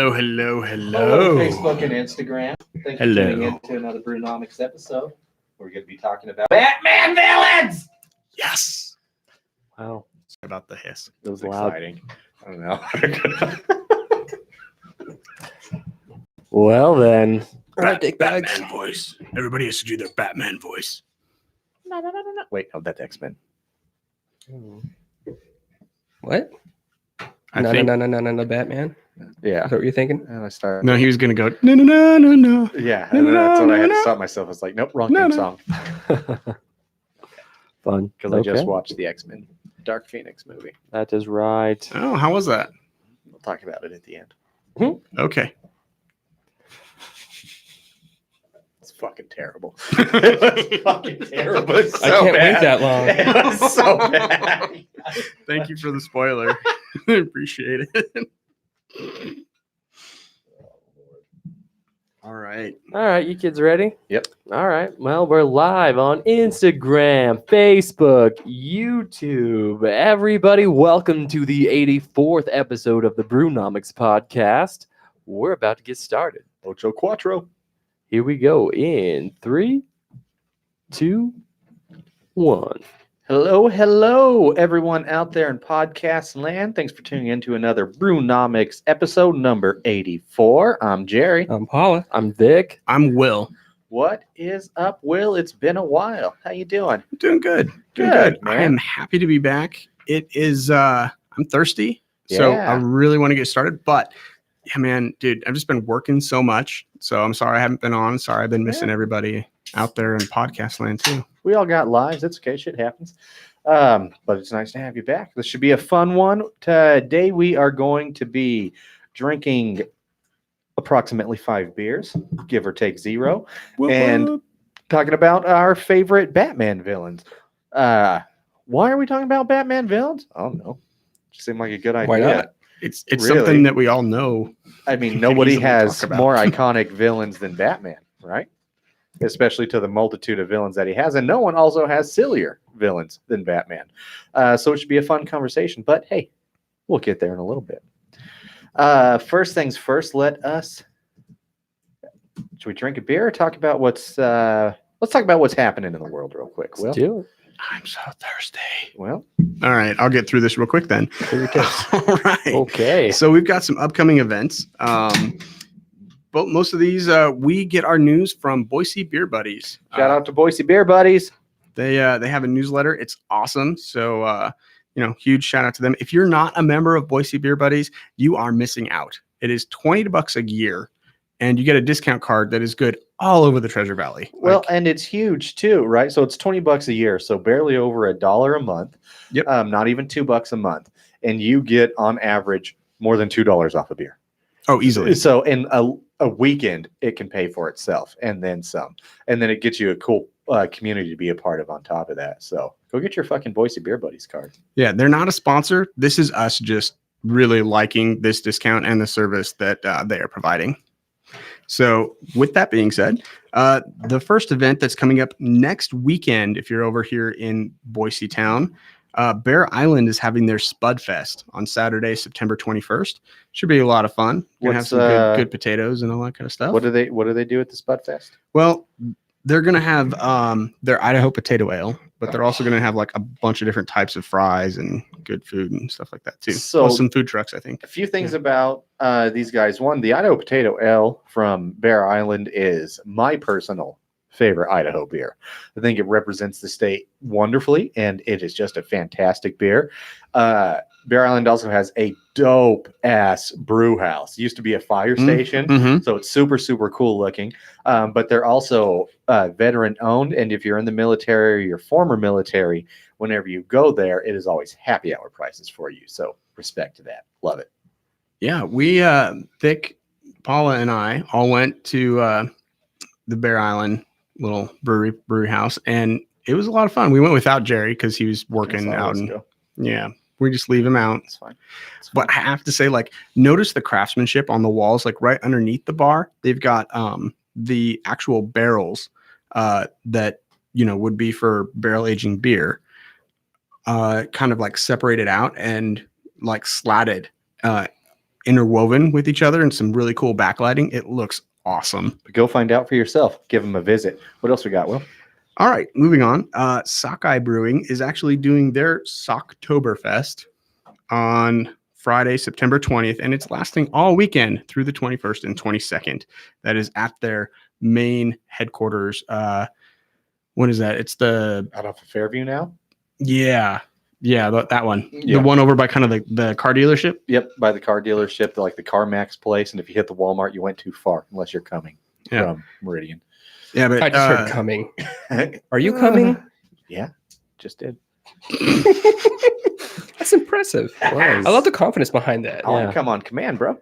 Oh, hello. Hello, Facebook and Instagram. Thanks Hello. for tuning in to another Brewnomics episode. We're going to be talking about Batman villains. Yes. Wow. Sorry about the hiss. It was It's loud. exciting. I don't know. Well, then. All right, dick bags. Batman voice. Everybody has to do their Batman voice. No. Wait, no, that's X-Men. What? I No, think. Batman? Yeah. Is that what you're thinking? And I started. No, he was going to go, no. Yeah, No, and no, that's what no, I had no. to stop myself. I was like, nope, wrong No, theme no. song. Fun. Because I just watched the X-Men Dark Phoenix movie. That is right. Oh, how was that? We'll talk about it at the end. Okay. It's fucking terrible. It's fucking terrible. It's so I can't wait bad. that long. It was so bad. Thank you for the spoiler. I appreciate it. All right. All right, you kids ready? Yep. All right. Well, we're live on Instagram, Facebook, YouTube. Everybody, welcome to the 84th episode of the Brewnomics podcast. We're about to get started. Ocho Cuatro. Here we go in 3, 2, 1. Hello, everyone out there in podcast land. Thanks for tuning in to another Brewnomics episode number 84. I'm Jerry. I'm Paula. I'm Vic. I'm Will. What is up, Will? It's been a while. How you doing? I'm doing good. Good, I man. am happy to be back. It is, I'm thirsty. So Yeah. I really want to get started. But yeah, man, dude, I've just been working so much. So I'm sorry I haven't been on. Sorry I've been missing everybody out there in podcast land too. We all got lives. It's okay. Shit happens. But it's nice to have you back. This should be a fun one. Today we are going to be drinking approximately 5 beers, give or take 0, and talking about our favorite Batman villains. Why are we talking about Batman villains? I don't know. Just seemed like a good idea. Why not? It's Really? something that we all know. I mean, can nobody easily has talk about. more iconic villains than Batman, right? Especially to the multitude of villains that he has. And no one also has sillier villains than Batman. So it should be a fun conversation. But hey, we'll get there in a little bit. First things first, should we drink a beer or talk about let's talk about what's happening in the world real quick. Let's do it. I'm so thirsty. Well, All right, I'll get through this real quick then. for your tips. All right. Okay. So we've got some upcoming events. But most of these, we get our news from Boise Beer Buddies. Shout out to Boise Beer Buddies. They have a newsletter. It's awesome. So, huge shout out to them. If you're not a member of Boise Beer Buddies, you are missing out. It is $20 a year, and you get a discount card that is good all over the Treasure Valley. Well, and it's huge too, right? So it's $20 a year, so barely over $1 a month. Yep. Not even $2 a month, and you get on average more than $2 off a beer. Oh, easily. So in a weekend, it can pay for itself and then some, and then it gets you a cool community to be a part of on top of that. So go get your fucking Boise Beer Buddies card. Yeah, they're not a sponsor. This is us just really liking this discount and the service that they are providing. So with that being said, the first event that's coming up next weekend, if you're over here in Boise town, Bear Island is having their Spud Fest on Saturday, September 21st. Should be a lot of fun. We're gonna have What's, some good potatoes and all that kind of stuff. What do they do at the Spud Fest? Well, they're gonna have their Idaho potato ale, but they're also gonna have like a bunch of different types of fries and good food and stuff like that too. So- Plus some food trucks, I think. A few things about these guys. One, the Idaho Potato Ale from Bear Island is my personal favorite Idaho beer. I think it represents the state wonderfully, and it is just a fantastic beer. Bear Island also has a dope ass brew house. Used to be a fire station, Mm-hmm. so it's super, super cool looking. But they're also veteran owned, and if you're in the military or your former military, whenever you go there, it is always happy hour prices for you. So respect to that. Love it. Yeah, we Vic, Paula, and I all went to the Bear Island little brewery house, and it was a lot of fun. We went without Jerry because he was working That's all out, let's and go. yeah, we just leave him out. It's fine. It's fine. But I have to say, like, notice the craftsmanship on the walls, like right underneath the bar. They've got the actual barrels that would be for barrel aging beer, kind of like separated out and like slatted interwoven with each other and some really cool backlighting. It looks awesome. But go find out for yourself. Give them a visit. What else we got, Will? All right, moving on. Sockeye Brewing is actually doing their Socktoberfest on Friday, September 20th, and it's lasting all weekend through the 21st and 22nd. That is at their main headquarters. What is that? It's the Out off of Fairview now? yeah, that one. Yeah. The one over by kind of the car dealership. Yep, by the car dealership, like the CarMax place. And if you hit the Walmart, you went too far, unless you're coming from Meridian. Yeah, but I just heard coming. Are you coming? Yeah, just did. That's impressive. I love the confidence behind that. Oh, Yeah. come on, command, bro.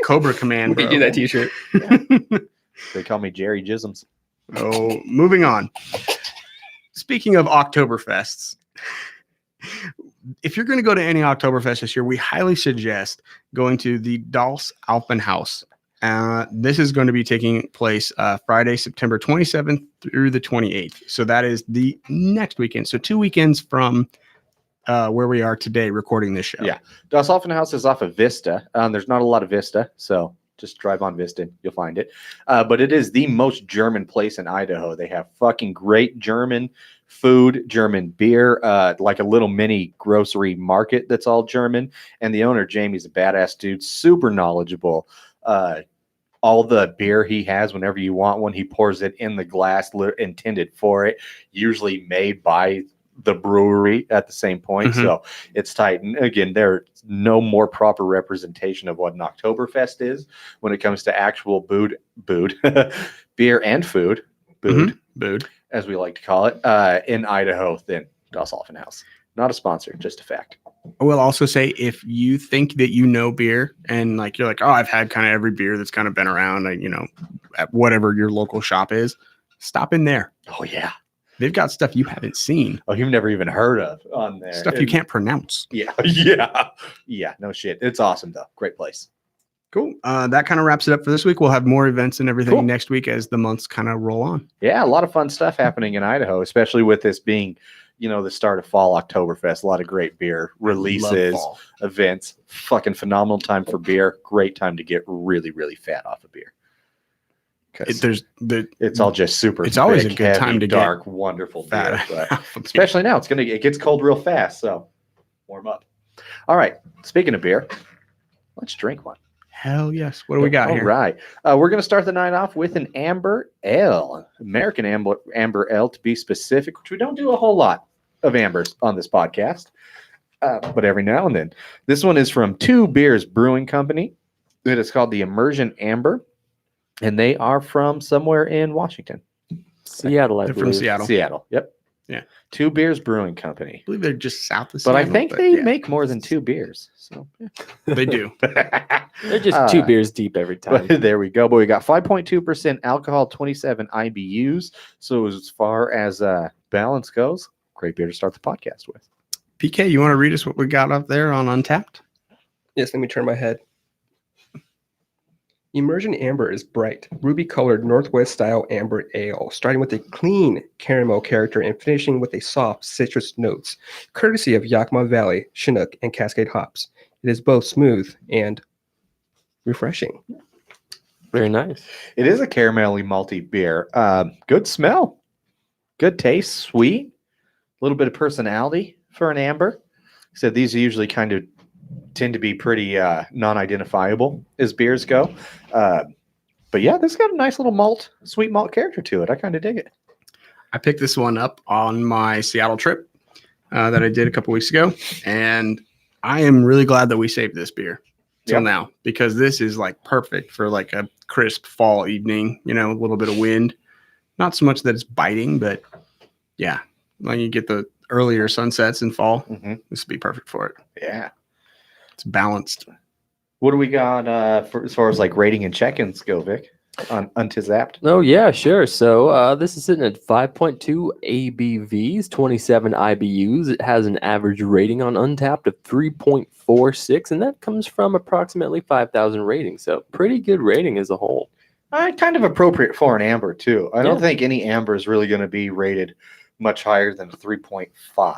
Cobra Command. We Bro. do that T-shirt. They call me Jerry Jisms. Oh, moving on. Speaking of Oktoberfests, if you're going to go to any Oktoberfest this year, we highly suggest going to the Das Alpenhaus. This is going to be taking place Friday, September 27th through the 28th. So that is the next weekend. So 2 weekends from where we are today recording this show. Yeah. Das Alpenhaus is off of Vista. There's not a lot of Vista, so just drive on Vista. You'll find it. But it is the most German place in Idaho. They have fucking great German food, German beer, like a little mini grocery market that's all German. And the owner, Jamie's a badass dude, super knowledgeable. All the beer he has, whenever you want one, he pours it in the glass intended for it, usually made by the brewery at the same point. Mhm. So it's tight. And again, there's no more proper representation of what an Oktoberfest is when it comes to actual beer and food, Booed. as we like to call it, in Idaho than Das Alpenhaus. Not a sponsor, just a fact. I will also say if you think that you know beer and like you're like, oh, I've had kind of every beer that's kind of been around, at whatever your local shop is, stop in there. Oh, yeah. They've got stuff you haven't seen, Oh, you've never even heard of on there. stuff you can't pronounce. Yeah. Yeah. No shit. It's awesome, though. Great place. Cool. That kind of wraps it up for this week. We'll have more events and everything Cool. next week as the months kind of roll on. Yeah. A lot of fun stuff happening in Idaho, especially with this being, the start of fall Oktoberfest. A lot of great beer releases, Love fall. events. Fucking phenomenal time for beer. Great time to get really, really fat off of beer. Because it's all just super. It's always thick, a good time heavy, to get dark, wonderful fat. beer. But especially now, it gets cold real fast. So warm up. All right. Speaking of beer, let's drink one. Hell yes. What do we got All here? right. We're going to start the night off with an Amber Ale, American Amber Ale to be specific, which we don't do a whole lot of ambers on this podcast, but every now and then. This one is from Two Beers Brewing Company. It is called the Immersion Amber, and they are from somewhere in Washington. Seattle, I They're from believe. Seattle. Seattle. Yep. Yeah. Two Beers Brewing Company. I believe they're just south of But Seattle. I think they yeah, make more than two beers. So they do. They're just 2 beers deep every time. But there we go. But we got 5.2% alcohol, 27 IBUs. So as far as balance goes, great beer to start the podcast with. PK, you want to read us what we got up there on Untapped? Yes, let me turn my head. Immersion Amber is bright, ruby-colored Northwest-style amber ale, starting with a clean caramel character and finishing with a soft citrus notes, courtesy of Yakima Valley, Chinook, and Cascade hops. It is both smooth and refreshing. Very nice. It is a caramelly malty beer. Good smell, good taste, sweet, a little bit of personality for an amber. So these usually kind of tend to be pretty non-identifiable as beers go. But yeah, this got a nice little sweet malt character to it. I kind of dig it. I picked this one up on my Seattle trip that I did a couple weeks ago, and I am really glad that we saved this beer till Yep. now, because this is like perfect for like a crisp fall evening, a little bit of wind. Not so much that it's biting, but yeah, when you get the earlier sunsets in fall, this would be perfect for it. Yeah. It's balanced. What do we got for as far as like rating and check-ins go, Vic, on Untizapped? Oh, yeah, sure. So this is sitting at 5.2 ABVs, 27 IBUs. It has an average rating on Untapped of 3.46, and that comes from approximately 5,000 ratings. So pretty good rating as a whole. Kind of appropriate for an amber, too. I don't Yeah. think any amber is really going to be rated much higher than 3.5.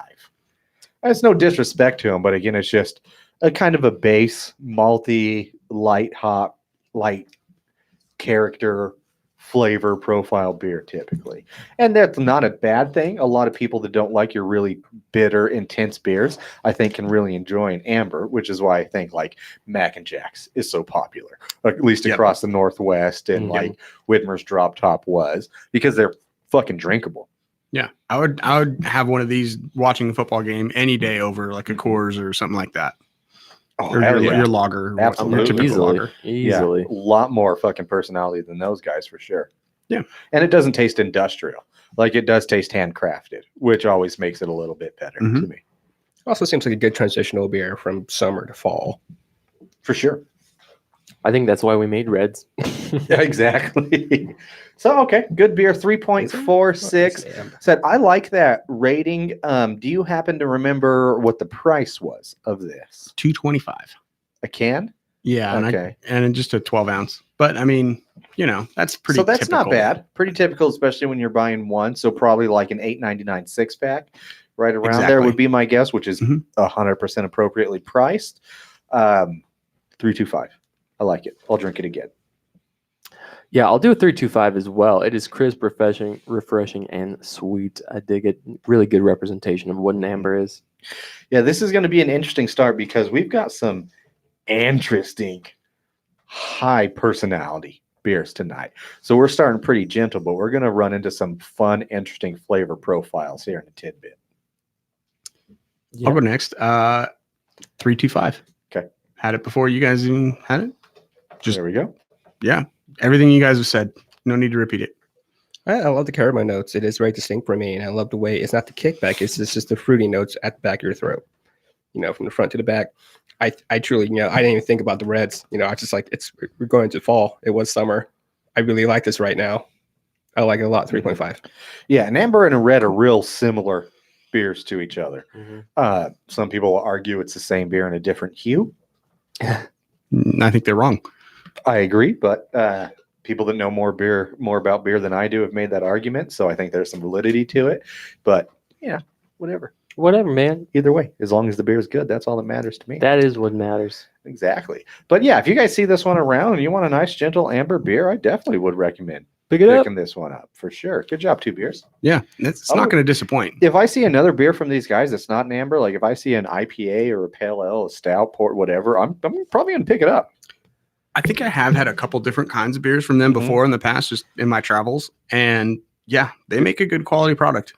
It's no disrespect to them, but again, it's just a kind of a base, malty, light hop, light character flavor profile beer typically. And that's not a bad thing. A lot of people that don't like your really bitter, intense beers, I think can really enjoy an amber, which is why I think like Mac and Jack's is so popular, at least Yep. across the Northwest, and Mhm. like Whitmer's Drop Top was, because they're fucking drinkable. Yeah, I would have one of these watching a football game any day over like a Coors or something like that, Oh, or hell your, yeah. your lager, your Absolutely. typical Easily. lager. Easily. Yeah, a lot more fucking personality than those guys for sure. Yeah. And it doesn't taste industrial. Like it does taste handcrafted, which always makes it a little bit better Mhm. to me. Also seems like a good transitional beer from summer to fall. For sure. I think that's why we made Reds. Yeah, exactly. So, okay, good beer, 3.46. Said, I like that rating. Do you happen to remember what the price was of this? $2.25. A can? Yeah, Okay. and just a 12 ounce. But I mean, that's pretty. So that's not typical. bad. Pretty typical, especially when you're buying one. So probably like an $8.99 six pack, right around there Exactly. would be my guess, which is Mhm. 100% appropriately priced. 3.25. I like it. I'll drink it again. Yeah, I'll do a 3.25 as well. It is crisp, refreshing, and sweet. I dig it. Really good representation of what an amber is. Yeah, this is going to be an interesting start because we've got some interesting high personality beers tonight. So we're starting pretty gentle, but we're going to run into some fun, interesting flavor profiles here in a tidbit. Yeah. I'll go next. 3.25. Okay. Had it before you guys even had it. Just There we go. yeah, everything you guys have said. No need to repeat it. I love the caramel notes. It is very distinct for me, and I love the way it's not the kickback. It's just the fruity notes at the back of your throat. From the front to the back. I truly, I didn't even think about the reds. I just like we're going to fall. It was summer. I really like this right now. I like it a lot. 3.5. Yeah, an amber and a red are real similar beers to each other. Mhm. Some people will argue it's the same beer in a different hue. I think they're wrong. I agree, but people that know more about beer than I do have made that argument, so I think there's some validity to it. But yeah, whatever. Whatever, man. Either way, as long as the beer is good, that's all that matters to me. That is what matters. Exactly. But yeah, if you guys see this one around and you want a nice, gentle amber beer, I definitely would recommend Pick it up. picking this one up for sure. Good job, Two Beers. Yeah, it's Oh. not going to disappoint. If I see another beer from these guys that's not an amber, like if I see an IPA or a pale ale, a stout, port, whatever, I'm probably going to pick it up. I think I have had a couple different kinds of beers from them Mhm. before in the past, just in my travels, and yeah, they make a good quality product.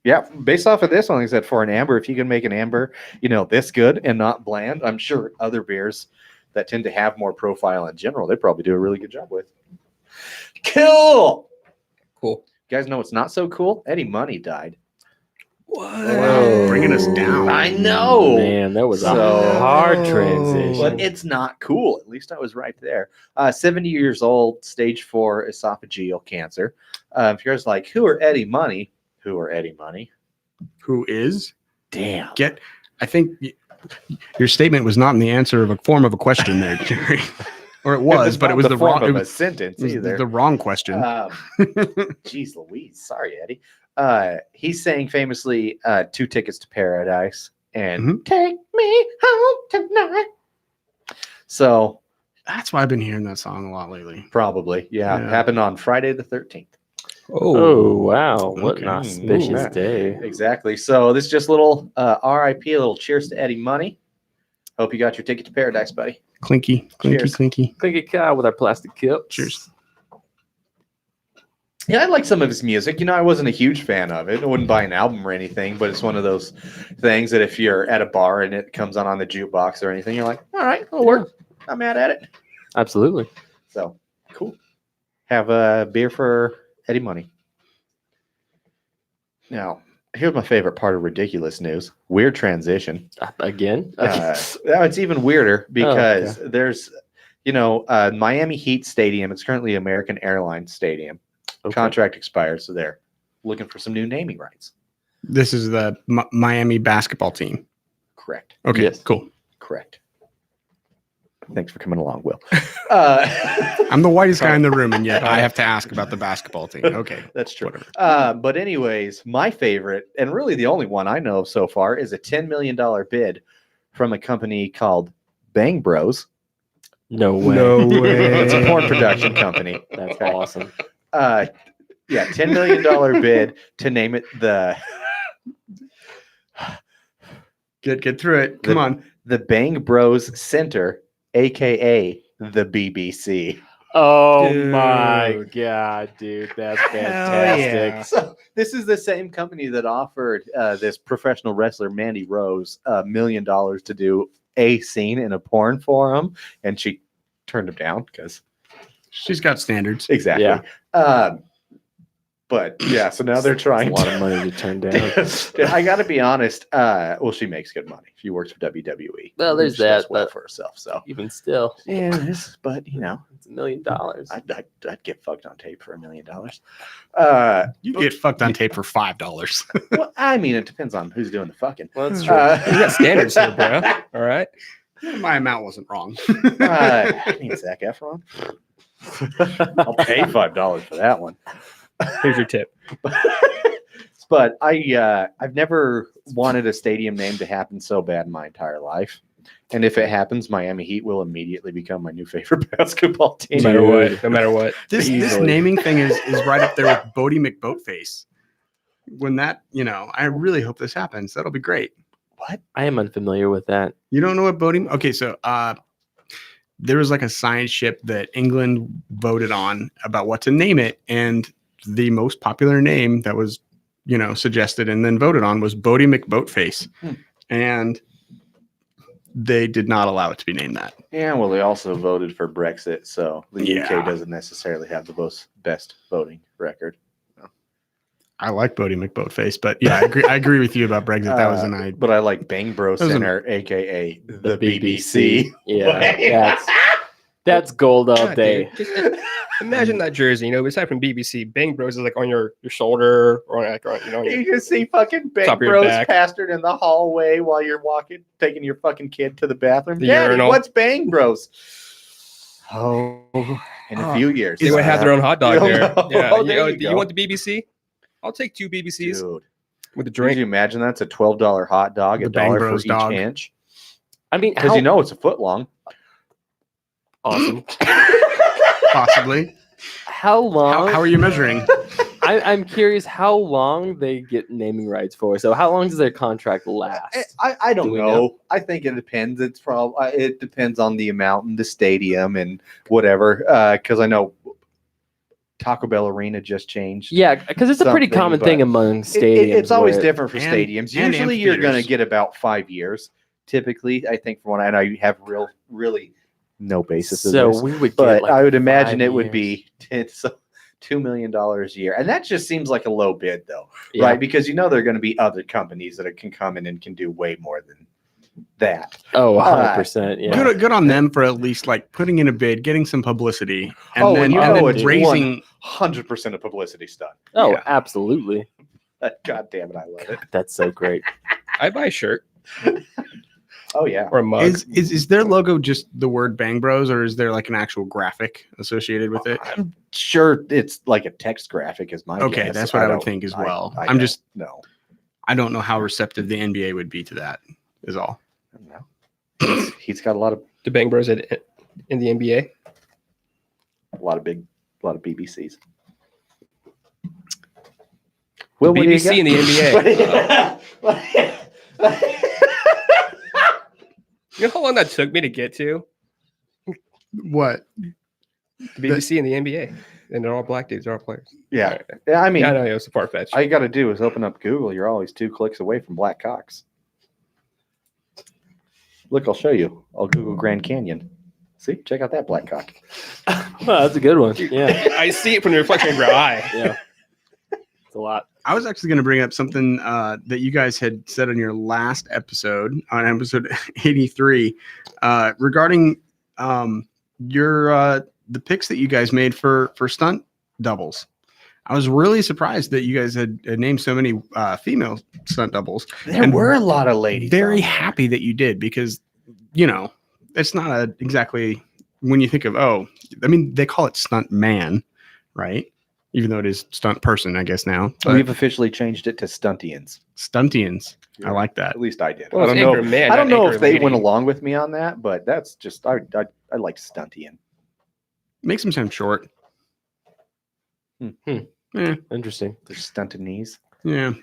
Yeah, based off of this one, like I said, for an amber, if you can make an amber, this good and not bland, I'm sure other beers that tend to have more profile in general, they probably do a really good job with. Cool. Cool. You guys know what's not so cool? Eddie Money died. Wow, bringing us down. I know. Man, that was So- a hard transition. But it's not cool. At least I was right there. 70 years old, stage 4 esophageal cancer. If you're guys like, who are Eddie Money? Who are Eddie Money? Who is? Damn. I think your statement was not in the answer of a form of a question there, Jerry. Or it was, but it was the form wrong. of It a was, sentence it was either. the wrong question. Jeez Louise. Sorry, Eddie. He's saying famously 2 Tickets to Paradise and Mhm. Take Me Home Tonight. So That's why I've been hearing that song a lot lately. probably, yeah. Yeah. Happened on Friday the 13th. Oh, wow. What Okay. an auspicious Ooh. day. Exactly. So this is just a little RIP, a little cheers to Eddie Money. Hope you got your ticket to paradise, buddy. Clinky, clinky, Cheers. clinky. Clinky cow with our plastic cups. Cheers. Yeah, I like some of his music. I wasn't a huge fan of it. I wouldn't buy an album or anything, but it's one of those things that if you're at a bar and it comes on the jukebox or anything, you're like, all right, it'll work. Not mad at it. Absolutely. So cool. Have a beer for Eddie Money. Now, here's my favorite part of ridiculous news. Weird transition. Again? Now it's even weirder because there's, Miami Heat Stadium. It's currently American Airlines Stadium. Okay. Contract expired, so they're looking for some new naming rights. This is the Miami basketball team. Correct. Okay, Yes. cool. Correct. Thanks for coming along, Will. I'm the whitest guy in the room, and yet I have to ask about the basketball team. Okay, That's true. whatever. But anyways, my favorite, and really the only one I know of so far, is a $10 million bid from a company called Bang Bros. No way. No way. It's a porn production company. That's Okay. awesome. Yeah, $10 million bid to name it Get through it. Come on. the Bang Bros Center, aka the BBC. Oh my Dude. god, dude, that's Hell fantastic. yeah. So this is the same company that offered this professional wrestler Mandy Rose $1 million to do a scene in a porn for him, and she turned him down because She's got standards. exactly. Yeah. But yeah, so now they're It's trying a lot of money to turn down. I got to be honest. Well, she makes good money. She works for WWE. Well, there's She does that, well but- for herself. So Even still, yeah, but you know, it's $1 million. I'd get fucked on tape for $1 million. You get fucked on tape for $5. Well, I mean, it depends on who's doing the fucking. Well, that's true. You got standards here, bro. All right. My amount wasn't wrong. I mean, Zac Efron. I'll pay $5 for that one. Here's your tip. But I've never wanted a stadium name to happen so bad in my entire life. And if it happens, Miami Heat will immediately become my new favorite basketball No team. matter what. No matter what. This Easily. naming thing is right up there with Bodie McBoatface. When that, I really hope this happens. That'll be great. I am unfamiliar with that. You don't know what Bodie? Okay, so there was like a science ship that England voted on about what to name it, and the most popular name that was, suggested and then voted on was Bodie McBoatface, and they did not allow it to be named that. Yeah, well, they also voted for Brexit, so the Yeah. UK doesn't necessarily have the best voting record. I like Bodie McBoatface, but yeah, I agree with you about Brexit. That was an idea. But I like Bang Bros That was an- Center, aka the BBC. Yeah, that's gold all God, day. dude. Just imagine that jersey. Aside from BBC, Bang Bros is like on your shoulder or like on, You can see fucking Bang Top of your Bros back. plastered in the hallway while you're taking your fucking kid to the bathroom. The Daddy, urinal. what's Bang Bros? Oh, in a few years. they would have their own hot dog You'll there. know. Yeah. Oh, there you Do you go. want the BBC? I'll take 2 BBCs Dude, with a could drink. you imagine that's a $12 hot dog, The $1 Bang for Bros each dog. inch? I mean, Because how it's a foot long. awesome. Possibly. How long? How are you measuring? I'm curious how long they get naming rights for. So how long does their contract last? I don't Do we know. know? I think it depends. It depends on the amount and the stadium and whatever. Because I know Taco Bell Arena just changed. Yeah, because it's a pretty something, common thing but among stadiums. It's always where- different for And- stadiums. and Usually, you're going to amphitheaters. get about 5 years. Typically, I think from what I know, you have really no basis. of So this. we would, But get like I would imagine 5 it would years. be $2 million a year, and that just seems like a low bid, though, Yeah. right? Because there are going to be other companies that can come in and can do way more than that. Oh, 100%. Yeah. Good on them for at least like putting in a bid, getting some publicity, and Oh, then, and you and know then it's raising. 100% of publicity stunt. Oh, Yeah. absolutely. God damn it, I love it. That's so great. I'd buy a shirt Oh yeah. or a mug. Is their logo just the word Bang Bros, or is there like an actual graphic associated with it? I'm sure it's like a text graphic, is my Okay, guess. that's what I would don't- think as well. I I'm just no. I don't know how receptive the NBA would be to that. Is all. I don't know. He's got a lot of The Bang Bros in the NBA. BBCs. Will, what do you BBC in the NBA. You know how long that took me to get to? What? The BBC in the NBA. And they're all black dudes. They're all players. Yeah. I mean, Yeah, I know. It was far fetched. all you got to do is open up Google. You're always 2 clicks away from black cocks. Look, I'll show you. I'll Google Grand Canyon. See, check out that black cock. Oh, that's a good one. Yeah. I see it from the reflection of your eye. Yeah. It's a lot. I was actually going to bring up something that you guys had said on your last episode, on episode 83, regarding your the picks that you guys made for stunt doubles. I was really surprised that you guys had named so many female stunt doubles. There And were a lot of ladies. Very on there. happy that you did, because it's not exactly when you think of, I mean, they call it stunt man, right? even though it is stunt person, I guess now. But We've officially changed it to Stuntians. Stuntians. I Yeah. like that. At least I did. Well, I it's don't know. Anchor Man, I don't not know Anchor if they Lady. went along with me on that, but that's just I like Stuntian. Makes him sound short. Yeah. Interesting. They're stunted knees. Yeah.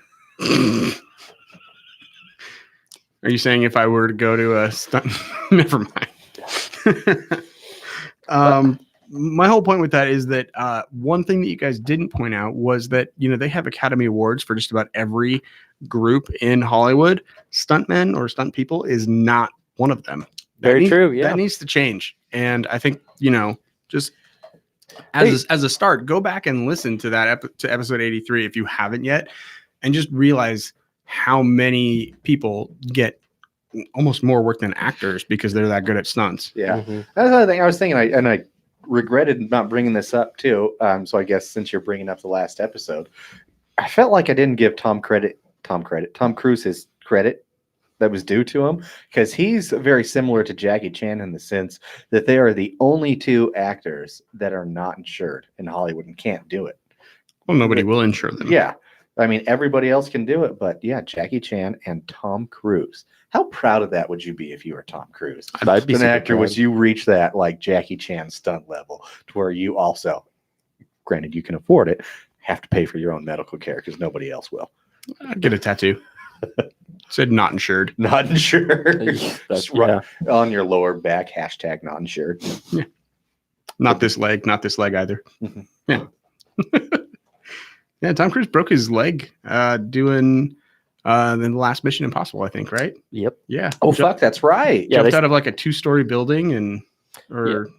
Are you saying if I were to go to a stunt? Never mind. My whole point with that is that one thing that you guys didn't point out was that they have Academy Awards for just about every group in Hollywood. Stuntmen or stunt people is not one of them. Very true. Yeah. That needs to change. And I think just as a start, go back and listen to that to episode 83 if you haven't yet, and just realize how many people get almost more work than actors because they're that good at stunts. Yeah, Mhm. that's another thing I was thinking. I regretted not bringing this up too. So I guess since you're bringing up the last episode, I felt like I didn't give Tom Cruise his credit that was due to him, because he's very similar to Jackie Chan in the sense that they are the only two actors that are not insured in Hollywood and can't do it. Well, nobody will insure them. Yeah. I mean, everybody else can do it, but yeah, Jackie Chan and Tom Cruise. How proud of that would you be if you were Tom Cruise? I'd be An super actor, proud. was you reach that like Jackie Chan stunt level to where you also, granted you can afford it, have to pay for your own medical care because nobody else will. I'd get a tattoo. Said not insured. Not insured. That's, Just yeah. on your lower back, hashtag not insured. Not this leg either. Mhm. Yeah. Yeah, Tom Cruise broke his leg doing the last Mission Impossible, I think, right? Yep. Yeah. Oh, fuck, that's right. Yeah, Jumped they- out of like a 2-story building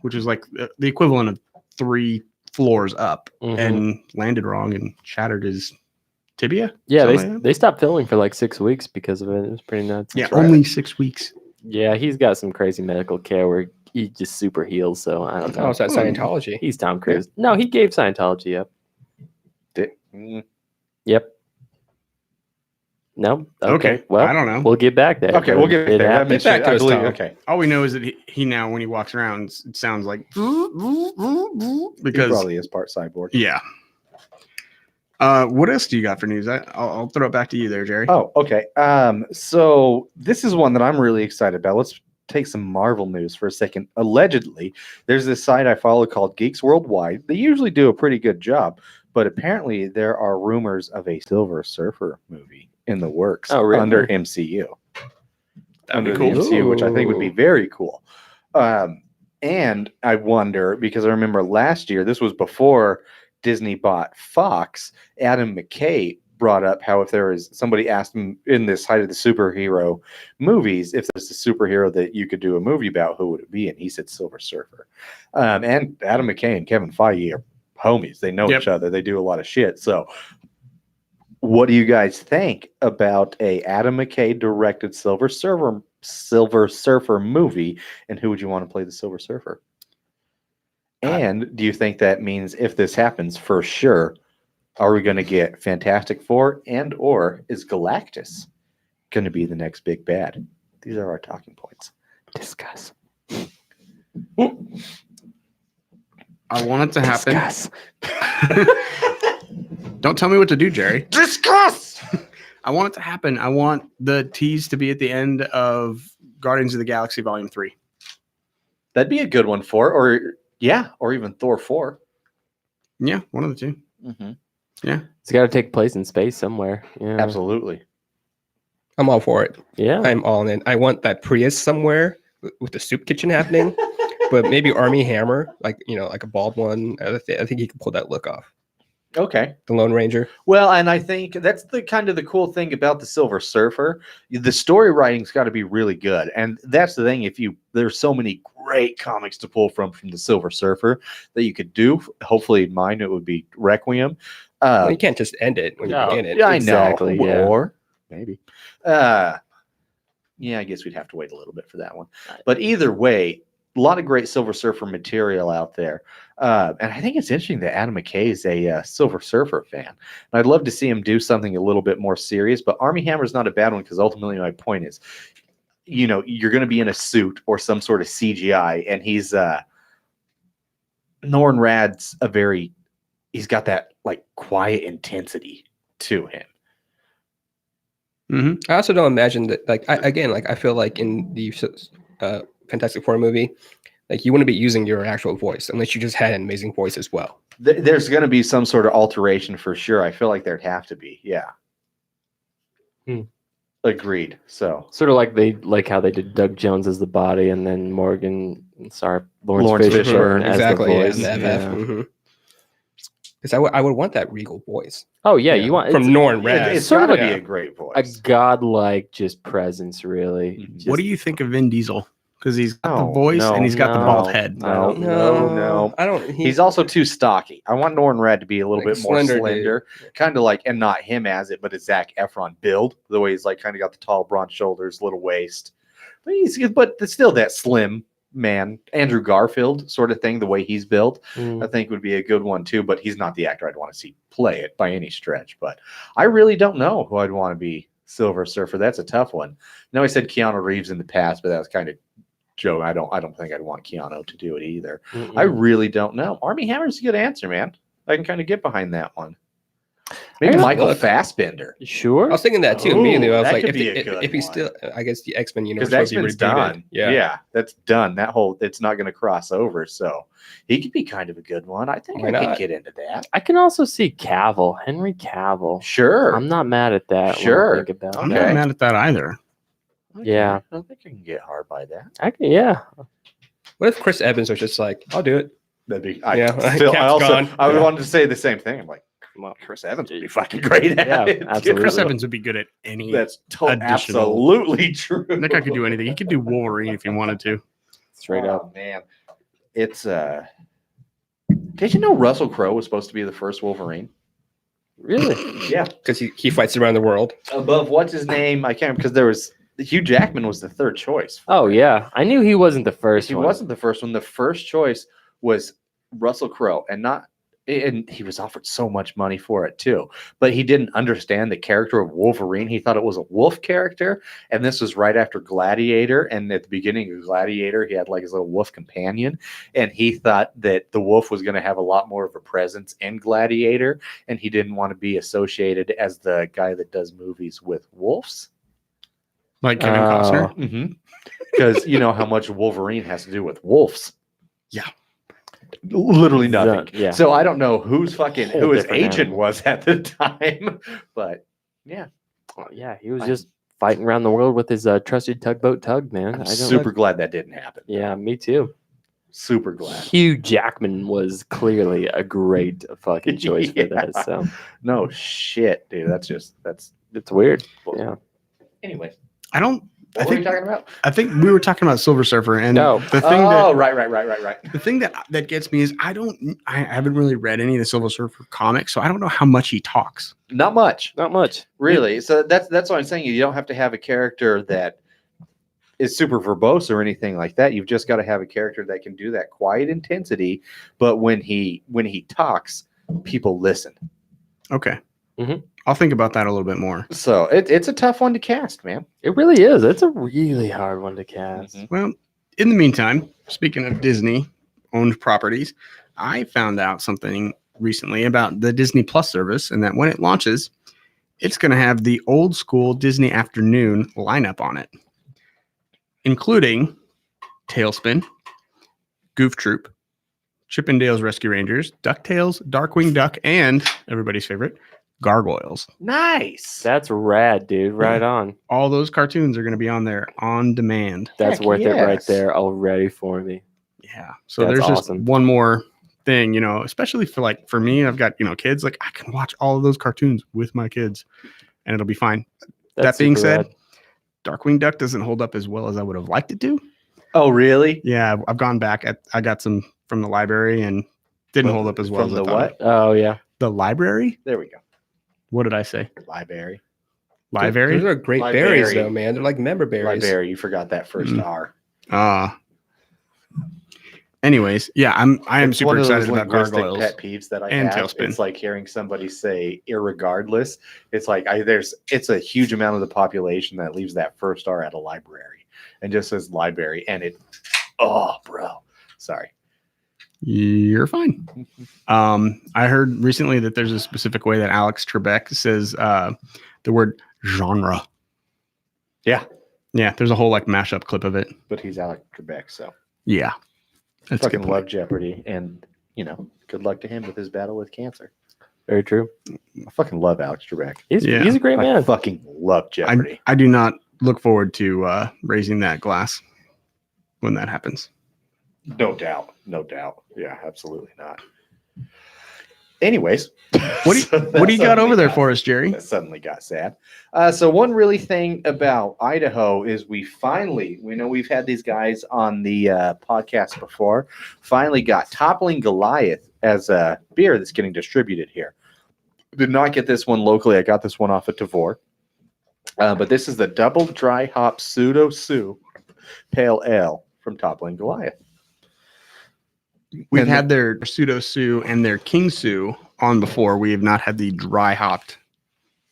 which is like the equivalent of 3 floors up, Mhm. and landed wrong and shattered his tibia. Yeah, something like that. they stopped filming for like 6 weeks because of it. It was pretty nuts. Yeah, That's right. only 6 weeks. Yeah, he's got some crazy medical care where he just super heals. So I don't know. Oh, is that Scientology? He's Tom Cruise. No, he gave Scientology up. Yep. No. Okay. Well, I don't know. we'll get back there. Okay, we'll get It there. That happened. makes back it, to I us, believe. Tom. Okay. All we know is that he now, when he walks around, it sounds like He because probably is part cyborg. yeah. What else do you got for news? I'll throw it back to you there, Jerry. Oh, okay. So this is one that I'm really excited about. Let's take some Marvel news for a second. Allegedly, there's this site I follow called Geeks Worldwide. They usually do a pretty good job, but apparently there are rumors of a Silver Surfer movie in the works Oh, really? under MCU. That'd be Under cool. the MCU, which I think would be Ooh. very cool. And I wonder, because I remember last year, this was before Disney bought Fox, Adam McKay brought up how if there is somebody asked him in this height of the superhero movies, if there's a superhero that you could do a movie about, who would it be? And he said Silver Surfer. And Adam McKay and Kevin Feige are homies. They know Yep. each other. They do a lot of shit. So what do you guys think about a Adam McKay directed Silver Surfer movie, and who would you want to play the Silver Surfer? And do you think that means if this happens, for sure, are we going to get Fantastic Four, and or is Galactus going to be the next big bad? These are our talking points. Discuss. I want it to happen. Discuss. Don't tell me what to do, Jerry. Discuss. I want it to happen. I want the tease to be at the end of Guardians of the Galaxy Volume 3. That'd be a good one for, or even Thor 4. Yeah, one of the two. Mm-hmm. It's got to take place in space somewhere. Yeah. Absolutely. I'm all for it. Yeah. I'm all in. I want that Prius somewhere with the soup kitchen happening, but maybe Army Hammer, like like a bald one. I think he can pull that look off. Okay. The Lone Ranger. Well, and I think that's the cool thing about the Silver Surfer. The story writing's got to be really good, and that's the thing. There's so many great comics to pull from the Silver Surfer that you could do. Hopefully, mine it would be Requiem. Well, you can't just end it when you No. begin it. Yeah, I Exactly, know. yeah. Or maybe. Yeah, I guess we'd have to wait a little bit for that one. But either way, a lot of great Silver Surfer material out there. And I think it's interesting that Adam McKay is a Silver Surfer fan. And I'd love to see him do something a little bit more serious. But Army Hammer is not a bad one, because ultimately my point is, you're going to be in a suit or some sort of CGI, and he's Norrin Rad's a very he's got that like quiet intensity to him. I also don't imagine that. Like I feel like in the Fantastic Four movie, like you wouldn't be using your actual voice unless you just had an amazing voice as well. There's going to be some sort of alteration for sure. I feel like there'd have to be. Yeah. Agreed. So Sort of like how they did Doug Jones as the body, and then Lawrence Lawrence Fishburne as exactly, the voice. yeah, the FF. Because I would want that regal voice. Oh yeah, you want from Norrin yeah, Rath. it's sort got of to a- be a great a voice. godlike just presence, really. Mhm. What do you think of Vin Diesel? Because he's got the Oh, voice no, and he's got the no. bald head. No. I don't. He's also too stocky. I want Norrin Rath to be a little Like bit more slender, slender, kind of like, and not him as it, but a Zac Efron build. The way he's like kind of got the tall, broad shoulders, little waist, but it's still that slim man. Andrew Garfield sort of thing. The way he's built, I think would be a good one too. But he's not the actor I'd want to see play it by any stretch. But I really don't know who I'd want to be Silver Surfer. That's a tough one. No, I said Keanu Reeves in the past, but that was kind of Joe. I don't think I'd want Keanu to do it either. I really don't know. Armie Hammer's a good answer, man. I can kind of get behind that one. Maybe I Michael look. Fassbender, Sure. I was thinking that too Ooh, immediately. I was that like, could if, be a good if he's one. still, I guess the X-Men universe because would be X-Men's rebooted. done. Yeah. That's done. That whole it's not going to cross over. So he could be kind of a good one. I think Why I could not? get into that. I can also see Cavill, Henry Cavill. Sure. I'm not mad at that. Sure. When I think about I'm that. not mad at that either. Okay. Yeah. I don't think I can get hard by that. I can, yeah. What if Chris Evans was just like, I'll do it? That'd be. Yeah, I Cap's gone. I Yeah. wanted to say the same thing. I'm like, well, Chris Evans would be fucking great at Yeah, it. absolutely. Chris Evans would be good at any. That's additional- absolutely true. That guy could do anything. He could do Wolverine if he wanted to. Straight up. Oh, man. It's Did you know Russell Crowe was supposed to be the first Wolverine? Really? Yeah. Because he fights around the world. Above what's his name? I can't because there was Hugh Jackman was the third choice. Oh yeah, I knew he wasn't the first He one. wasn't the first one. The first choice was Russell Crowe, and he was offered so much money for it too. But he didn't understand the character of Wolverine. He thought it was a wolf character, and this was right after Gladiator. And at the beginning of Gladiator, he had like his little wolf companion, and he thought that the wolf was going to have a lot more of a presence in Gladiator, and he didn't want to be associated as the guy that does movies with wolves. Like Kevin Costner. Mm-hmm. Because you know how much Wolverine has to do with wolves. Yeah. Literally nothing. Yeah. So I don't know who his different agent animal. was at the time, but yeah, Oh, yeah, he was just fighting around the world with his trusted tugboat Tug, man. I'm I don't super glad that didn't happen. Yeah, me too. Super glad. Hugh Jackman was clearly a great fucking choice for Yeah. this. So No shit, dude. That's it's weird. Yeah. Anyway, I don't. what were we talking about? I think we were talking about Silver Surfer, and No. the thing Oh, that right. the thing that gets me is I haven't really read any of the Silver Surfer comics, so I don't know how much he talks. Not much, Not much. really. So that's what I'm saying. You don't have to have a character that is super verbose or anything like that. You've just got to have a character that can do that quiet intensity, but when he talks, people listen. Okay. Mhm. I'll think about that a little bit more. So it's a tough one to cast, man. It really is. It's a really hard one to cast. Mhm. Well, in the meantime, speaking of Disney owned properties, I found out something recently about the Disney Plus service, and that when it launches, it's going to have the old school Disney afternoon lineup on it, including Tailspin, Goof Troop, Chippendales Rescue Rangers, DuckTales, Darkwing Duck, and everybody's favorite, Gargoyles. Nice. That's rad, dude. Right on. All those cartoons are going to be on there on demand. That's Heck worth it right yes. there already for me. Yeah. So That's there's awesome. just one more thing, especially for me, I've got, kids, like I can watch all of those cartoons with my kids and it'll be fine. That's That being super said, rad. Darkwing Duck doesn't hold up as well as I would have liked it to. Oh, really? Yeah. I've gone back. I got some from the library and didn't hold up as well From as the I thought. what? Oh yeah. The library? There we go. What did I say? Library. Library? Those are great Library. berries, though, man. They're like member berries. Library. You forgot that first Mm. R. Anyways, yeah, I am It's super one of those excited about linguistic Gargoyles. pet peeves that I and have. Tailspin. It's like hearing somebody say irregardless. It's like it's a huge amount of the population that leaves that first R at a library and just says library. And bro. Sorry. You're fine. I heard recently that there's a specific way that Alex Trebek says the word genre. Yeah. Yeah, there's a whole like mashup clip of it. But he's Alex Trebek, so Yeah. That's a fucking good point. love Jeopardy, and good luck to him with his battle with cancer. Very true. I fucking love Alex Trebek. He's Yeah. a great I man. fucking love Jeopardy. I do not look forward to raising that glass when that happens. No doubt. No doubt. Yeah, absolutely not. Anyways, What do you got over there for us, Jerry? That suddenly got sad. So one really thing about Idaho is we know we've had these guys on the podcast before, finally got Toppling Goliath as a beer that's getting distributed here. Did not get this one locally. I got this one off of Tavor. But this is the double dry hop pseudo Sue pale ale from Toppling Goliath. We've And had their pseudo Sue and their King Sue on before. We have not had the dry hopped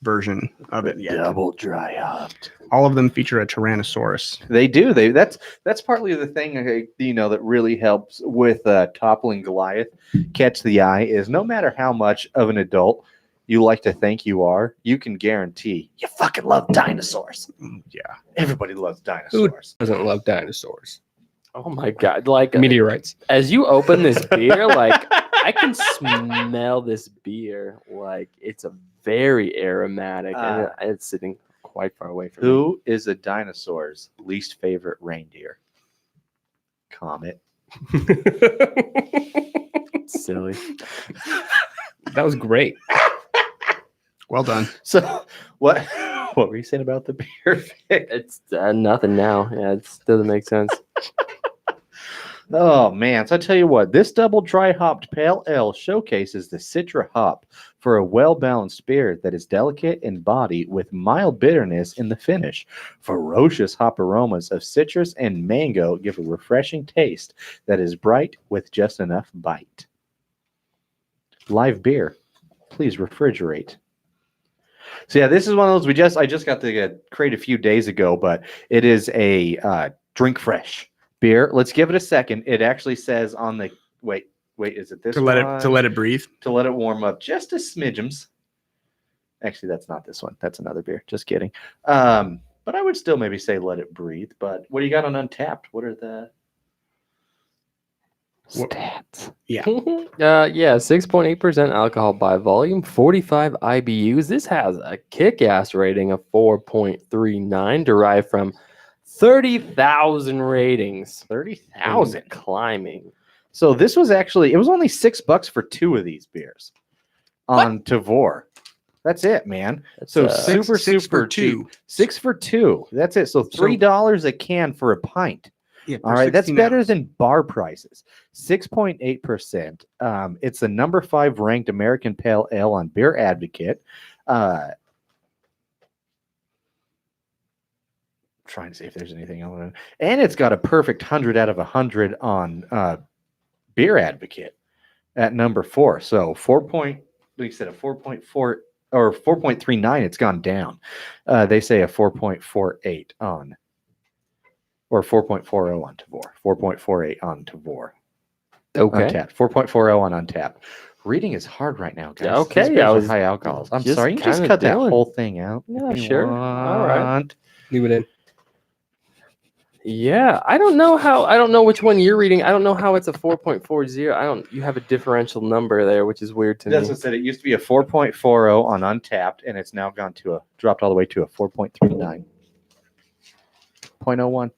version of it yet. Double dry hopped. All of them feature a Tyrannosaurus. They do. That's partly the thing that really helps with Toppling Goliath catch the eye is no matter how much of an adult you like to think you are, you can guarantee you fucking love dinosaurs. Yeah. Everybody loves dinosaurs. Doesn't love dinosaurs. Oh my god! Like Meteorites. as you open this beer, like I can smell this beer. Like it's a very aromatic, and it's sitting quite far away from me. Who is a dinosaur's least favorite reindeer? Comet. Silly. That was great. Well done. So what were you saying about the beer? Vic? It's nothing now. Yeah, it doesn't make sense. Oh man! So I tell you what, this double dry hopped pale ale showcases the Citra hop for a well-balanced beer that is delicate in body with mild bitterness in the finish. Ferocious hop aromas of citrus and mango give a refreshing taste that is bright with just enough bite. Live beer, please refrigerate. So yeah, this is one of those I just got the crate a few days ago, but it is a drink fresh beer. Let's give it a second. It actually says on the wait, is it this To let it breathe. to let it warm up just a smidgems. Actually, that's not this one. That's another beer. Just kidding. But I would still maybe say let it breathe. But what do you got on Untapped? What are the Stats. Yeah. Yeah, 6.8% alcohol by volume, 45 IBUs. This has a kick-ass rating of 4.39, derived from 30,000 ratings. 30,000. And climbing. So this was actually it was only $6 for two of these beers on Tavor. That's it, man. That's, So Six super for two. cheap. 6 for 2. That's it. So $3 a can for a pint. Yeah, All right, that's better than bar prices. 6.8%. It's the number 5 ranked American Pale Ale on Beer Advocate. Trying to see if there's anything else. And it's got a perfect 100 out of 100 on Beer Advocate at number 4. So 4.4 or 4.39. It's gone down. They say a 4.48 on. Or 4.40 on Tavor. 4.48 on Tavor. Okay. Untapped. 4.40 on Untapped. Reading is hard right now, guys. Okay, These beers I are was high alcohols. I'm just sorry. You just kinda cut that doing- whole thing out. Yeah, if you sure. All right. want. Leave it in. Yeah, I don't know which one you're reading. I don't know how it's a 4.40. You have a differential number there, which is weird to That's me. what said. It used to be a 4.40 on Untapped, and it's now gone to dropped all the way to a 4.39. 0.01.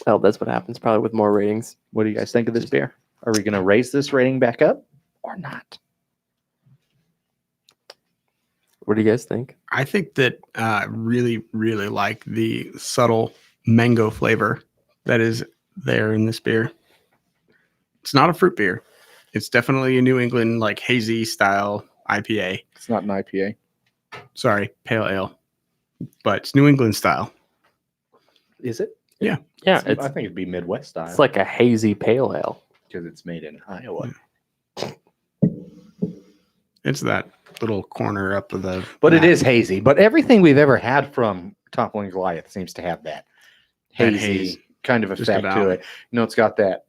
Oh, that's what happens probably with more ratings. What do you guys think of this beer? Are we going to raise this rating back up or not? What do you guys think? I think that really, really like the subtle mango flavor that is there in this beer. It's not a fruit beer. It's definitely a New England like hazy style IPA. It's not an IPA. Sorry, pale ale, but it's New England style. Is it? Yeah, I think it'd be Midwest style. it's like a hazy pale ale. because it's made in Iowa. It's that little corner up of the. But it map. is hazy. But everything we've ever had from Toppling Goliath seems to have that That hazy haze. kind of Just effect to about. it. You know, it's got that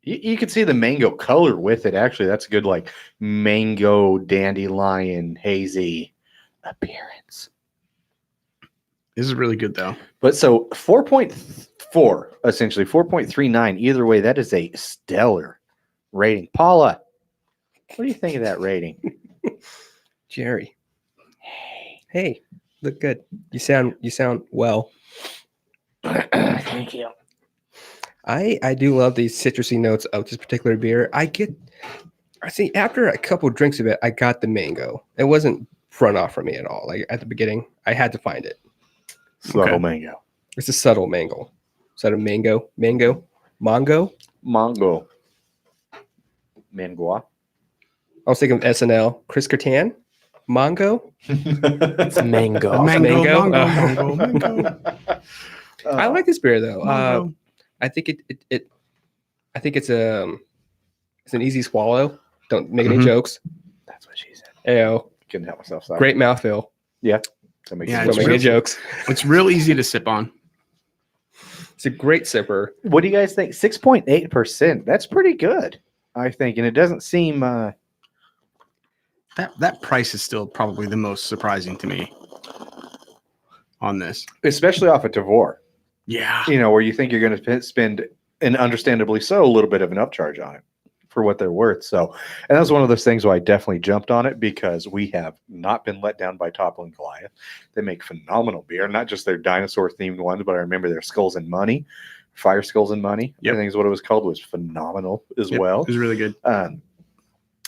You can see the mango color with it. Actually, that's a good like mango dandelion hazy appearance. This is really good though. But so 4.4, essentially 4.39. Either way, that is a stellar rating. Paula, what do you think of that rating? Jerry. Hey, look good. You sound well. Thank you. I do love these citrusy notes of this particular beer. I see after a couple drinks of it, I got the mango. It wasn't front off for me at all. Like at the beginning, I had to find it. Subtle Okay. mango. It's a subtle mango. Subtle mango. Mango. Mango. Mangoa. I was thinking of SNL. Chris Kattan. Mongo. It's mango. Mango, mango? mango, mango. I like this beer though. Mango. I think I think it's an easy swallow. Don't make any Mhm. jokes. That's what she said. Ayo. Couldn't help myself. Sorry. Great mouthfeel. That makes Yeah, sense. Don't make real- any jokes. It's real easy to sip on. It's a great sipper. What do you guys think? 6.8%. That's pretty good, I think. And it doesn't seem That price is still probably the most surprising to me on this. especially off of Tavor, Yeah. where you think you're going to spend, and understandably so, a little bit of an upcharge on it for what they're worth. So, and that's one of those things where I definitely jumped on it because we have not been let down by Toppling Goliath. They make phenomenal beer, not just their dinosaur themed ones, but I remember their Skulls and Money, Fire Skulls and Money. Yep. I think is what it was called, was phenomenal as Yep, well. It was really good.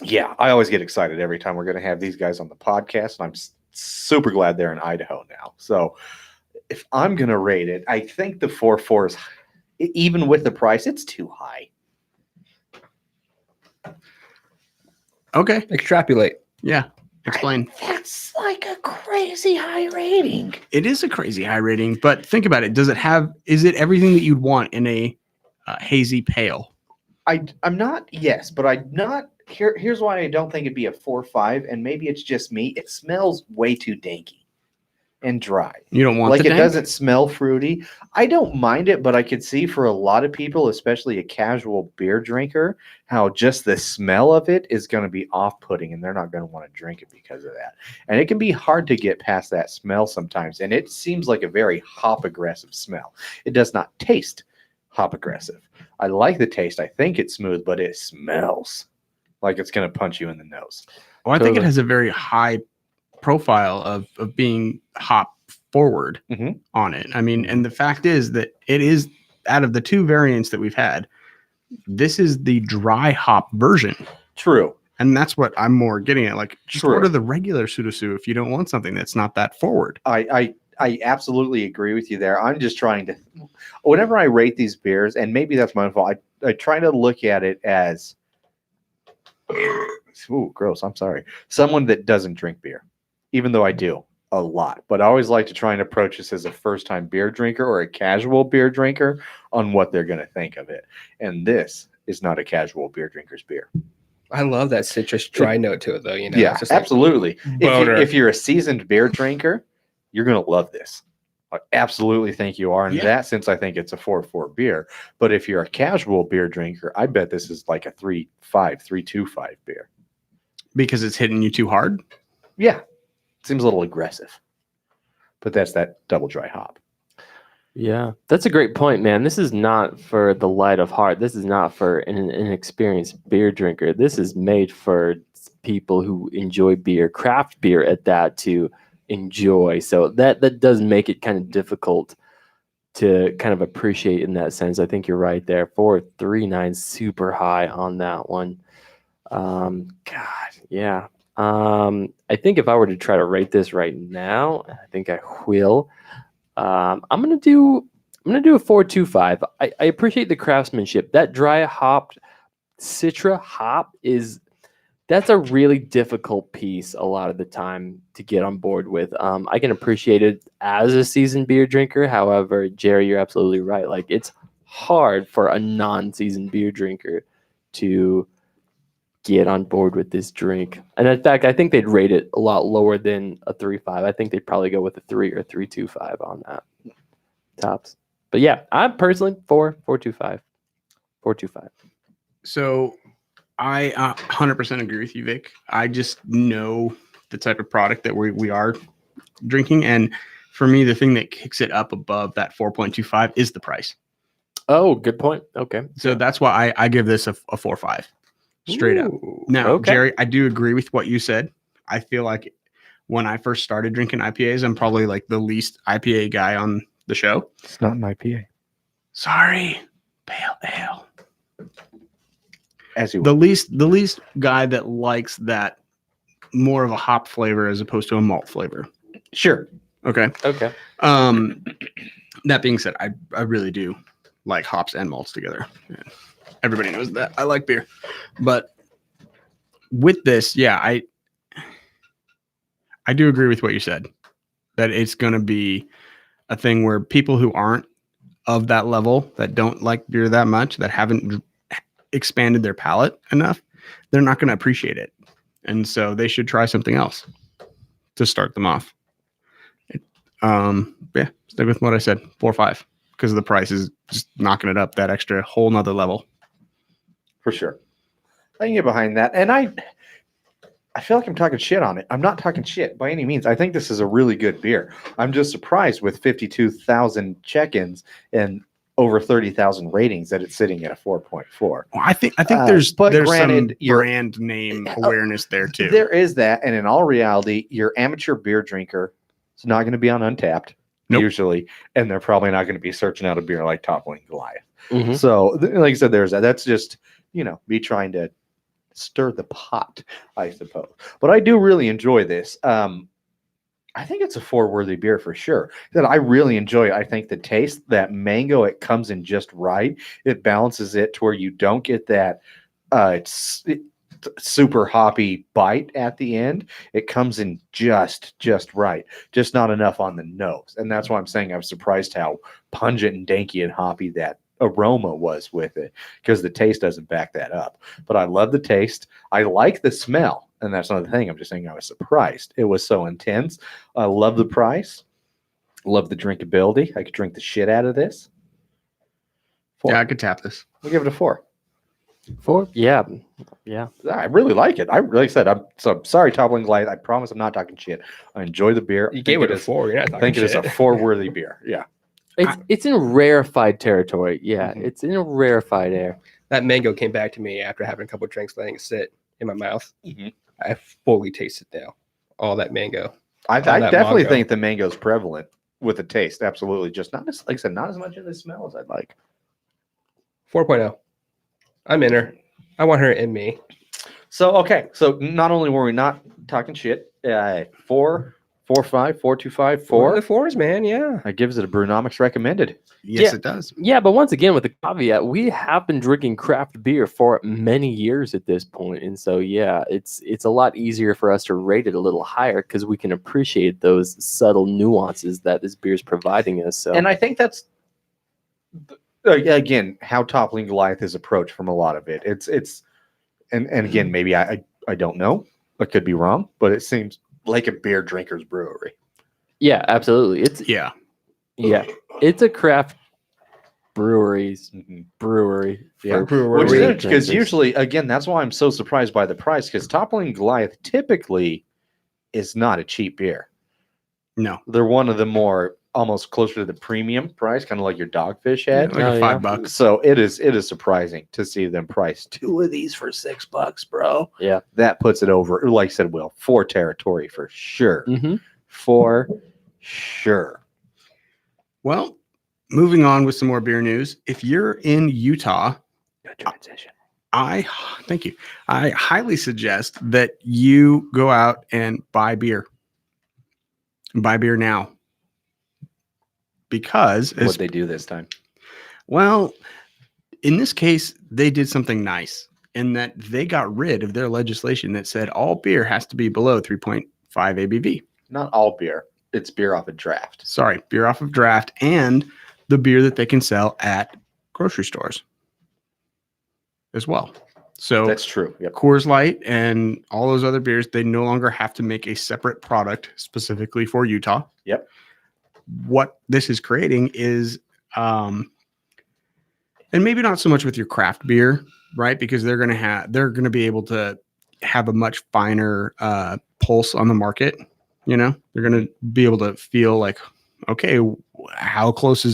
Yeah, I always get excited every time we're going to have these guys on the podcast, and I'm super glad they're in Idaho now. So if I'm going to rate it, I think the 4.4 is, even with the price, it's too high. Okay. Extrapolate. Yeah. Explain. That's like a crazy high rating. It is a crazy high rating, but think about it. Is it everything that you'd want in a hazy pale? I'm not, yes, but I'm not. Here's why I don't think it'd be a 4.5, and maybe it's just me. It smells way too danky and dry. You don't want Like the it dank? doesn't smell fruity. I don't mind it, but I could see for a lot of people, especially a casual beer drinker, how just the smell of it is going to be off-putting, and they're not going to want to drink it because of that. And it can be hard to get past that smell sometimes, and it seems like a very hop-aggressive smell. It does not taste hop-aggressive. I like the taste. I think it's smooth, but it smells like it's going to punch you in the nose. Well, I think it Totally. has a very high profile of being hop forward Mhm. on it. I mean, and the fact is that it is, out of the two variants that we've had, this is the dry hop version. True. And that's what I'm more getting at. Like, just True. order the regular Sudosu if you don't want something that's not that forward. I absolutely agree with you there. I'm just trying to, whenever I rate these beers, and maybe that's my fault, I try to look at it as, ooh, gross, I'm sorry, someone that doesn't drink beer, even though I do a lot. But I always like to try and approach this as a first-time beer drinker or a casual beer drinker on what they're going to think of it. And this is not a casual beer drinker's beer. I love that citrus dry note to it though. Yeah, it's just like absolutely. boner. If you're a seasoned beer drinker, you're going to love this. I absolutely think you are. In Yeah. that sense, I think it's a 4.4 beer. But if you're a casual beer drinker, I bet this is like a 3.25 beer. Because it's hitting you too hard. Yeah. Seems a little aggressive. But that's that double dry hop. Yeah, that's a great point, man. This is not for the light of heart. This is not for an inexperienced beer drinker. This is made for people who enjoy beer, craft beer at that, to enjoy. So that does make it kind of difficult to kind of appreciate in that sense. I think you're right there. 4.39, super high on that one. God, yeah. I think if I were to try to rate this right now, I think I will. I'm gonna do a 4.25. I appreciate the craftsmanship. That dry hopped Citra hop that's a really difficult piece a lot of the time to get on board with. I can appreciate it as a seasoned beer drinker. However, Jerry, you're absolutely right. Like, it's hard for a non-seasoned beer drinker to get on board with this drink. And in fact, I think they'd rate it a lot lower than a 3.5. I think they'd probably go with a 3 or 3.25 on that tops. But yeah, I'm personally 4.25. 4.25. So I 100% agree with you, Vic. I just know the type of product that we are drinking. And for me, the thing that kicks it up above that 4.25 is the price. Oh, good point. Okay. So that's why I give this a 4.5 straight up. Ooh. Now, Okay. Jerry, I do agree with what you said. I feel like when I first started drinking IPAs, I'm probably like the least IPA guy on the show. It's not an IPA. Sorry, pale ale. As you The least guy that likes that more of a hop flavor as opposed to a malt flavor. sure. Okay. Okay. That being said, I really do like hops and malts together. Yeah. Everybody knows that. I like beer. But with this, yeah, I do agree with what you said. That it's going to be a thing where people who aren't of that level, that don't like beer that much, that haven't expanded their palate enough, they're not going to appreciate it. And so they should try something else to start them off. Yeah, stick with what I said, 4.5, because the price is just knocking it up that extra whole nother level. For sure. I can get behind that. And I feel like I'm talking shit on it. I'm not talking shit by any means. I think this is a really good beer. I'm just surprised with 52,000 check-ins and over 30,000 ratings that it's sitting at a 4.4. Well, I think But there's granted, some you're- brand name awareness there too. There is that. And in all reality, your amateur beer drinker is not going to be on Untapped Nope. usually. And they're probably not going to be searching out a beer like Toppling Goliath. Mhm. So, like I said, there's that. That's just, me trying to stir the pot, I suppose. But I do really enjoy this. I think it's a four-worthy beer for sure. That I really enjoy it. I think the taste, that mango, it comes in just right. It balances it to where you don't get that super hoppy bite at the end. It comes in just right, just not enough on the nose. And that's why I'm saying I'm surprised how pungent and danky and hoppy that aroma was with it, because the taste doesn't back that up. But I love the taste. I like the smell, and that's not the thing. I'm just saying I was surprised. It was so intense. I love the price. Love the drinkability. I could drink the shit out of this. 4. Yeah, I could tap this. We'll give it a 4. 4? Yeah. Yeah. I really like it. Like I said, I'm sorry, Toppling Goliath. I promise I'm not talking shit. I enjoy the beer. You gave it a 4. You're not I talking think it is shit. a 4-worthy beer. Yeah. It's in rarefied territory. Yeah. Mhm. It's in a rarefied air. That mango came back to me after having a couple of drinks, letting it sit in my mouth. Mhm. I fully tasted now all that mango. I that definitely mango. think the mango's prevalent with the taste. Absolutely. Just not as, like I said, not as much in the smell as I'd like. 4.0. I'm in her. I want her in me. So, okay. So not only were we not talking shit, 4, 4.5, 4.25, 4. The 4s, man. Yeah. That gives it a Brewnomics recommended. Yes, Yeah. it does. Yeah, but once again, with the caveat, we have been drinking craft beer for many years at this point, and so yeah, it's a lot easier for us to rate it a little higher because we can appreciate those subtle nuances that this beer is providing us. So, And I think that's again how Toppling Goliath is approached from a lot of it. It's and again, maybe I don't know. I could be wrong, but it seems like a beer drinker's brewery. yeah, absolutely, it's Yeah. it's a craft brewery's Mhm. brewery. Yeah. for Brewery. Which beer is because drinkers. usually, again, that's why I'm so surprised by the price, because Toppling Goliath typically is not a cheap beer. No. They're one of the more almost closer to the premium price, kind of like your Dogfish head. Like Oh, a yeah. $5. So it is surprising to see them price 2 of these for $6, bro. Yeah. That puts it over, like I said, Will, 4 territory for sure. Mhm. For sure. Well, moving on with some more beer news. If you're in Utah, Good transition. thank you. I highly suggest that you go out and buy beer. Buy beer now. Because What they do this time? well, in this case, they did something nice in that they got rid of their legislation that said all beer has to be below 3.5 ABV. Not all beer. It's beer off a draft. Sorry, beer off of draft and the beer that they can sell at grocery stores as well. So That's true. Yep. Coors Light and all those other beers, they no longer have to make a separate product specifically for Utah. Yep. What this is creating is, and maybe not so much with your craft beer, right? Because they're gonna be able to have a much finer pulse on the market. You know, they're gonna be able to feel like, okay, how close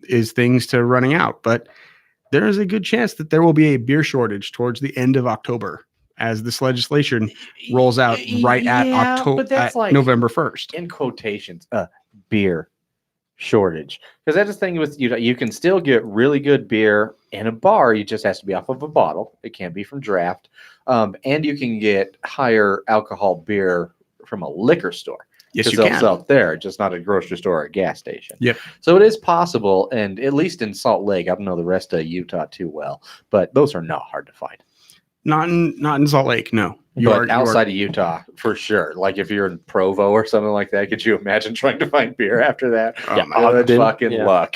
is things to running out? But there is a good chance that there will be a beer shortage towards the end of October as this legislation rolls out right at October, but that's like November 1st. in quotations, beer shortage. Because that's the thing with you can still get really good beer in a bar. You just has to be off of a bottle. It can't be from draft. And you can get higher alcohol beer from a liquor store. Yes, you they'll can. sell it there, just not a grocery store or a gas station. Yep. So it is possible, and at least in Salt Lake, I don't know the rest of Utah too well, but those are not hard to find. Not in Salt Lake, no. But outside of Utah, for sure. Like if you're in Provo or something like that, could you imagine trying to find beer after that? Oh, my Good God. fucking Yeah. luck.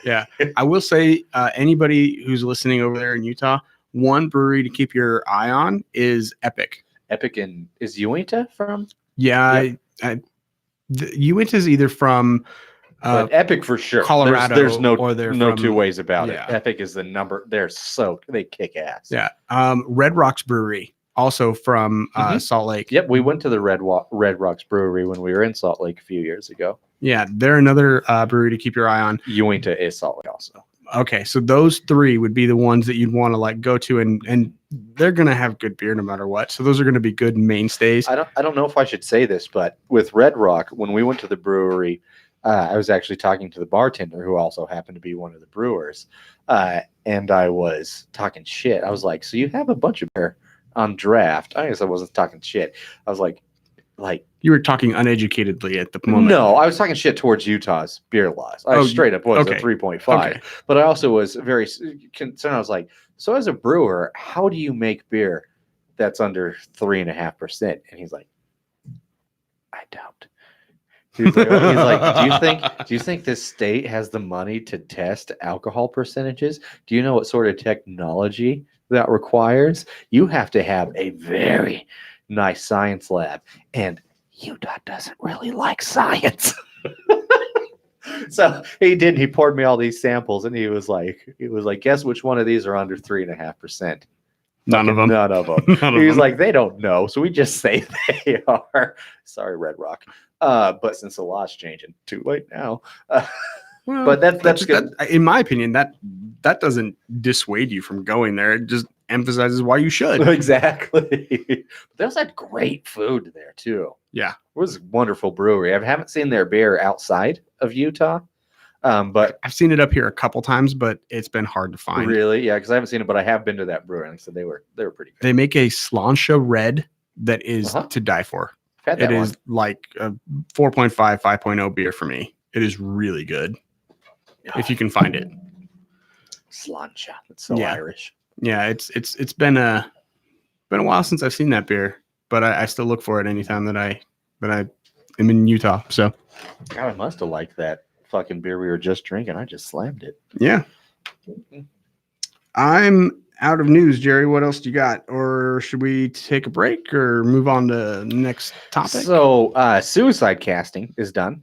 Yeah, I will say anybody who's listening over there in Utah, one brewery to keep your eye on is Epic. Epic and is Uinta from? Yeah, Uinta is either from But Epic for sure. Colorado, There's no or they're no from- two ways about yeah. it. Epic is the number. They kick ass. yeah, Red Rocks Brewery, also from Mhm. Salt Lake. Yep, we went to the Red Rocks Brewery when we were in Salt Lake a few years ago. Yeah, they're another brewery to keep your eye on. Uinta is Salt Lake also. Okay, so those three would be the ones that you'd want to like go to, and they're gonna have good beer no matter what. So those are gonna be good mainstays. I don't know if I should say this, but with Red Rock, when we went to the brewery, I was actually talking to the bartender who also happened to be one of the brewers, and I was talking shit. I was like, "So you have a bunch of beer on draft?" I guess I wasn't talking shit. I was like, You were talking uneducatedly at the moment. no, I was talking shit towards Utah's beer laws. I Oh, straight up was okay. a 3.5. Okay. But I also was very concerned. I was like, so as a brewer, how do you make beer that's under 3.5%? And he's like, I don't. He's like, do you think this state has the money to test alcohol percentages? Do you know what sort of technology that requires? You have to have a very nice science lab, and Utah doesn't really like science. So he poured me all these samples, and he was like, guess which one of these are under 3.5%? None of them. None of them. None of He was them. like, they don't know, so we just say they are. Sorry, Red Rock. But since the law's changing, too late now. Well, But that's good. that, in my opinion, that doesn't dissuade you from going there. It just emphasizes why you should. Exactly. They also had great food there too. Yeah. It was a wonderful brewery. I haven't seen their beer outside of Utah. But I've seen it up here a couple times, but it's been hard to find. really, yeah, because I haven't seen it, but I have been to that brewery, and so they were pretty good. They make a Sláinte Red that is Uh-huh. to die for. I've had that It one. is like a 4.5, 5.0 beer for me. It is really good if you can find it. Sláinte. It's so Yeah. Irish. Yeah, it's been a while since I've seen that beer, but I still look for it anytime that I am in Utah. So God, I must have liked that fucking beer we were just drinking. I just slammed it. yeah, I'm out of news, Jerry. What else do you got? Or should we take a break or move on to the next topic? So, suicide casting is done.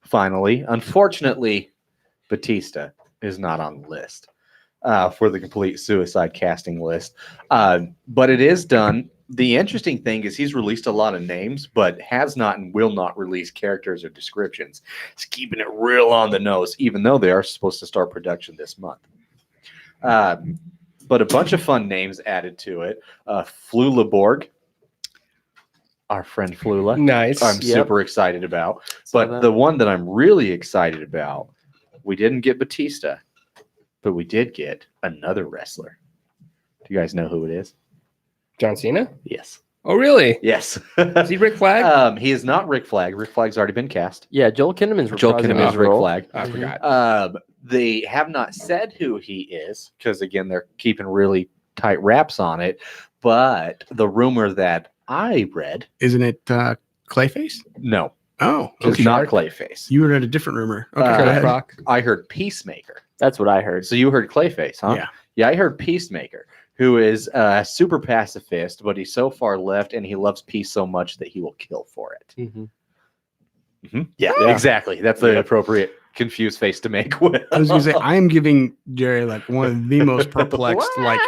Finally, unfortunately, Batista is not on the list for the complete suicide casting list, but it is done. The interesting thing is he's released a lot of names, but has not and will not release characters or descriptions. He's keeping it real on the nose, even though they are supposed to start production this month. But a bunch of fun names added to it. Flula Borg, our friend Flula. Nice. I'm super excited about. But the one that I'm really excited about, we didn't get Batista, but we did get another wrestler. Do you guys know who it is? John Cena? Yes. Oh, really? Yes. Is he Rick Flag? He is not Rick Flag. Rick Flag's already been cast. Yeah, Joel Kinnaman's Joel reprising Kinnaman is his Rick role. Flag. I forgot. They have not said who he is because, again, they're keeping really tight wraps on it. But the rumor that I read, Isn't it Clayface? no, Oh, it's okay. not Clayface. You read a different rumor. Okay, Uh, go Rick ahead. Rock. I heard Peacemaker. That's what I heard. So you heard Clayface, huh? Yeah. Yeah, I heard Peacemaker, who is super pacifist, but he's so far left and he loves peace so much that he will kill for it. Mhm. Yeah, Yeah. exactly. That's the appropriate confused face to make with. I was gonna say I am giving Jerry like one of the most perplexed, like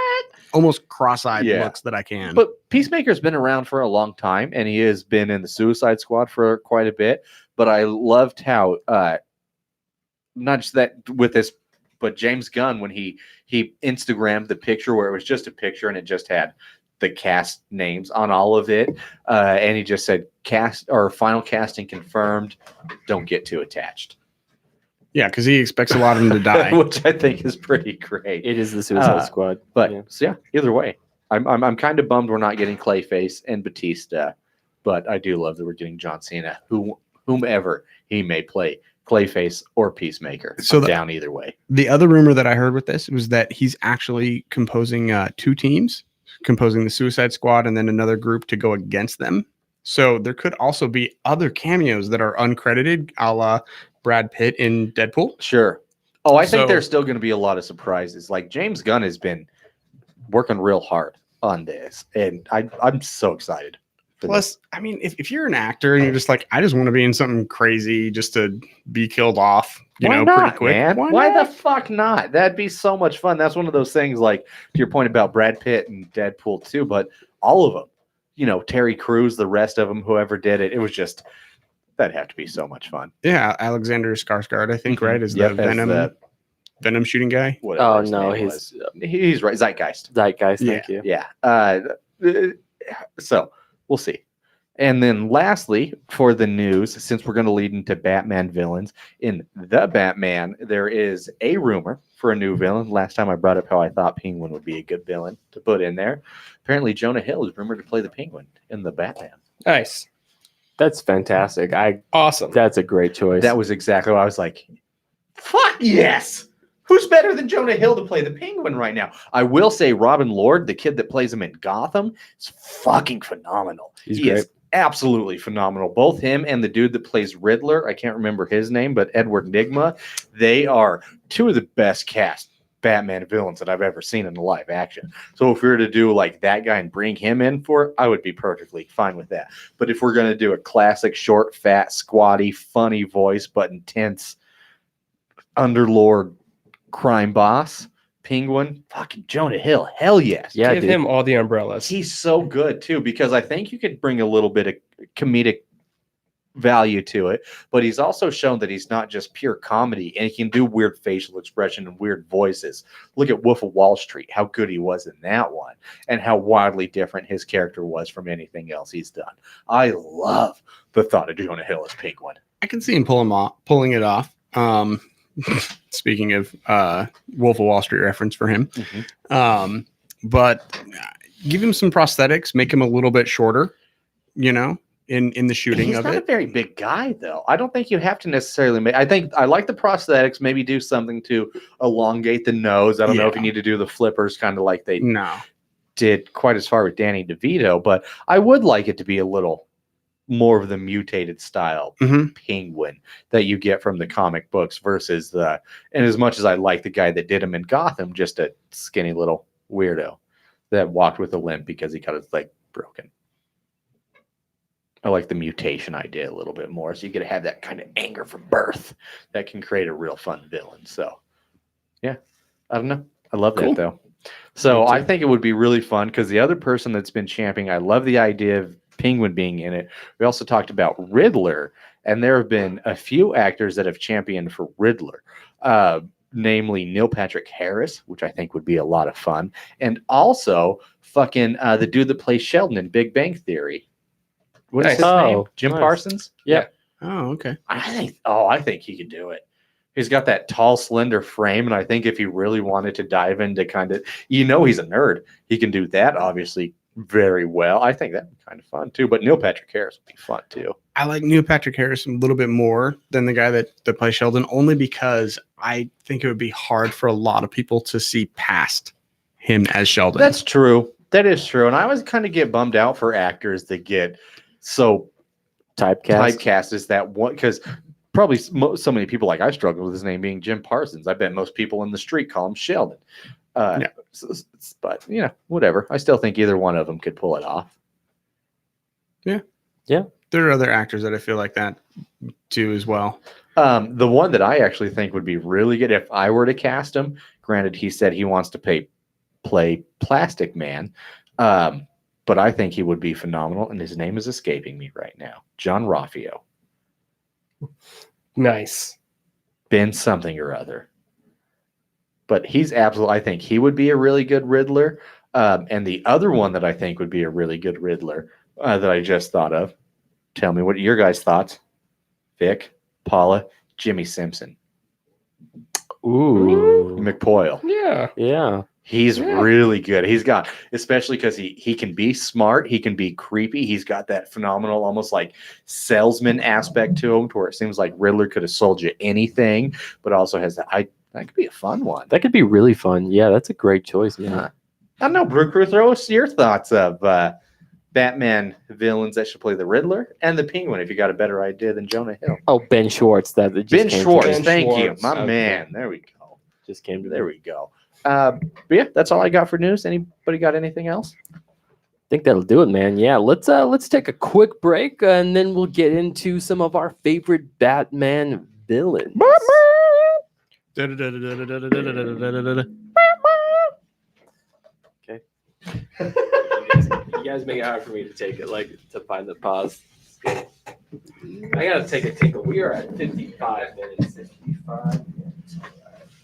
almost cross-eyed Yeah. looks that I can. But Peacemaker's been around for a long time, and he has been in the Suicide Squad for quite a bit. But I loved how, not just that with this, but James Gunn, when he Instagrammed the picture where it was just a picture and it just had the cast names on all of it, and he just said cast or final casting confirmed. Don't get too attached. Yeah, because he expects a lot of them to die. Which I think is pretty great. It is the Suicide Squad. But yeah. so yeah, either way, I'm kind of bummed we're not getting Clayface and Batista, but I do love that we're getting John Cena, whomever he may play, Clayface or Peacemaker. So I'm down either way. The other rumor that I heard with this was that he's actually composing 2 teams, composing the Suicide Squad and then another group to go against them. So there could also be other cameos that are uncredited, a la Brad Pitt in Deadpool. Sure. Oh, I think So- there's still going to be a lot of surprises. Like James Gunn has been working real hard on this, and I'm so excited. for this. Plus, I mean, if you're an actor and you're just like, I just want to be in something crazy just to be killed off, Why not, pretty quick. man? Why Why not? the fuck not? That'd be so much fun. That's one of those things, like to your point about Brad Pitt and Deadpool too, but all of them, Terry Crews, the rest of them, whoever did it, it was just, that'd have to be so much fun. Yeah, Alexander Skarsgård, I think, Mhm. right? Is Yep, the as the- Venom shooting guy. whatever Oh, his no, name he's was. He's right. Zeitgeist. Zeitgeist. Thank you. Yeah. So we'll see. And then lastly, for the news, since we're going to lead into Batman villains, in The Batman, there is a rumor for a new villain. Last time I brought up how I thought Penguin would be a good villain to put in there. Apparently, Jonah Hill is rumored to play the Penguin in The Batman. Nice. That's fantastic. Awesome. That's a great choice. That was exactly what I was like, fuck yes! Who's better than Jonah Hill to play the Penguin right now? I will say Robin Lord, the kid that plays him in Gotham, is fucking phenomenal. He's He great. is absolutely phenomenal. Both him and the dude that plays Riddler, I can't remember his name, but Edward Nygma, they are two of the best cast Batman villains that I've ever seen in the live action. So if we were to do like that guy and bring him in for it, I would be perfectly fine with that. But if we're going to do a classic, short, fat, squatty, funny voice, but intense underlord crime boss, Penguin, fucking Jonah Hill, hell yes. Yeah, Give dude. him all the umbrellas. He's so good too, because I think you could bring a little bit of comedic value to it, but he's also shown that he's not just pure comedy, and he can do weird facial expression and weird voices. Look at Wolf of Wall Street, how good he was in that one, and how wildly different his character was from anything else he's done. I love the thought of Jonah Hill as Penguin. I can see him pulling it off. Speaking of Wolf of Wall Street reference for him, but give him some prosthetics, make him a little bit shorter, in the shooting He's of not a it. very big guy, though. I don't think you have to necessarily make. I think I like the prosthetics. Maybe do something to elongate the nose. I don't know if you Yeah. need to do the flippers, kind of like they No, did quite as far with Danny DeVito. But I would like it to be a little more of the mutated style Mhm. Penguin that you get from the comic books versus the. And as much as I like the guy that did him in Gotham, just a skinny little weirdo that walked with a limp because he got his leg broken. I like the mutation idea a little bit more. So you get to have that kind of anger from birth that can create a real fun villain. So, yeah, I don't know. I love Cool. that, though. So I think it would be really fun because the other person that's been championing, I love the idea of Penguin being in it. We also talked about Riddler, and there have been a few actors that have championed for Riddler, namely Neil Patrick Harris, which I think would be a lot of fun, and also fucking the dude that plays Sheldon in Big Bang Theory. What is Nice. his name? Oh, Jim nice. Parsons? Yeah. oh, okay. I think he could do it. He's got that tall, slender frame, and I think if he really wanted to dive into kind of, he's a nerd. He can do that, obviously, very well. I think that'd be kind of fun, too. But Neil Patrick Harris would be fun, too. I like Neil Patrick Harris a little bit more than the guy that plays Sheldon, only because I think it would be hard for a lot of people to see past him as Sheldon. That's true. That is true. And I always kind of get bummed out for actors that get so typecast as that one, because probably so many people, like I struggle with his name being Jim Parsons. I bet most people in the street call him Sheldon. Yeah. But whatever. I still think either one of them could pull it off. There are other actors that I feel like that too as well. The one that I actually think would be really good if I were to cast him, granted, he said he wants to play Plastic Man, but I think he would be phenomenal, and his name is escaping me right now. John Raffio. Nice. Ben something or other. But he's absolutely, I think he would be a really good Riddler. And the other one that I think would be a really good Riddler that I just thought of, tell me what your guys' thoughts. Vic, Paula, Jimmy Simpson. Ooh. McPoyle. Yeah. Yeah. He's Yeah. really good. He's got, especially because he can be smart, he can be creepy. He's got that phenomenal, almost like salesman aspect to him, to where it seems like Riddler could have sold you anything, but also has that. That could be a fun one. That could be really fun. Yeah, that's a great choice, man. I don't know, Brew Crew, throw us your thoughts of Batman villains that should play the Riddler and the Penguin if you got a better idea than Jonah Hill. Oh, Ben Schwartz. That just Ben came Schwartz, To me. Ben thank Schwartz, you, my okay. man. There we go. Just came to There me. we go. But yeah, that's all I got for news. Anybody got anything else? I think that'll do it, man. Yeah, let's take a quick break and then we'll get into some of our favorite Batman villains. Okay. You guys make it hard for me to take it, like to find the pause. I gotta take a tinkle. We are at 55 minutes. 55.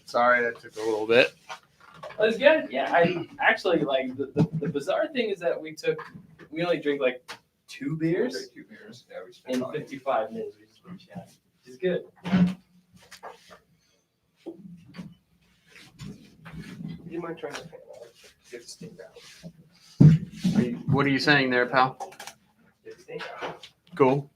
Sorry, that took a little bit. That's good. Yeah, I actually like the bizarre thing is that we only drink like 2 beers in 55 minutes. We just been chatting, which is good. You might try to get the steam out. What are you saying there, pal? Get the steam out. Cool.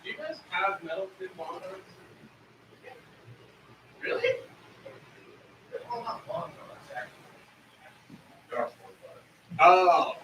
Do you guys have metal fit monitors? Really? Oh.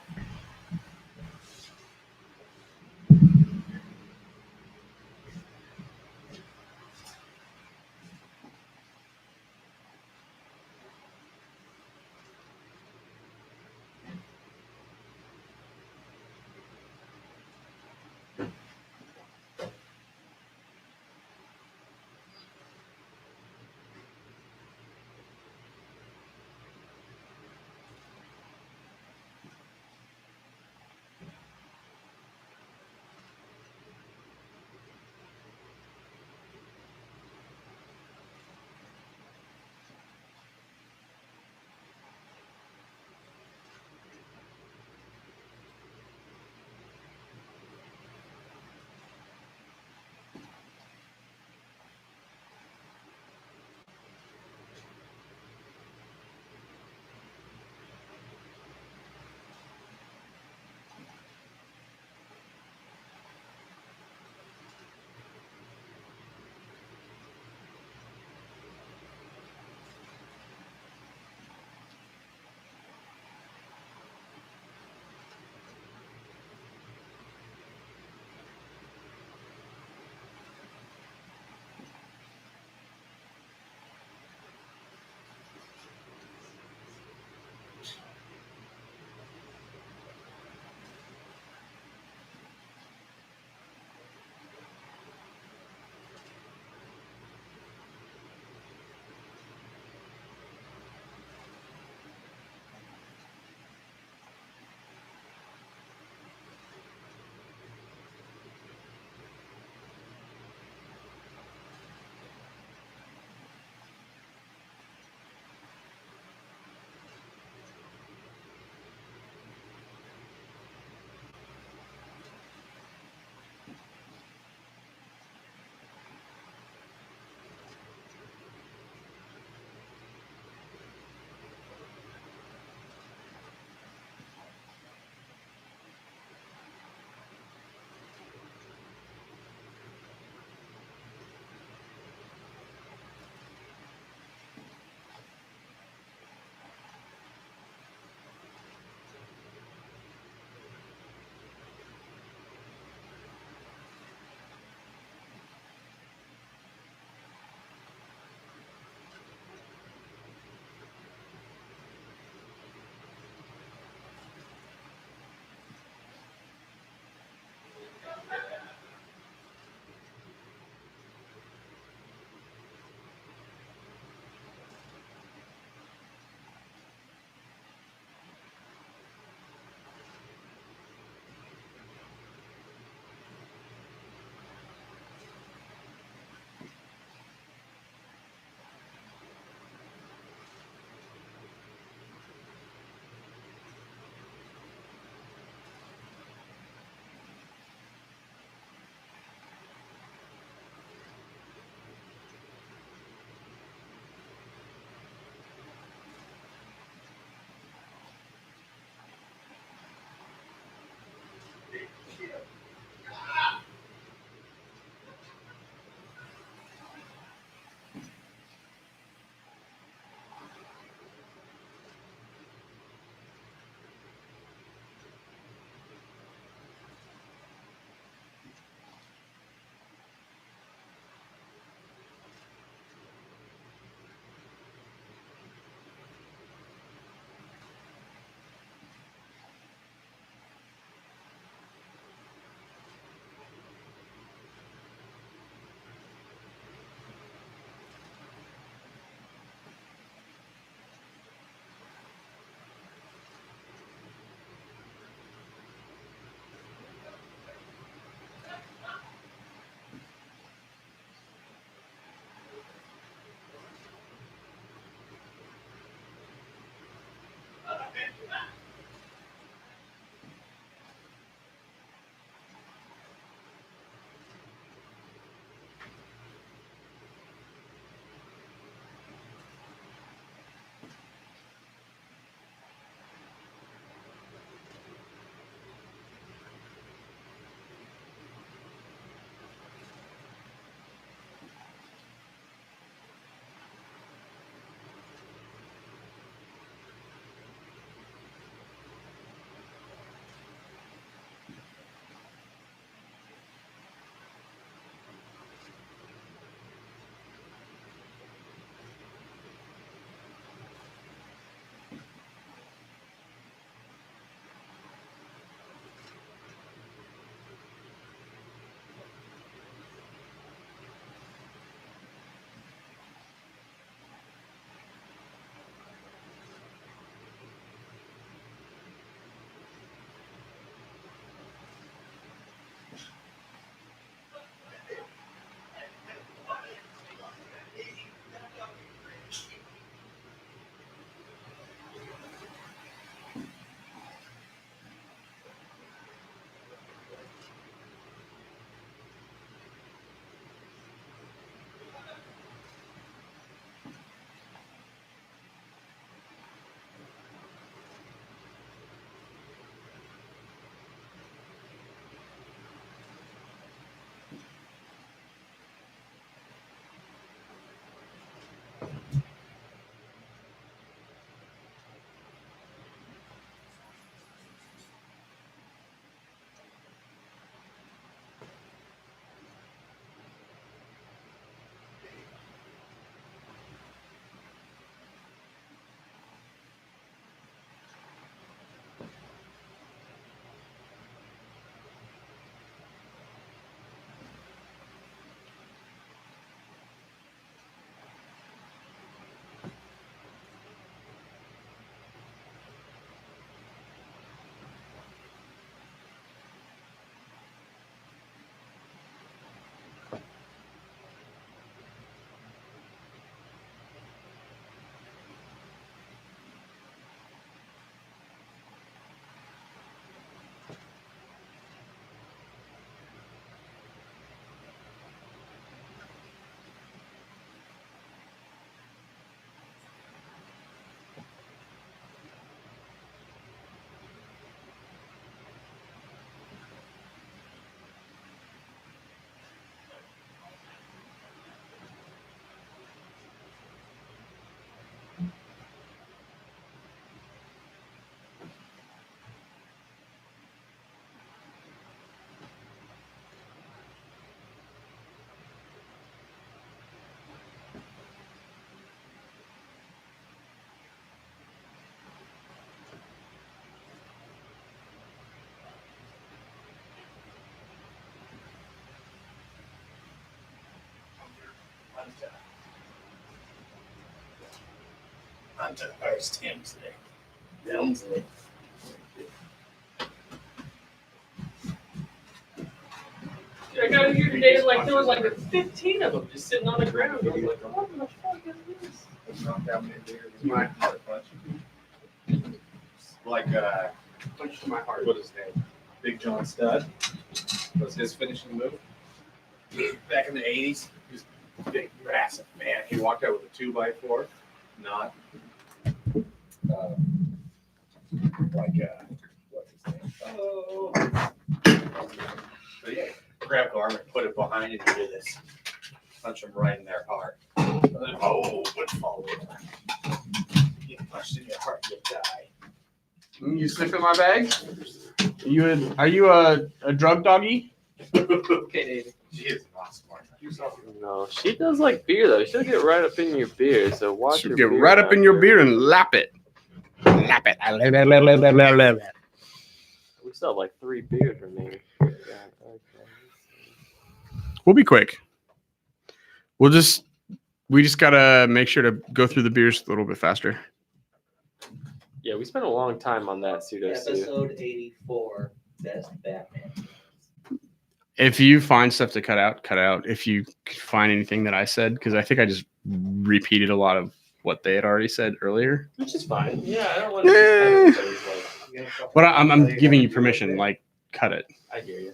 Hunter first Hemsley. Hemsley. I got here today, like there was like 15 of them just sitting on the ground. I was like, what the fuck is this? My Like, punch to my heart. what is his name? Big John Studd. Was his finishing move. Back in the 80s, he was a big, massive man. He walked out with a 2x4, not what's his name? Oh. But yeah, grab the arm and put it behind it and do this. Punch him right in their heart. Oh, would fall over. Get punched in your heart, you'll die. You sniff in my bag? Are you a drug doggy? Okay, David. She is not smart. No, she does like beer though. She'll get right up in your beer. So watch She'll your get beer right up in your after. beer and lap it. Lap it. We still have like 3 beers remaining. Yeah, okay. We'll be quick. We just gotta make sure to go through the beers a little bit faster. Yeah, we spent a long time on that pseudo suit. Episode 84, Best Batman. If you find stuff to cut out. If you find anything that I said, because I think I just repeated a lot of what they had already said earlier. Which is fine. Yeah, I don't want to just cut everybody's, like, But I'm giving you permission, like, cut it. I hear you.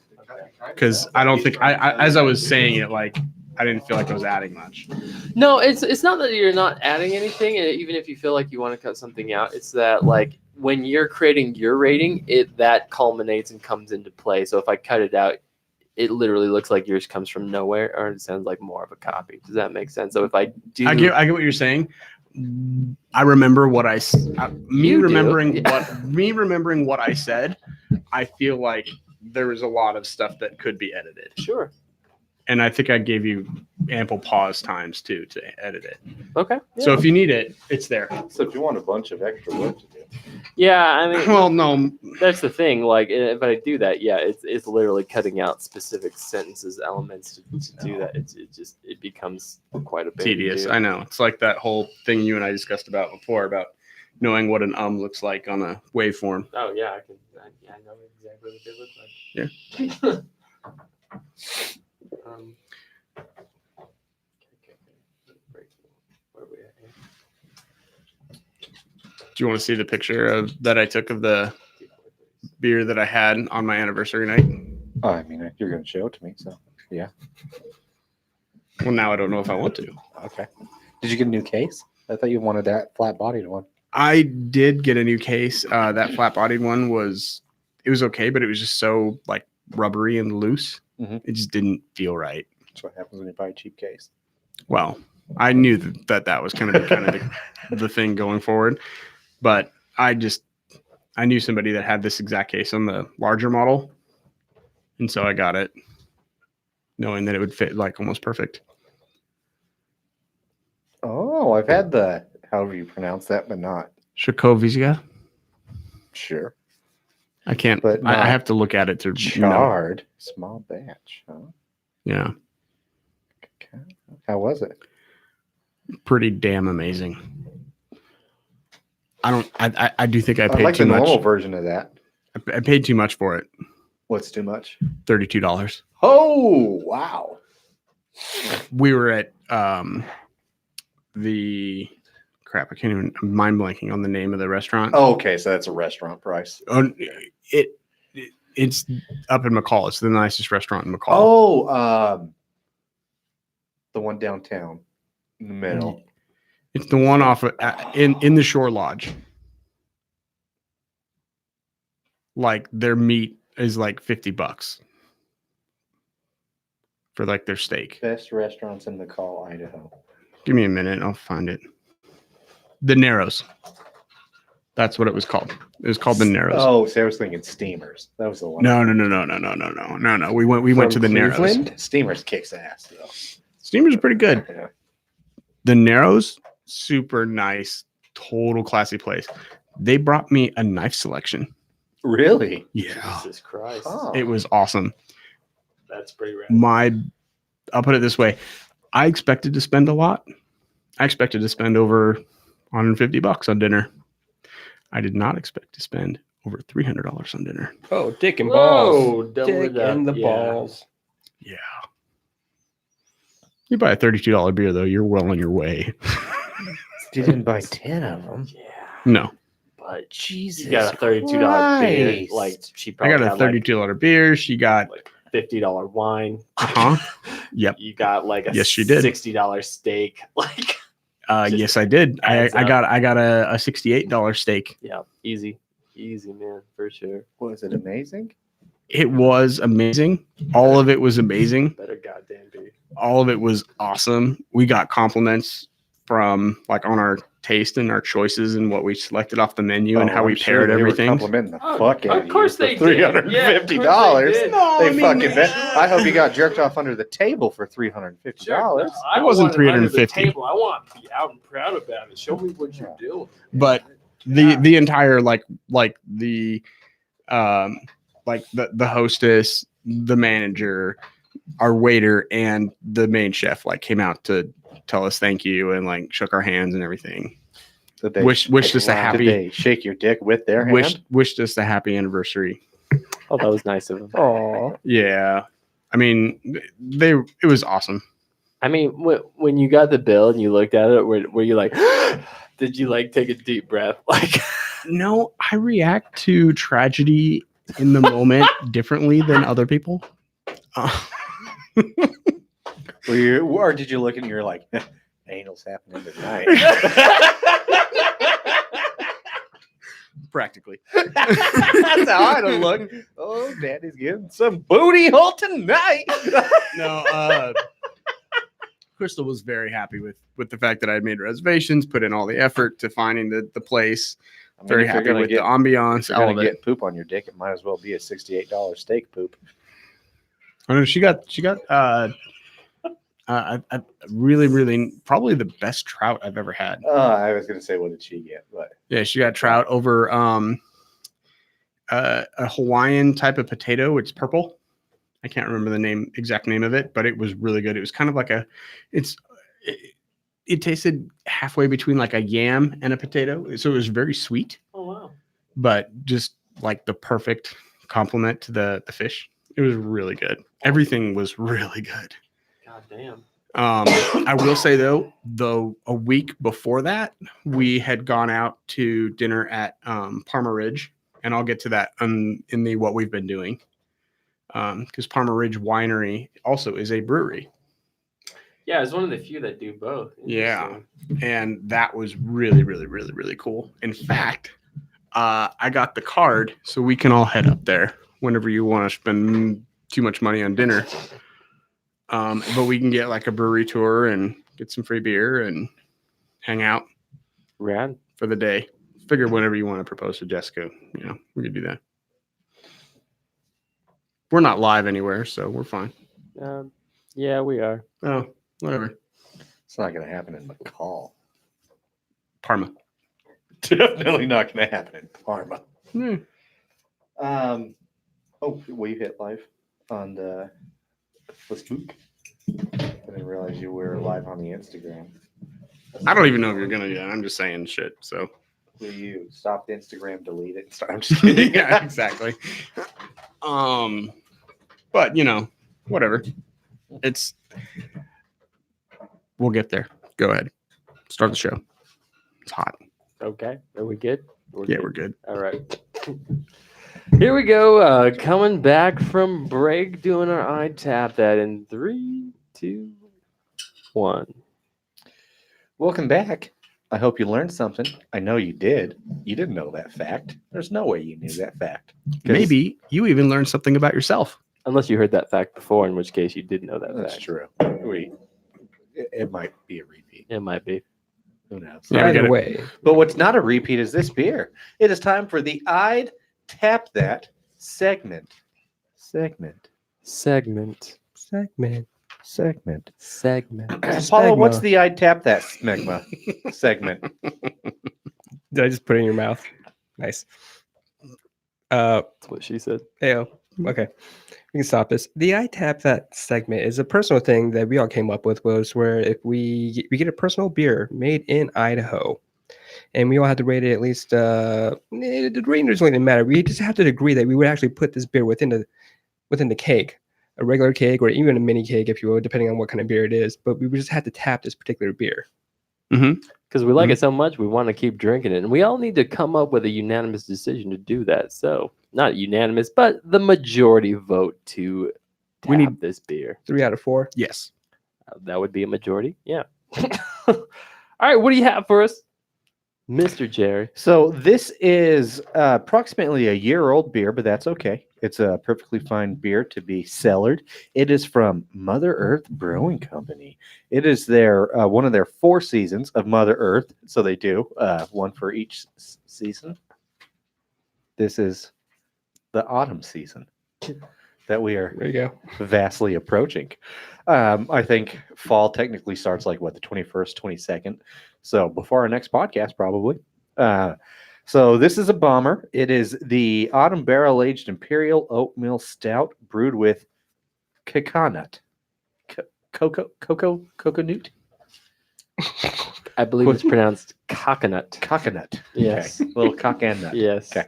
Because I don't think I as I was saying it, like, I didn't feel like I was adding much. No, it's not that you're not adding anything, and even if you feel like you want to cut something out, it's that like when you're creating your rating, that culminates and comes into play. So if I cut it out, it literally looks like yours comes from nowhere, or it sounds like more of a copy. Does that make sense? So if I do, I get what you're saying. I remember what You do. remembering what I said. I feel like there was a lot of stuff that could be edited. Sure. And I think I gave you ample pause times too to edit it. Okay. So if you need it, it's there. So if you want a bunch of extra work to do. Yeah, I mean, Well, no, that's the thing. Like, if I do that, yeah, it's literally cutting out specific sentences, elements to do that. It becomes quite a bit tedious. I know. It's like that whole thing you and I discussed about before about knowing what an looks like on a waveform. Oh yeah, I know exactly what they look like. Yeah. Okay. Where are we at here? Do you want to see the picture that I took of the beer that I had on my anniversary night? Oh, I mean, you're going to show it to me, so yeah. Well, now I don't know if I want to. Okay. Did you get a new case? I thought you wanted that flat-bodied one. I did get a new case. That flat-bodied one was okay, but it was just so like rubbery and loose. Mhm. It just didn't feel right. That's what happens when you buy a cheap case. Well, I knew that was kind of the thing going forward, but I knew somebody that had this exact case on the larger model, and so I got it, knowing that it would fit like almost perfect. Oh, I've had the, however you pronounce that, but not Shakovizia. sure. I can't. But I not have to look at it to know. Charred small batch. Huh? Yeah, Okay. How was it? pretty damn amazing. I do think I I paid like too the much. normal version of that. I paid too much for it. What's too much? $32. Oh, wow. We were at the crap. I can't even. I'm mind blanking on the name of the restaurant. Oh, okay, so that's a restaurant price. It's up in McCall. It's the nicest restaurant in McCall. Oh, the one downtown in the middle. It's the one off of, in the Shore Lodge. Like their meat is like $50 for like their steak. Best restaurants in McCall, Idaho. Give me a minute. I'll find it. The Narrows. That's what it was called. It was called the Narrows. Oh, so I was thinking Steamers. That was the one. No. We went to the Narrows. Cleveland? Steamers kicks ass though. Steamers are pretty good. Yeah. The Narrows, super nice, total classy place. They brought me a knife selection. Really? Yeah. Jesus Christ, Oh. It was awesome. that's pretty rad. I'll put it this way. I expected to spend a lot. I expected to spend over $150 on dinner. I did not expect to spend over $300 on dinner. Oh, dick and Whoa, balls. double Dick it up, and the yeah. balls. Yeah. You buy a $32 beer though, you're well on your way. You didn't buy 10 of them. Yeah. No, But Jesus you got a $32 beer. Christ. Like she I probably got a had like $32 beer. She got $50 wine. Yep. You got like a Yes, she did. $60 steak. Like Just yes, I did. I adds up. got a $68 steak. yeah, easy, man, for sure. Was it amazing? It was amazing. All of it was amazing. Better goddamn be. All of it was awesome. We got compliments from like on our taste and our choices and what we selected off the menu and how we paired everything. Complimenting the Oh, fuck out of course you they for did. Yeah, of $350. course they did. No, They I mean, fucking bet. I hope you got jerked off under the table for $350. Sure. I It wasn't want it under the $350. table. I want to be out and proud about it. Show me what you're doing. But the entire like the hostess, the manager, our waiter, and the main chef like came out to tell us thank you and like shook our hands and everything. Did they, Wished us a did happy they shake your dick with their hand? wished us a happy anniversary. Oh, that was nice of him. Oh, Yeah, I mean it was awesome. I mean, when you got the bill and you looked at it, were you like, did you like take a deep breath? Like, No, I react to tragedy in the moment differently than other people. Or did you look and you're like, anal's happening tonight? Practically. That's how I'd have looked. Oh, daddy's getting some booty hole tonight. No, Crystal was very happy with the fact that I had made reservations, put in all the effort to finding the place. I mean, Very if you're happy gonna with get, the ambiance, if you're all gonna of it. get poop on your dick, it might as well be a $68 steak poop. I know she got I really probably the best trout I've ever had. I was gonna say, what did she get? But Yeah, she got trout over a Hawaiian type of potato. It's purple. I can't remember the exact name of it, but it was really good. It was kind of like it tasted halfway between like a yam and a potato. So it was very sweet, oh wow. but just like the perfect complement to the fish. It was really good. Everything was really good. God damn. I will say though a week before that, we had gone out to dinner at Parma Ridge, and I'll get to that in the what we've been doing. Because Parma Ridge Winery also is a brewery. Yeah, it's one of the few that do both. Yeah. Interesting. And that was really cool. In fact, I got the card so we can all head up there whenever you want to spend too much money on dinner. But we can get like a brewery tour and get some free beer and hang out Rad. for the day. Figure whenever you want to propose to Jessica, we could do that. We're not live anywhere, so we're fine. Yeah, we are. Oh, whatever. it's not gonna happen in McCall. Parma. Definitely not gonna happen in Parma. Hmm. Oh, will you hit live on the Facebook? I didn't realize you were live on the Instagram. I don't even know if you're gonna. Yeah, I'm just saying shit. So Will you stop the Instagram, delete it? I'm just kidding. yeah, exactly. But whatever. We'll get there. Go ahead. Start the show. It's hot. Okay. Are we good? Yeah, we're good. All right. Here we go. Coming back from break, doing our eye tap that in 3, 2, 1. Welcome back. I hope you learned something. I know you did. You didn't know that fact. There's no way you knew that fact. 'Cause Maybe you even learned something about yourself. Unless you heard that fact before, in which case you didn't know that that's fact. true. It might be a repeat. It might be. Who knows? Yeah, we get either it. way. But what's not a repeat is this beer. It is time for the I'd Tap That segment. Segment. Apollo, what's the I'd Tap That segment? Did I just put it in your mouth? Nice. That's what she said. Heyo. Okay, we can stop this. The I tap that segment is a personal thing that we all came up with. Was where if we get a personal beer made in Idaho, and we all had to rate it at least. The rating doesn't really matter. We just have to agree that we would actually put this beer within the keg, a regular keg or even a mini keg, if you will, depending on what kind of beer it is. But we would just have to tap this particular beer. Because we like it so much, we want to keep drinking it. And we all need to come up with a unanimous decision to do that. So, not unanimous, but the majority vote to tap We need- this beer. 3 out of 4. Yes. That would be a majority. Yeah. All right. What do you have for us, Mr. Jerry? So this is approximately a year-old beer, but that's okay. It's a perfectly fine beer to be cellared. It is from Mother Earth Brewing Company. It is their one of their 4 seasons of Mother Earth. So they do one for each season. This is the autumn season that we are There you go. vastly approaching. I think fall technically starts like what, the 21st, 22nd. So before our next podcast, probably. So this is a bomber. It is the autumn barrel aged imperial oatmeal stout brewed with coconut. Coconut? I believe it's pronounced coconut. Coconut. Yes. Okay. Little cock and nut. Yes. Okay.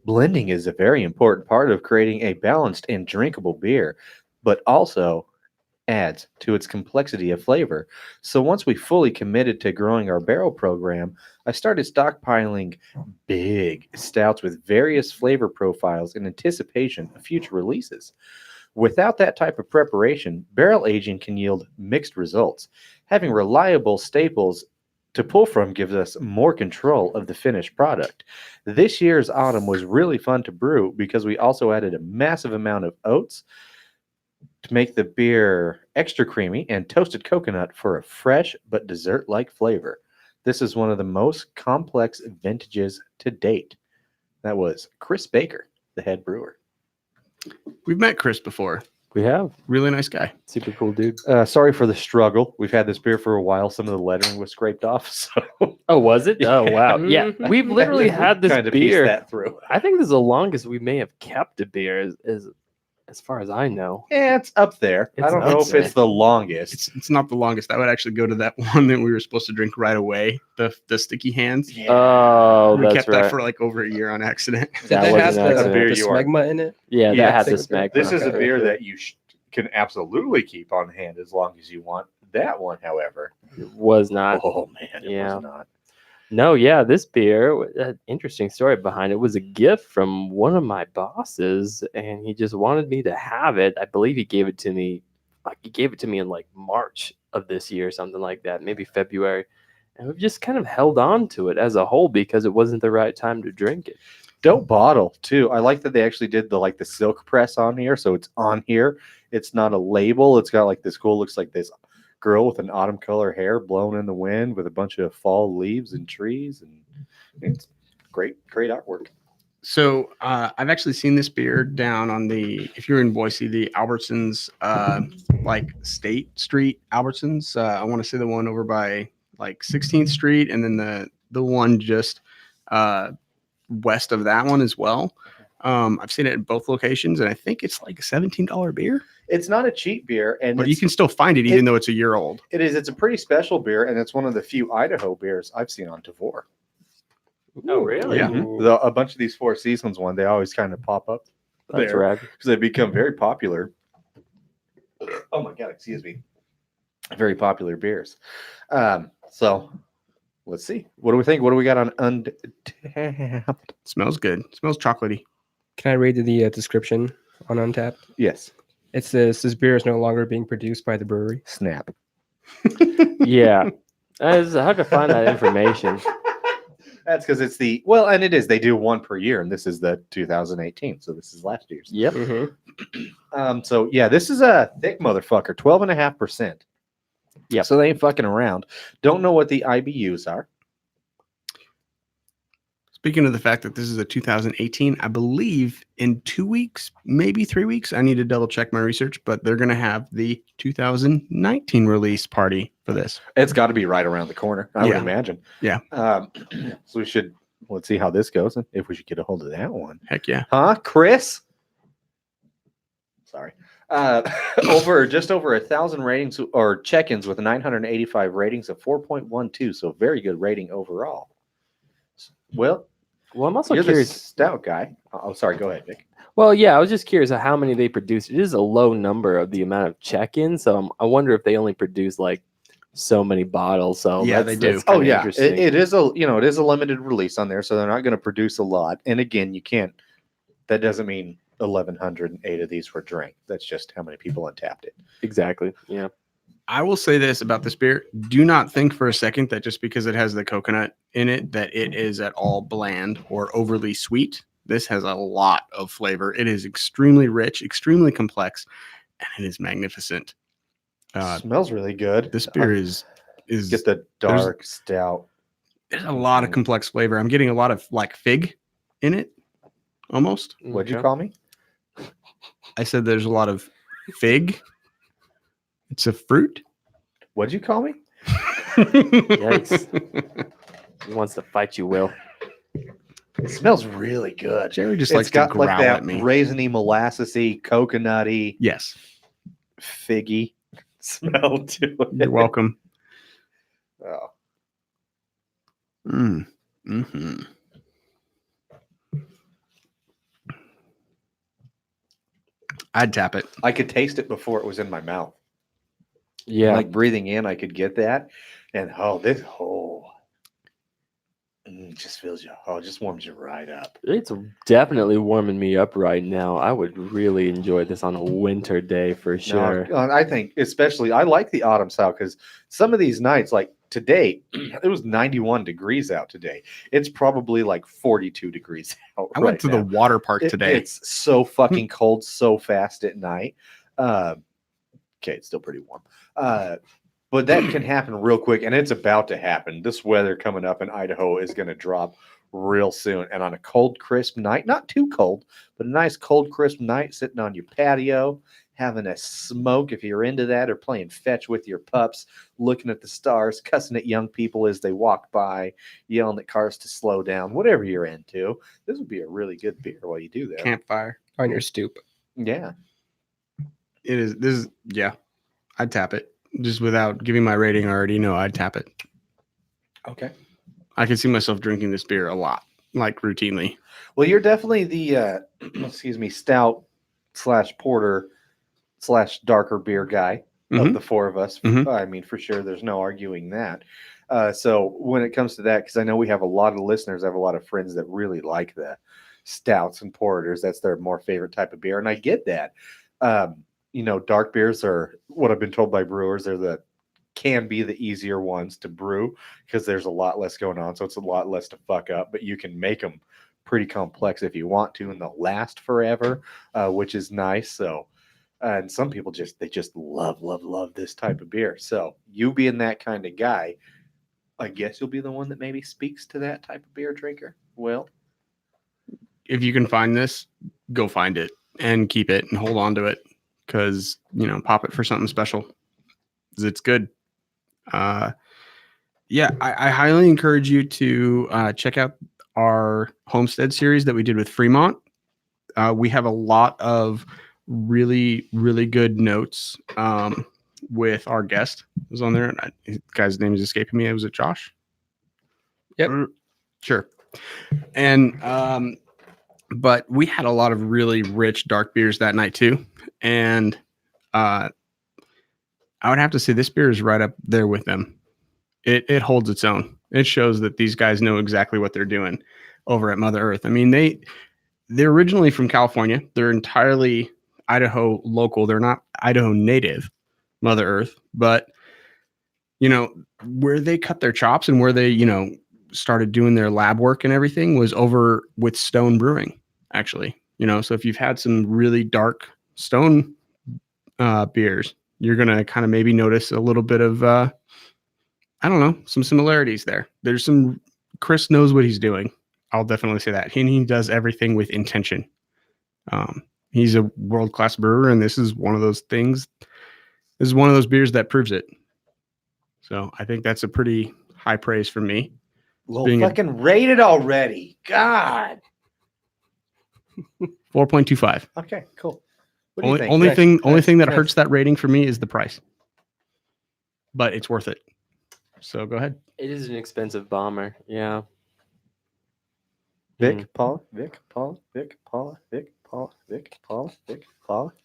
Blending is a very important part of creating a balanced and drinkable beer, but also adds to its complexity of flavor. So once we fully committed to growing our barrel program, I started stockpiling big stouts with various flavor profiles in anticipation of future releases. Without that type of preparation, barrel aging can yield mixed results. Having reliable staples to pull from gives us more control of the finished product. This year's autumn was really fun to brew because we also added a massive amount of oats to make the beer extra creamy and toasted coconut for a fresh but dessert-like flavor. This is one of the most complex vintages to date. That was Chris Baker, the head brewer. We've met Chris before. We have. Really nice guy. Super cool dude. Sorry for the struggle. We've had this beer for a while. Some of the lettering was scraped off, so Oh, was it? Oh, wow. Yeah. Mhm. We've literally had this kind of pieced beer. that through. I think this is the longest we may have kept a beer, as far as I know. Yeah, it's up there. I It's don't up know if there. it's the longest. It's not the longest. That would actually go to that one that we were supposed to drink right away. The sticky hands. Oh, We that's kept right. that for like over a year on accident. Did That that was have an the, accident. Beer the you are- smegma in it? Yeah, Yeah, that had the same- smack. This is a Okay. beer that you can absolutely keep on hand as long as you want. That one, however, Was not. oh man, it yeah. was not. No, yeah, this beer, interesting story behind it, was a gift from one of my bosses, and he just wanted me to have it. I believe he gave it to me. He gave it to me in like March of this year, something like that, maybe February. And we've just kind of held on to it as a whole because it wasn't the right time to drink it. Dope bottle too. I like that they actually did the silk press on here, so it's on here. It's not a label. It's got like this cool, looks like this girl with an autumn color hair blown in the wind with a bunch of fall leaves and trees, and it's great artwork. So I've actually seen this beer down on the, if you're in Boise, the Albertsons, like State Street Albertsons. I want to say the one over by like 16th Street, and then the one just west of that one as well. I've seen it in both locations, and I think it's like a $17 beer, It's not a cheap beer, and but you can still find it even though it's a year old. it is. It's a pretty special beer, and it's one of the few Idaho beers I've seen on Tavour. Oh, really? Yeah. A bunch of these Four Seasons one, they always kind of pop up That's there. rad. because they become very popular. Oh my god, excuse me. Very popular beers. So let's see. What do we think? What do we got on Untapped? Smells good. Smells chocolatey. Can I read the description on Untapped? Yes. It says this beer is no longer being produced by the brewery. Snap. Yeah. It's hard to find that information. That's because it's and it is. They do one per year, and this is the 2018. So this is last year's. Yep. So yeah, this is a thick motherfucker, 12.5%. Yep. So they ain't fucking around. Don't know what the IBUs are. Speaking of the fact that this is a 2018, I believe in 2 weeks, maybe 3 weeks, I need to double check my research, but they're going to have the 2019 release party for this. It's got to be right around the corner, I would Yeah. imagine. Yeah. So we should let's see how this goes. If we should get a hold of that one. Heck yeah. Huh, Chris? Sorry. Just over 1,000 ratings or check-ins with 985 ratings of 4.12. So very good rating overall. Well, I'm also you're the curious. stout guy. Oh, sorry. Go ahead, Nick. Well, yeah, I was just curious of how many they produced. It is a low number of the amount of check-ins, so I wonder if they only produce like so many bottles. So Yeah, they do. that's Oh kinda yeah, interesting. it is a limited release on there, so they're not going to produce a lot. And again, you can't. That doesn't mean 1,108 of these were drank. That's just how many people untapped it. Exactly. Yeah. I will say this about this beer. Do not think for a second that just because it has the coconut in it, that it is at all bland or overly sweet. This has a lot of flavor. It is extremely rich, extremely complex, and it is magnificent. Smells really good. This beer is Get the dark stout. there's a lot of complex flavor. I'm getting a lot of like fig in it, almost. What'd you Okay. call me? I said there's a lot of fig. It's a fruit. What'd you call me? Yikes. He wants to fight you, Will. It smells really good. Jerry just It's likes to got growl like that at me. raisiny, molassy, coconutty, Yes, figgy smell to it. you're welcome. Oh. Mm-hmm. I'd tap it. I could taste it before it was in my mouth. Yeah. Like breathing in, I could get that. And it just fills you. Oh, it just warms you right up. It's definitely warming me up right now. I would really enjoy this on a winter day for sure. No, I think especially I like the autumn style because some of these nights, like today, it was 91 degrees out today. It's probably like 42 degrees out. I went to the water park today. It's so fucking cold so fast at night. Okay, it's still pretty warm. But that can happen real quick, and it's about to happen. This weather coming up in Idaho is going to drop real soon. And on a cold, crisp night, not too cold, but a nice cold, crisp night, sitting on your patio, having a smoke if you're into that, or playing fetch with your pups, looking at the stars, cussing at young people as they walk by, yelling at cars to slow down, whatever you're into. This would be a really good beer while you do that. Campfire. On your stoop. Yeah. It is. This is. Yeah, I'd tap it. Just without giving my rating, I already know I'd tap it. Okay. I can see myself drinking this beer a lot, like routinely. Well, you're definitely the stout / porter / darker beer guy of Mhm. the four of us. Mhm. I mean, for sure, there's no arguing that. So when it comes to that, because I know we have a lot of listeners, I have a lot of friends that really like the stouts and porters. That's their more favorite type of beer, and I get that. Dark beers are what I've been told by brewers. Can be the easier ones to brew because there's a lot less going on, so it's a lot less to fuck up. But you can make them pretty complex if you want to, and they'll last forever, which is nice. So, and some people just love this type of beer. So you being that kind of guy, I guess you'll be the one that maybe speaks to that type of beer drinker. Well, If you can find this, go find it and keep it and hold on to it because pop it for something special. 'Cause it's good. Yeah, I highly encourage you to check out our Homestead series that we did with Fremont. We have a lot of really, really good notes with our guest who's on there. His guy's name is escaping me. Was it Josh? Yep. Sure. And but we had a lot of really rich dark beers that night too. And I would have to say this beer is right up there with them. It holds its own. It shows that these guys know exactly what they're doing over at Mother Earth. I mean, they're originally from California. They're entirely Idaho local. They're not Idaho native, Mother Earth, but where they cut their chops and where they, started doing their lab work and everything was over with Stone Brewing, actually. So if you've had some really dark Stone beers, you're going to kind of maybe notice a little bit of, some similarities there. There's some, Chris knows what he's doing. I'll definitely say that. He does everything with intention. He's a world-class brewer, and this is one of those things. This is one of those beers that proves it. So I think that's a pretty high praise from me. Well, Being a- fucking rate it already. God. 4.25. Okay, cool. What do you Only think? only Nice, thing only nice, thing that nice. hurts that rating for me is the price. But it's worth it. So go ahead. It is an expensive bomber. Yeah. Vic, Paula, Vic, Paula, Vic, Paula, Vic, Paula, Vic, Paula,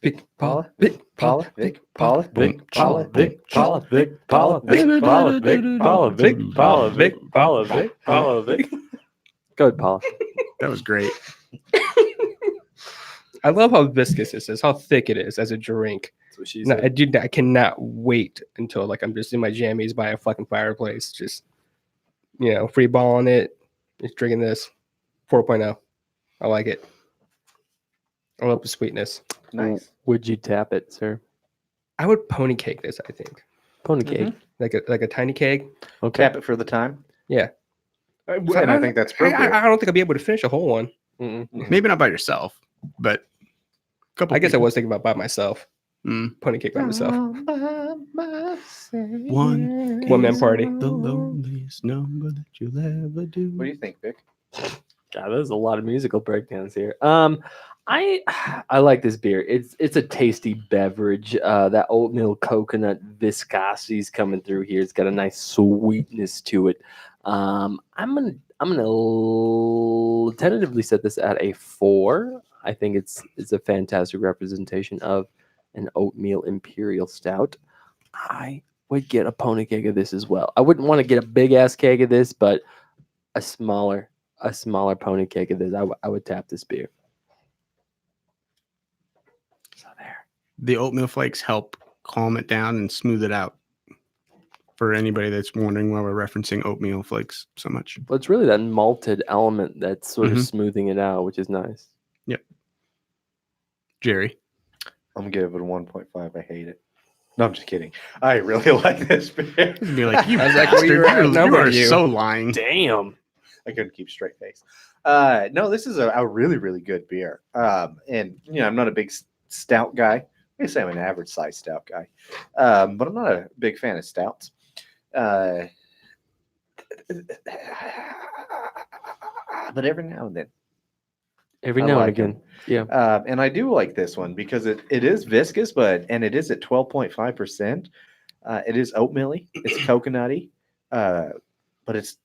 Vic, Paula, Vic, Paula, Vic, Paula, Vic, Paula, Vic, Paula, Vic, Paula, Vic, Paula, Vic, Paula, Vic, Paula, Vic, Paula, Vic, Paula, Vic, Paula, Vic. Go ahead, Paula. That was great. I love how viscous this is, how thick it is as a drink. That's what she No, said. I cannot wait until like I'm just in my jammies by a fucking fireplace, just free balling it, just drinking this 4.0. I like it. I love the sweetness. Nice. Would you tap it, sir? I would pony cake this. I think Pony cake. like a tiny keg. Okay. Tap it for the time. Yeah, And I think that's appropriate. I don't think I'll be able to finish a whole one. Mm-mm. Maybe not by yourself, but a couple I guess I people. was thinking about by myself. Mm. Pony cake by myself. One man party. The loneliest number that you'll ever do. What do you think, Vic? God, there's a lot of musical breakdowns here. I like this beer. It's a tasty beverage. That oatmeal coconut viscosity is coming through here. It's got a nice sweetness to it. I'm gonna tentatively set this at a 4. I think it's a fantastic representation of an oatmeal imperial stout. I would get a pony keg of this as well. I wouldn't want to get a big ass keg of this, but a smaller pony keg of this. I would tap this beer. So there. The oatmeal flakes help calm it down and smooth it out. For anybody that's wondering why we're referencing oatmeal flakes so much. But it's really that malted element that's sort of Mhm. smoothing it out, which is nice. Jerry. I'm gonna give it a 1.5. I hate it. No, I'm just kidding. I really like this beer. You'd be like, you I was like, what are your bastard, you number, are you? so lying. Damn. I couldn't keep a straight face. No, this is a really, really good beer. And I'm not a big stout guy. I guess I'm an average size stout guy. But I'm not a big fan of stouts. But every now and then. Every I now and like 'em. again. Yeah. And I do like this one because it is viscous, and it is at 12.5%. It is oatmeal-y, it's coconutty, but it's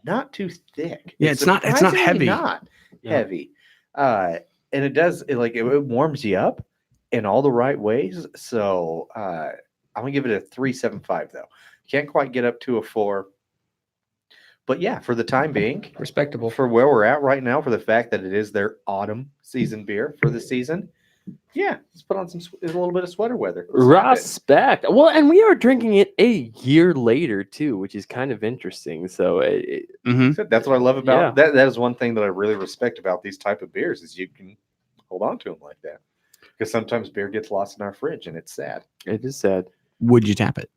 not too thick. Yeah, it's not surprisingly heavy. Not Yeah. heavy. And it does it warms you up in all the right ways. So I'm gonna give it a 3.75 though. Can't quite get up to a 4. But yeah, for the time being, Respectable. for where we're at right now, for the fact that it is their autumn season beer for the season, yeah, let's put on a little bit of sweater weather. Let's tap it. Respect. Well, and we are drinking it a year later too, which is kind of interesting. So Mm-hmm. That's what I love about Yeah. that. That is one thing that I really respect about these type of beers is you can hold on to them like that. Because sometimes beer gets lost in our fridge and it's sad. it is sad. Would you tap it?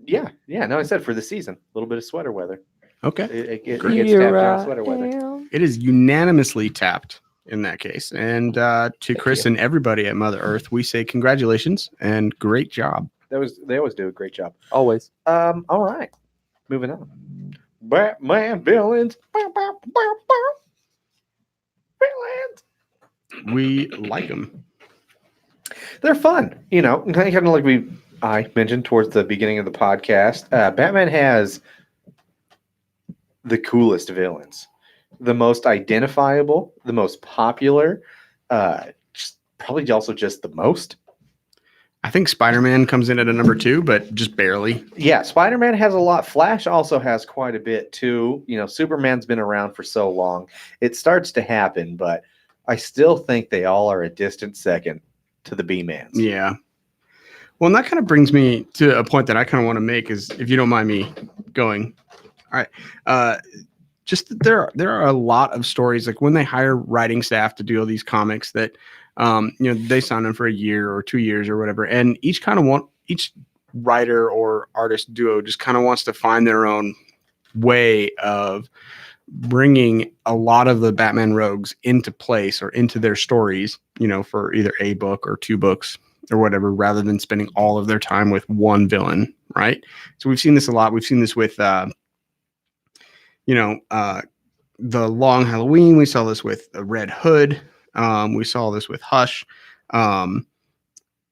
Yeah. No, I said for the season, a little bit of sweater weather. Okay. It gets Great. tapped during sweater weather. It is unanimously tapped in that case. And to Chris you. and everybody at Mother Earth, we say congratulations and great job. They always do a great job. Always. All right. Moving on. Batman villains. Villains. We like them. They're fun, kind of like I mentioned towards the beginning of the podcast. Batman has the coolest villains, the most identifiable, the most popular, probably also just the most. I think Spider-Man comes in at a number 2, but just barely. Yeah, Spider-Man has a lot. Flash also has quite a bit too. Superman's been around for so long. It starts to happen, but I still think they all are a distant second to the B-Mans. Yeah. Well, and that kind of brings me to a point that I kind of want to make is, if you don't mind me going. All right. Just that there are a lot of stories, like when they hire writing staff to do all these comics that, they sign them for a year or 2 years or whatever. And each writer or artist duo just kind of wants to find their own way of bringing a lot of the Batman rogues into place or into their stories, for either a book or 2 books or whatever, rather than spending all of their time with one villain. Right. So we've seen this a lot. We've seen this with, the Long Halloween. We saw this with a Red Hood. We saw this with Hush.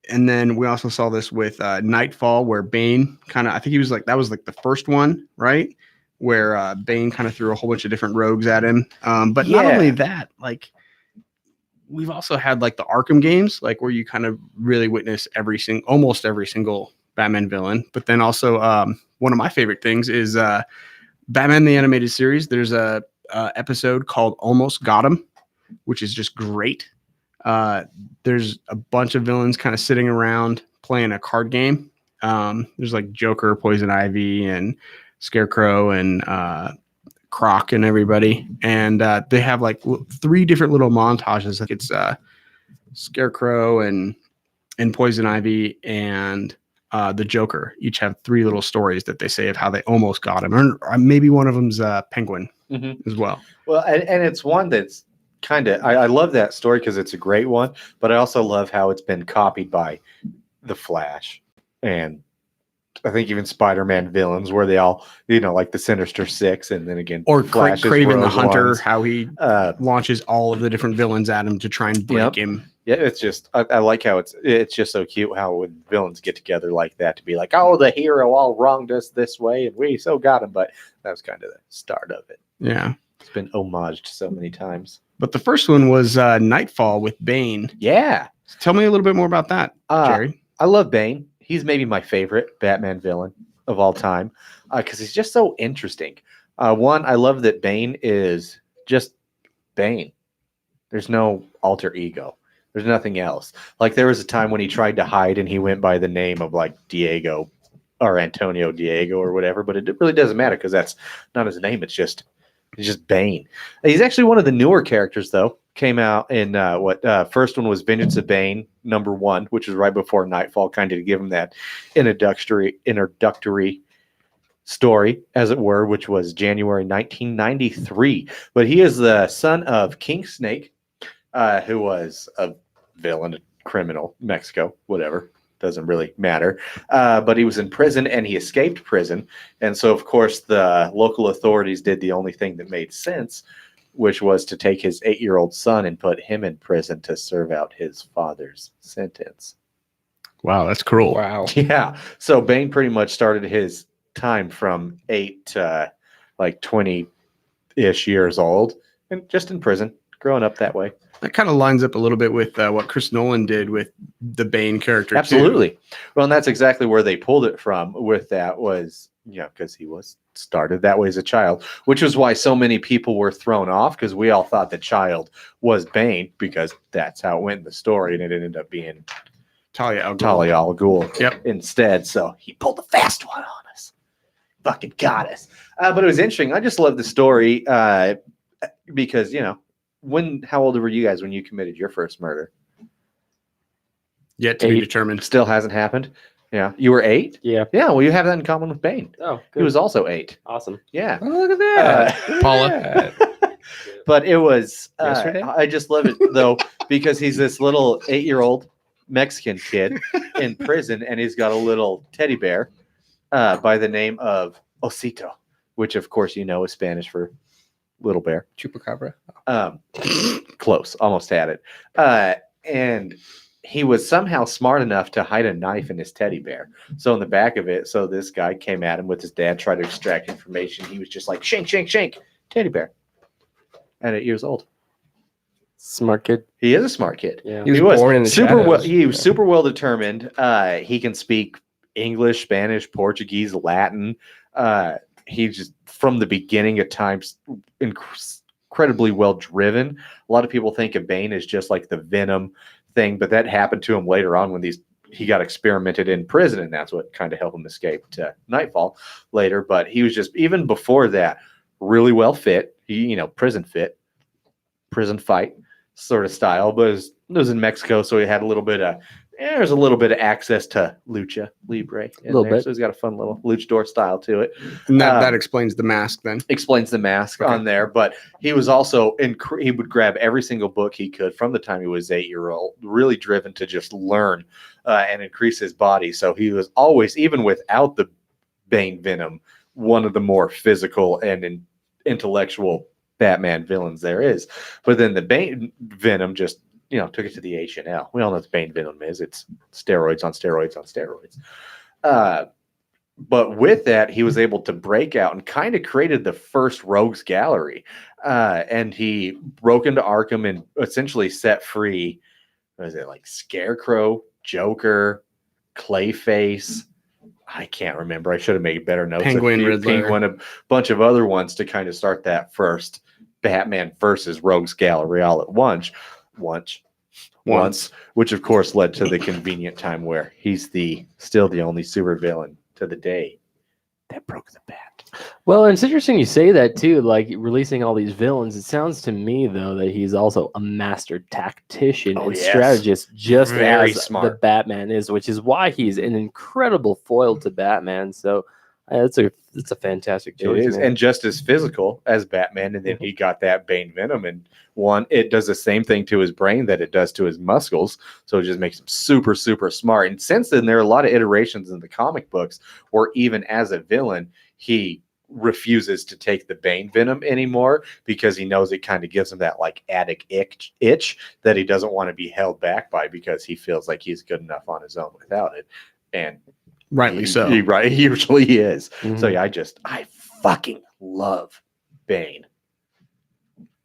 And then we also saw this with Nightfall, where Bane I think he was that was the first one, right? Where Bane kind of threw a whole bunch of different rogues at him. But not only that, we've also had the Arkham games, where you kind of really witness almost every single Batman villain. But then also one of my favorite things is Batman the Animated Series. There's a episode called Almost Got Him, which is just great. There's a bunch of villains kind of sitting around playing a card game. There's Joker, Poison Ivy, and Scarecrow, and Croc, and everybody. And they have 3 different little montages. It's Scarecrow and Poison Ivy and the Joker. Each have 3 little stories that they say of how they almost got him. Or maybe one of them's Penguin as well. Well, and it's one that's I love that story because it's a great one, but I also love how it's been copied by The Flash and I think even Spider-Man villains, where they all, the Sinister Six, and then again, or Flash's Kraven the Rogue Hunter, Ones. how he launches all of the different villains at him to try and break him. Yeah, it's just I like how it's just so cute how when villains get together like that to be oh, the hero all wronged us this way and we so got him, but that was kind of the start of it. Yeah, it's been homaged so many times. But the first one was Nightfall with Bane. Yeah, tell me a little bit more about that, Jerry. I love Bane. He's maybe my favorite Batman villain of all time because he's just so interesting. One, I love that Bane is just Bane. There's no alter ego. There's nothing else. There was a time when he tried to hide and he went by the name of Diego or Antonio Diego or whatever, but it really doesn't matter because that's not his name. It's just Bane. He's actually one of the newer characters, though. Came out in first one was Vengeance of Bane #1, which was right before Nightfall, kind of to give him that introductory story, as it were, which was January 1993. But he is the son of King Snake, who was a villain, a criminal, Mexico, whatever. Doesn't really matter. But he was in prison and he escaped prison. And so, of course, the local authorities did the only thing that made sense, which was to take his 8-year-old son and put him in prison to serve out his father's sentence. Wow, that's cruel. Wow. Yeah. So Bane pretty much started his time from 8 to 20-ish years old and just in prison, growing up that way. That kind of lines up a little bit with what Chris Nolan did with the Bane character. Absolutely. Too. Well, and that's exactly where they pulled it from with that was, because he was started that way as a child, which was why so many people were thrown off because we all thought the child was Bane because that's how it went in the story, and it ended up being Talia al Ghul instead. So he pulled the fast one on us. Fucking got us. But it was interesting. I just love the story because, how old were you guys when you committed your first murder? Yet to be determined. Still hasn't happened. Yeah. You were 8? Yeah. Yeah. Well, you have that in common with Bane. Oh, good. He was also 8. Awesome. Yeah. Oh, look at that. Paula. But it was, Yesterday? I just love it, though, because he's this little 8-year-old Mexican kid in prison, and he's got a little teddy bear by the name of Osito, which, of course, is Spanish for little bear. Chupacabra. Close. Almost had it. And he was somehow smart enough to hide a knife in his teddy bear. So in the back of it, so this guy came at him with his dad, tried to extract information. He was just like, shank, shank, shank, teddy bear. At 8 years old. Smart kid. He is a smart kid. Yeah. He was born in the super shadows. well. He was super well determined. He can speak English, Spanish, Portuguese, Latin. He just from the beginning at times incredibly well driven. A lot of people think of Bane as just like the Venom thing, but that happened to him later on when he got experimented in prison, and that's what kind of helped him escape to Nightfall later. But he was just even before that really well fit. He prison fit, prison fight sort of style, but it was in Mexico, so he had a little bit of there's a little bit of access to lucha libre in A little there, bit. so he's got a fun little luchador style to it. And that explains the mask then. Explains the mask on there, but he was also he would grab every single book he could from the time he was 8-year-old, really driven to just learn and increase his body. So he was always, even without the Bane venom, one of the more physical and intellectual Batman villains there is. But then the Bane Venom just, took it to the H&L. We all know what Bane Venom is. It's steroids on steroids on steroids. But with that, he was able to break out and kind of created the first rogues gallery. And he broke into Arkham and essentially set free, what is it, like Scarecrow, Joker, Clayface. I can't remember. I should have made better notes. Penguin, Riddler. Penguin, a bunch of other ones to kind of start that first Batman versus rogues gallery all at once, which of course led to the convenient time where he's still the only supervillain to the day that broke the bat. Well, and it's interesting you say that too, like releasing all these villains. It sounds to me though that he's also a master tactician and yes. strategist, just Very as smart. the Batman is, which is why he's an incredible foil to Batman. So it's a fantastic choice. It is, man. and just as physical as Batman, and then he got that Bane Venom, and it does the same thing to his brain that it does to his muscles, so it just makes him super, super smart. And since then, there are a lot of iterations in the comic books where even as a villain, he refuses to take the Bane Venom anymore because he knows it kind of gives him that like attic itch that he doesn't want to be held back by because he feels like he's good enough on his own without it. And Rightly so. He usually is. Mhm. So yeah, I fucking love Bane.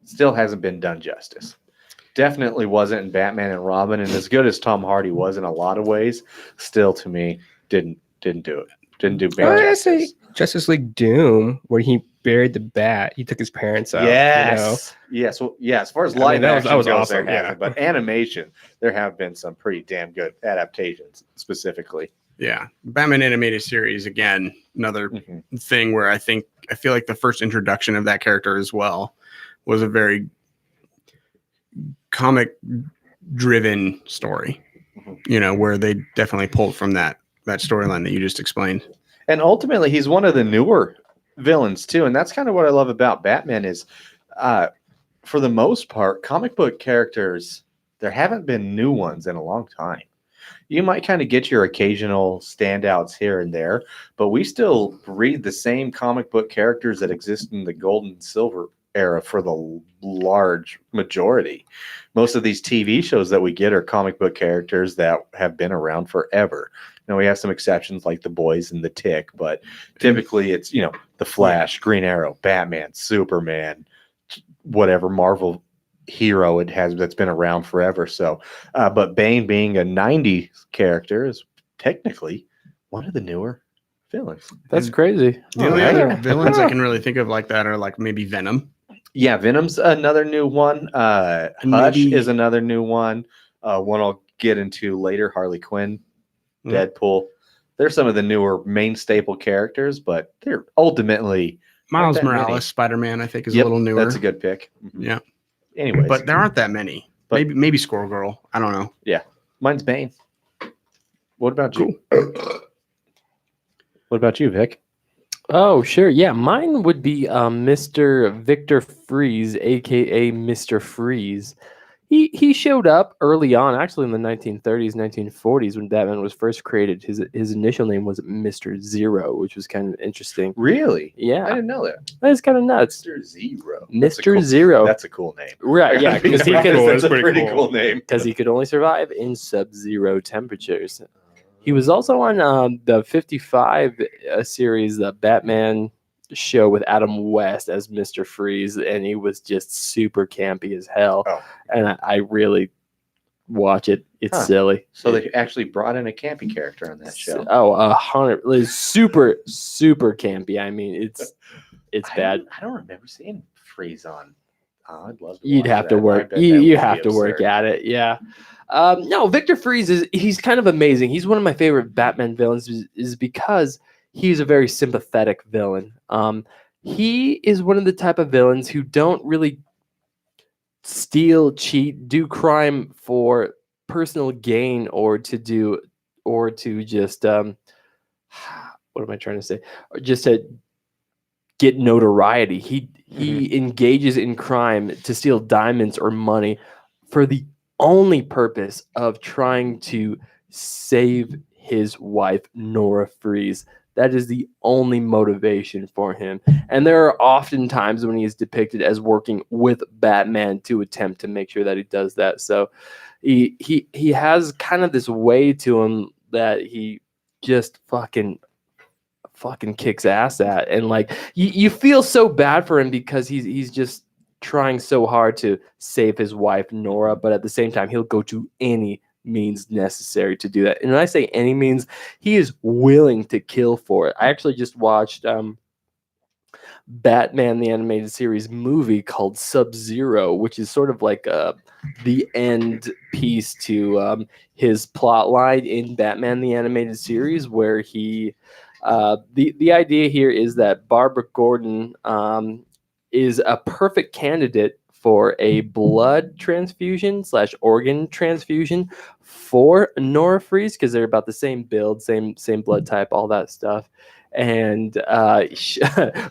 Still hasn't been done justice. Definitely wasn't in Batman and Robin, and as good as Tom Hardy was in a lot of ways, still to me didn't do it. Didn't do Bane I say justice. Justice League Doom, where he buried the bat. He took his parents out. Yes. Yes. Well, yeah, as far as I mean, live that was action goes, awesome, there yeah. hasn't, but animation, there have been some pretty damn good adaptations specifically. Yeah. Batman animated series, again, another Mhm. thing where I feel like the first introduction of that character as well was a very comic driven story, Mhm. where they definitely pulled from that storyline that you just explained. And ultimately, he's one of the newer villains too, and that's kind of what I love about Batman is, for the most part, comic book characters, there haven't been new ones in a long time. You might kind of get your occasional standouts here and there, but we still read the same comic book characters that exist in the gold and silver era for the large majority. Most of these TV shows that we get are comic book characters that have been around forever. Now we have some exceptions like The Boys and The Tick, but typically it's, The Flash, Green Arrow, Batman, Superman, whatever Marvel hero it has that's been around forever. So, but Bane being a 90s character is technically one of the newer villains. That's crazy. The only yeah. other villains I can really think of like that are like maybe Venom. Yeah, Venom's another new one. Hush Maybe- is another new one. One I'll get into later, Harley Quinn, Yeah. Deadpool. They're some of the newer main staple characters, but they're ultimately Miles that many. Morales, Spider-Man, I think is Yep, a little newer. That's a good pick. Mhm. Yeah. Anyways, But there aren't that many. But- maybe Squirrel Girl. I don't know. mine's Bane. What about you? What about you, Vic? Oh, sure. Yeah, mine would be Mr. Victor Freeze, aka Mr. Freeze. He showed up early on, actually in the 1930s, 1940s, when Batman was first created. His initial name was Mr. Zero, which was kind of interesting. Really? I Yeah, didn't know that. that's kind of nuts. Mr. Zero. That's a Mr. cool- Zero. That's a cool name. Right, yeah, because he That's could a pretty pretty cool. cool name. because he could only survive in sub-zero temperatures. He was also on the 55 series, the Batman show with Adam West as Mr. Freeze, and he was just super campy as hell. Oh. And I really watch it. It's Huh. silly. So they actually brought in a campy character on that show. Oh, 100. It's super, super campy. I mean, it's bad. I don't remember seeing Freeze on. Oh, I'd love to. You'd watch have to that. I work. bet that You would have be to work absurd. at it. Yeah. No, Victor Freeze he's kind of amazing. He's one of my favorite Batman villains is because he's a very sympathetic villain. He is one of the type of villains who don't really steal, cheat, do crime for personal gain or to just what am I trying to say? Or just to get notoriety. He engages in crime to steal diamonds or money for the only purpose of trying to save his wife Nora Freeze, That is the only motivation for him. And there are often times when he is depicted as working with Batman to attempt to make sure that he does that. So he has kind of this way to him that he just fucking kicks ass at. And like you feel so bad for him because he's just trying so hard to save his wife Nora, but at the same time he'll go to any means necessary to do that. And when I say any means, he is willing to kill for it. I actually just watched Batman the Animated Series movie called Sub-Zero, which is sort of like the end piece to his plot line in Batman the Animated Series, where he the idea here is that Barbara Gordon is a perfect candidate for a blood transfusion / organ transfusion for Nora Freeze, because they're about the same build, same blood type, all that stuff. And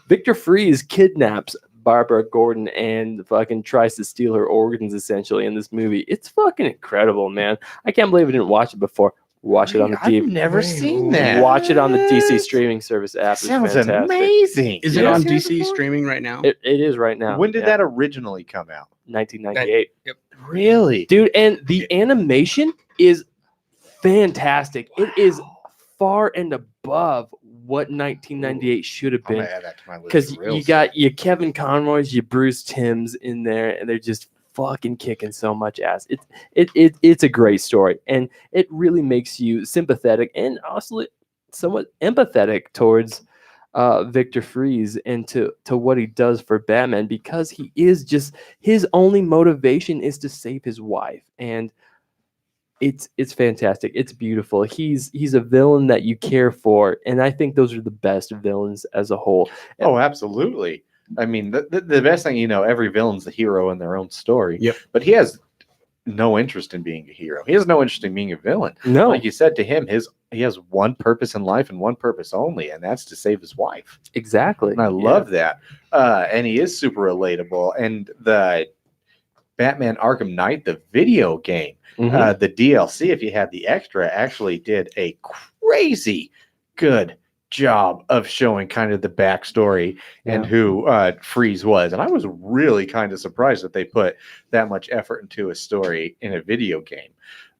Victor Freeze kidnaps Barbara Gordon and fucking tries to steal her organs essentially in this movie. It's fucking incredible, man. I can't believe I didn't watch it before. Watch it on the I've DVD. never seen that. Watch it on the DC streaming service app. It's Sounds fantastic. amazing. Is You it ever on seen it DC before? streaming right now? It is right now. When did Yeah. that originally come out? 1998. Really? Dude, and the animation is fantastic. It is far and above what 1998 should have I'm been. gonna add that to my list. Because real you got your Kevin Conroy's, your Bruce Timms in there, and they're just fucking kicking so much ass. It's a great story, and it really makes you sympathetic and also somewhat empathetic towards Victor Freeze and to what he does for Batman, because he is just, his only motivation is to save his wife, and it's fantastic. It's beautiful. He's a villain that you care for, and I think those are the best villains as a whole. Oh, absolutely. I mean, the best thing, every villain's the hero in their own story. Yep. But he has no interest in being a hero. He has no interest in being a villain. No, Like you said, to him, he has one purpose in life and one purpose only, and that's to save his wife. exactly. And I love that. And he is super relatable. And the Batman Arkham Knight, the video game, Mhm. the DLC, if you had the extra, actually did a crazy good job of showing kind of the backstory and Yeah. who Freeze was. And I was really kind of surprised that they put that much effort into a story in a video game.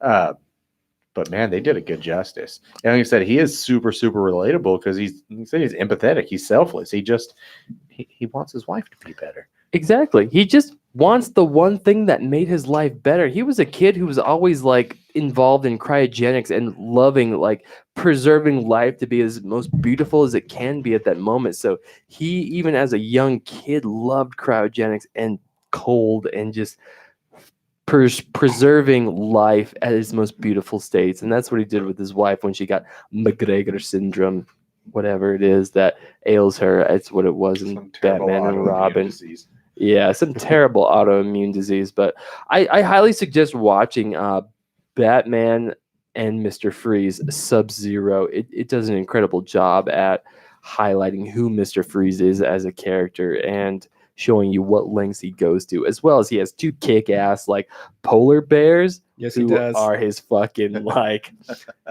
But man, they did a good justice. And like I said, he is super, super relatable because he's empathetic. He's selfless. He wants his wife to be better. Exactly. He just wants the one thing that made his life better. He was a kid who was always like involved in cryogenics and loving, like, preserving life to be as most beautiful as it can be at that moment. So he, even as a young kid, loved cryogenics and cold and just preserving life at its most beautiful states. And that's what he did with his wife when she got McGregor syndrome, whatever it is that ails her. It's what it was in Some terrible Batman and autoimmune Robin. disease. Yeah, some terrible autoimmune disease. But I highly suggest watching Batman and Mr. Freeze Sub-Zero. It does an incredible job at highlighting who Mr. Freeze is as a character and showing you what lengths he goes to, as well as he has two kick-ass like polar bears Yes, he who does. are his fucking like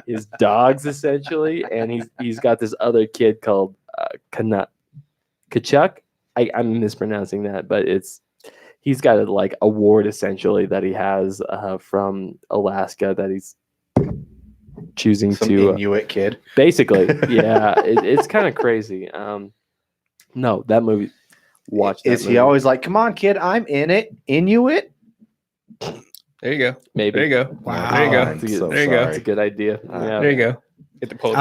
his dogs essentially, and he's got this other kid called Kachuk. I'm mispronouncing that, but he's got a like award essentially that he has from Alaska that he's choosing Some to Inuit kid. basically, yeah, it's kind of crazy. No, that movie. Watch that Is movie. he always like, come on, kid, I'm in it? Inuit? There you go. Maybe. There you go. Wow. There you go. I'm That's a so good- There you go. That's a good idea. Yeah. There you go. Get the pole.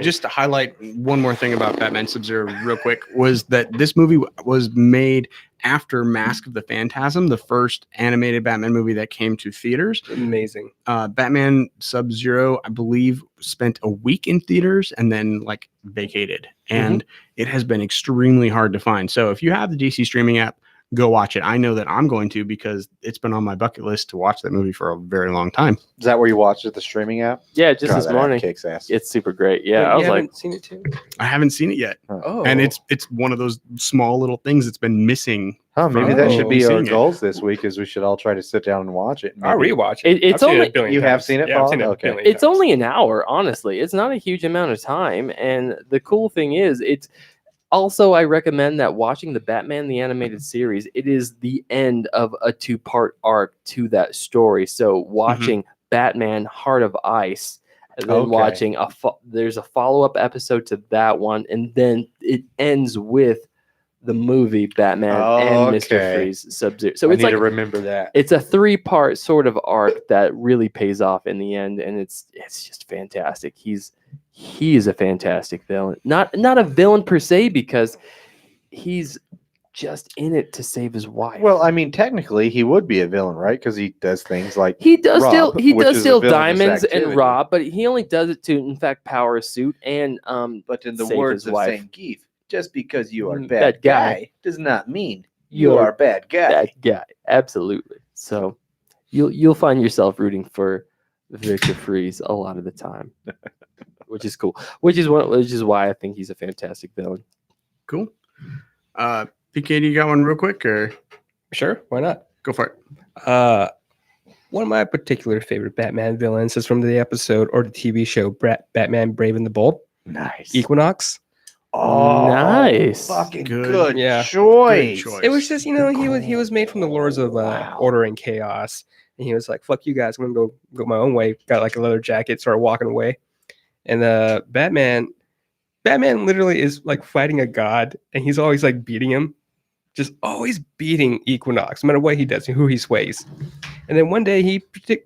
Just to highlight one more thing about Batman Sub-Zero real quick was that this movie was made after Mask of the Phantasm, the first animated Batman movie that came to theaters. amazing. Batman Sub-Zero, I believe, spent a week in theaters and then like vacated. And it has been extremely hard to find. So if you have the DC streaming app, go watch it. I know that I'm going to because it's been on my bucket list to watch that movie for a very long time. Is that where you watched it, the streaming app? Yeah, just God, this that app morning. kicks ass. It's super great. Yeah, Wait, I you was like, haven't seen it too. I haven't seen it yet, Oh, and it's one of those small little things that's been missing. Oh, maybe from that should be seeing our it. goals this week. Is we should all try to sit down and watch it. I'll Maybe- rewatch it. It's I've seen only- a billion You have times. seen it, Yeah, I've Paul? seen it. a Okay. billion it's times. only an hour. Honestly, it's not a huge amount of time, and the cool thing is, it's also I recommend that watching the Batman the Animated Series. It is the end of a 2-part arc to that story. So watching Batman Heart of Ice. And then Okay. watching there's a follow-up episode to that one, and then it ends with the movie Batman and Mr. Okay. Freeze Sub-Zero. So I it's need like to remember that. it's a 3-part sort of arc that really pays off in the end, and it's just fantastic. He is a fantastic villain. Not a villain per se, because he's just in it to save his wife. Well, I mean, technically, he would be a villain, right? Because he does things like he does rob, he which does is a steal villainous diamonds and activity. rob, but he only does it to, in fact, power a suit and But in the save words his of wife. Saint Keith, just because you are Mm, bad bad guy. guy does not mean you You're are bad guy. that guy. Absolutely. So you'll find yourself rooting for Victor Freeze a lot of the time, which is cool. Which is why I think he's a fantastic villain. Cool. PK, do you got one real quick, or Sure, why not? go for it? One of my particular favorite Batman villains is from the episode or the TV show Batman Brave and the Bold, nice. Equinox. Oh, Nice. Fucking Good. good, Yeah. choice. Good choice. It was just, he was made from the Lords of Wow. Order and Chaos, and he was like, "Fuck you guys, I'm gonna go my own way." Got like a leather jacket, started walking away, and Batman literally is like fighting a god, and he's always like beating him, just always beating Equinox, no matter what he does and who he sways. And then one day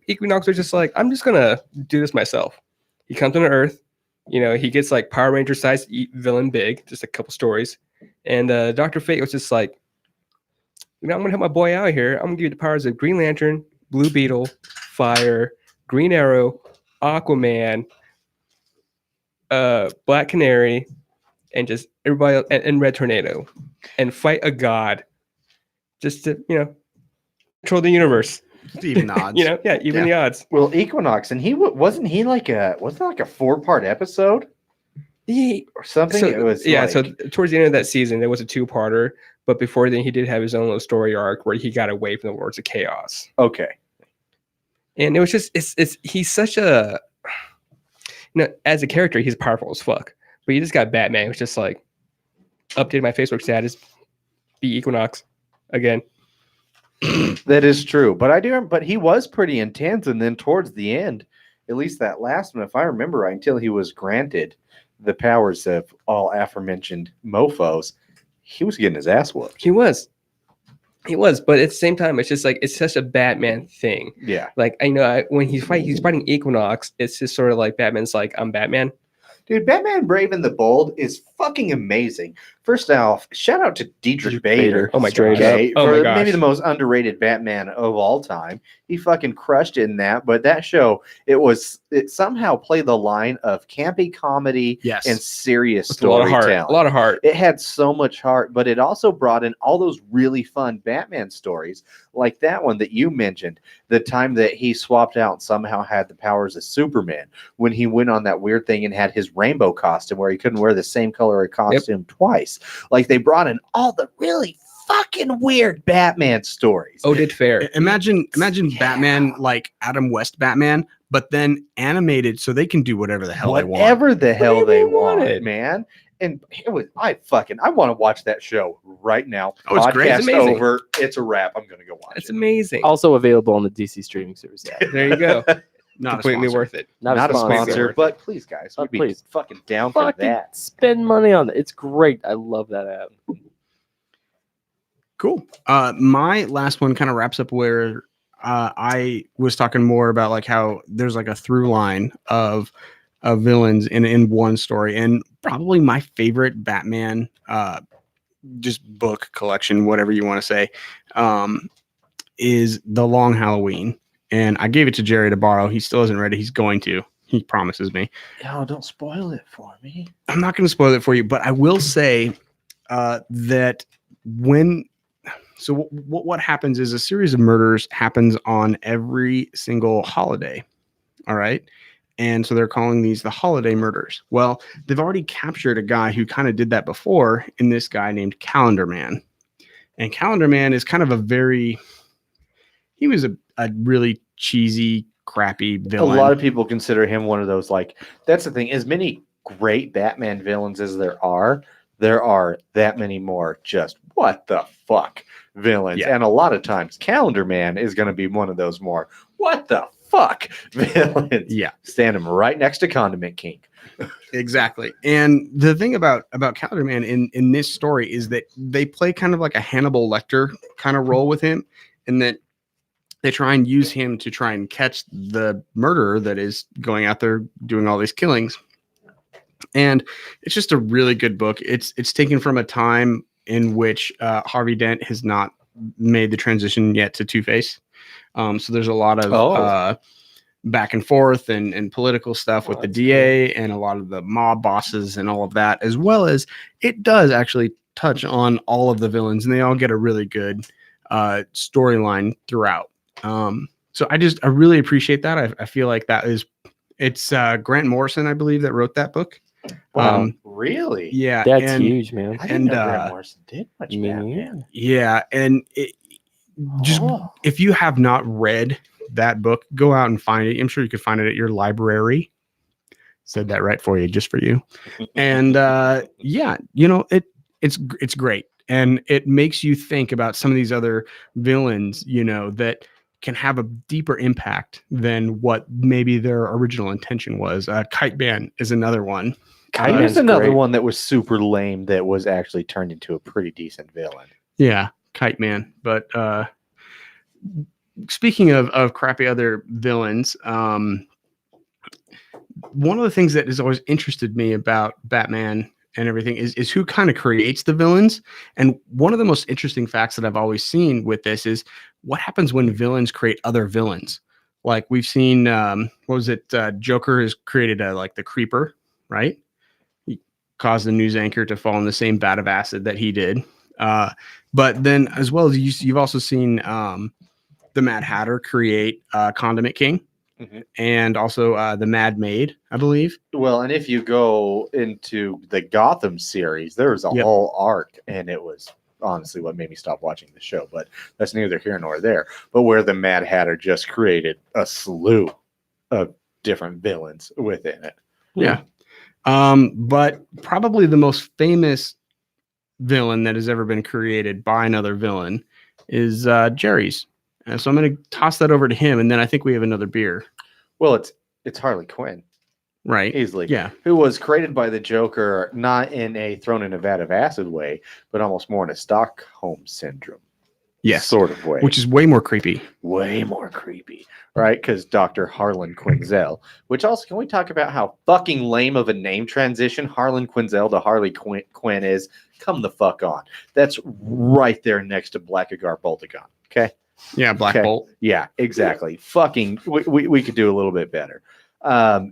Equinox was just like, "I'm just gonna do this myself." He comes on Earth, he gets like Power Ranger sized villain big, just a couple stories. And Dr. Fate was just like, I'm gonna help my boy out here. I'm gonna give you the powers of Green Lantern, Blue Beetle, Fire, Green Arrow, Aquaman, Black Canary, and just everybody and Red Tornado, and fight a god, just to control the universe. Just even odds. Even the odds. Well, Equinox, and wasn't it like a 4-part episode or something? So, It was so like- towards the end of that season, there was a 2-parter, but before then, he did have his own little story arc where he got away from the Lords of Chaos. okay. And it was just he's such a as a character, he's powerful as fuck. But you just got Batman, who's just like updated my Facebook status, be Equinox again. That is true, but he was pretty intense, and then towards the end, at least that last one, if I remember right, until he was granted the powers of all aforementioned mofos, he was getting his ass whooped. He was, but at the same time, it's just like it's such a Batman thing. Yeah, Like when he's fighting Equinox, it's just sort of like Batman's like, I'm Batman. dude, Batman Brave and the Bold is fucking amazing. First off, shout out to Dietrich Bader. Oh my Straight god. up. Oh my for gosh. maybe the most underrated Batman of all time. He fucking crushed it in that. But that show, it somehow played the line of campy comedy Yes. and serious It's a lot of heart. storytelling. A lot of heart. It had so much heart, but it also brought in all those really fun Batman stories, like that one that you mentioned, the time that he swapped out and somehow had the powers of Superman when he went on that weird thing and had his rainbow costume where he couldn't wear the same color of costume twice. Like they brought in all the really fucking weird Batman stories. Did fair. Imagine Batman like Adam West Batman, but then animated so they can do whatever the hell they want. Whatever the hell Whatever they they wanted, wanted. man. And it was I want to watch that show right now. Oh, it's great. Podcast It's amazing. over. It's a wrap. I'm gonna go watch It's it. amazing. Also available on the DC streaming service. There you go. Not a Completely sponsor. worth it. Not, Not a sponsor. sponsor, but please, guys, we'd be Please. fucking down for Fucking that. spend money on it. It's great. I love that app. Cool. My last one kind of wraps up where I was talking more about like how there's like a through line of villains in one story, and probably my favorite Batman just book collection, whatever you want to say, is The Long Halloween. And I gave it to Jerry to borrow. He still isn't ready. He's going to. He promises me. Oh, don't spoil it for me. I'm not going to spoil it for you, but I will say that when So what happens is a series of murders happens on every single holiday. All right. And so they're calling these the holiday murders. Well, they've already captured a guy who kind of did that before in this guy named Calendar Man. And Calendar Man is kind of he was a really cheesy, crappy villain. A lot of people consider him one of those, like, that's the thing. As many great Batman villains as there are that many more just what the fuck villains. Yeah. And a lot of times Calendar Man is going to be one of those more what the fuck villains. Yeah. Stand him right next to Condiment King. Exactly. And the thing about Calendar Man in this story is that they play kind of like a Hannibal Lecter kind of role with him, in that they try and use him to try and catch the murderer that is going out there doing all these killings. And it's just a really good book. It's taken from a time in which Harvey Dent has not made the transition yet to Two-Face. So there's a lot of back and forth and political stuff with the DA and a lot of the mob bosses and all of that, as well as it does actually touch on all of the villains, and they all get a really good storyline throughout. So I really appreciate that. I feel like it's Grant Morrison, I believe, that wrote that book. Wow, really? Yeah, That's and, huge, man. I didn't know Grant Morrison did much Me Batman. Yeah, and just if you have not read that book, go out and find it. I'm sure you could find it at your library. Said that right for you, just for you. And yeah, it's great, and it makes you think about some of these other villains, that can have a deeper impact than what maybe their original intention was. Kite Man is another one. Kite There's Man's another great. one that was super lame that was actually turned into a pretty decent villain. Yeah, Kite Man. But speaking of crappy other villains, one of the things that has always interested me about Batman and everything is who kind of creates the villains. And one of the most interesting facts that I've always seen with this is what happens when villains create other villains. Like we've seen, Joker has created the Creeper, right? He caused the news anchor to fall in the same vat of acid that he did. But then as well as you've also seen the Mad Hatter create Condiment King. Mhm. And also the Mad Maid, I believe. Well, and if you go into the Gotham series, there was a Yep. whole arc, and it was honestly what made me stop watching the show, but that's neither here nor there. But where the Mad Hatter just created a slew of different villains within it. Yeah. But probably the most famous villain that has ever been created by another villain is Jerry's. So I'm going to toss that over to him, and then I think we have another beer. Well, it's Harley Quinn, Right. easily. Yeah. Who was created by the Joker, not in a thrown in a vat of acid way, but almost more in a Stockholm syndrome Yes. sort of way. Which is way more creepy. way more creepy, right? Because Dr. Harlan Quinzel, which also, can we talk about how fucking lame of a name transition Harlan Quinzel to Harley Quinn is? Come the fuck on. That's right there next to Blackagar Boltagon. Okay. Yeah. Black Okay. Bolt. Yeah, exactly. Fucking, we could do a little bit better.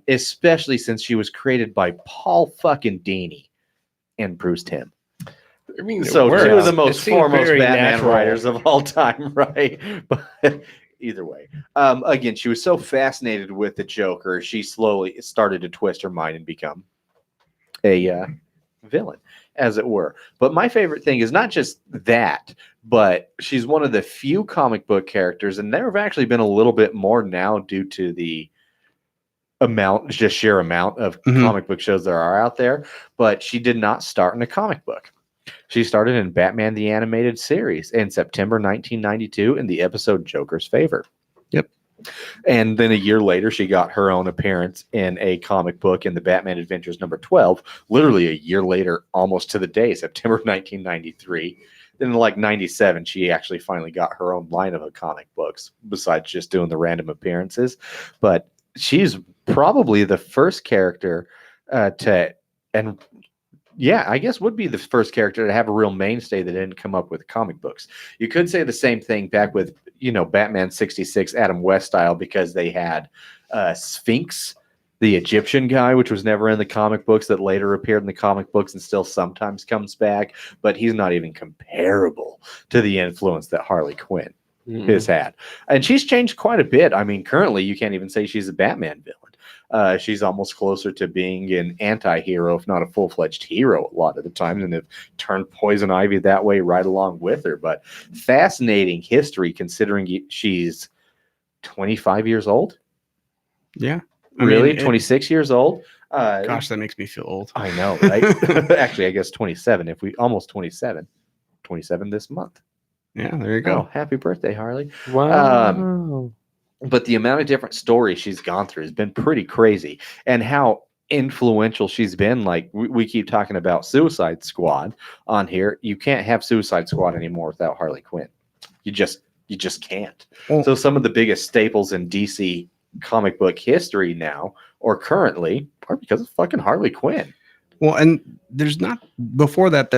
Especially since she was created by Paul fucking Dini and Bruce Timm. I mean, So it two of works. the It most seemed foremost very Batman natural. writers of all time, right? But either way, again, she was so fascinated with the Joker, she slowly started to twist her mind and become a villain, as it were. But my favorite thing is not just that, but she's one of the few comic book characters, and there have actually been a little bit more now due to the sheer amount of Mhm. comic book shows there are out there. But she did not start in a comic book. She started in Batman the Animated Series in September 1992 in the episode Joker's Favor. Yep. And then a year later, she got her own appearance in a comic book in the Batman Adventures number 12, literally a year later, almost to the day, September 1993. Then in 97, she actually finally got her own line of comic books, besides just doing the random appearances. But she's probably the first character I guess would be the first character to have a real mainstay that didn't come up with comic books. You could say the same thing back with, Batman 66 Adam West style, because they had Sphinx the Egyptian guy, which was never in the comic books, that later appeared in the comic books and still sometimes comes back, but he's not even comparable to the influence that Harley Quinn has had. And she's changed quite a bit. I mean, currently you can't even say she's a Batman villain. She's almost closer to being an anti-hero, if not a full-fledged hero a lot of the times, and have turned Poison Ivy that way right along with her. But fascinating history considering she's 25 years old. Yeah. Really? 26 years old? Gosh, that makes me feel old. I know, right? Actually, I guess 27. If we almost 27. 27 this month. Yeah, there you Oh, go. happy birthday, Harley. Wow. But the amount of different stories she's gone through has been pretty crazy. And how influential she's been. Like we keep talking about Suicide Squad on here. You can't have Suicide Squad anymore without Harley Quinn. You just can't. Well- So some of the biggest staples in DC comic book history now or currently are because of fucking Harley Quinn. Well, and there's not before that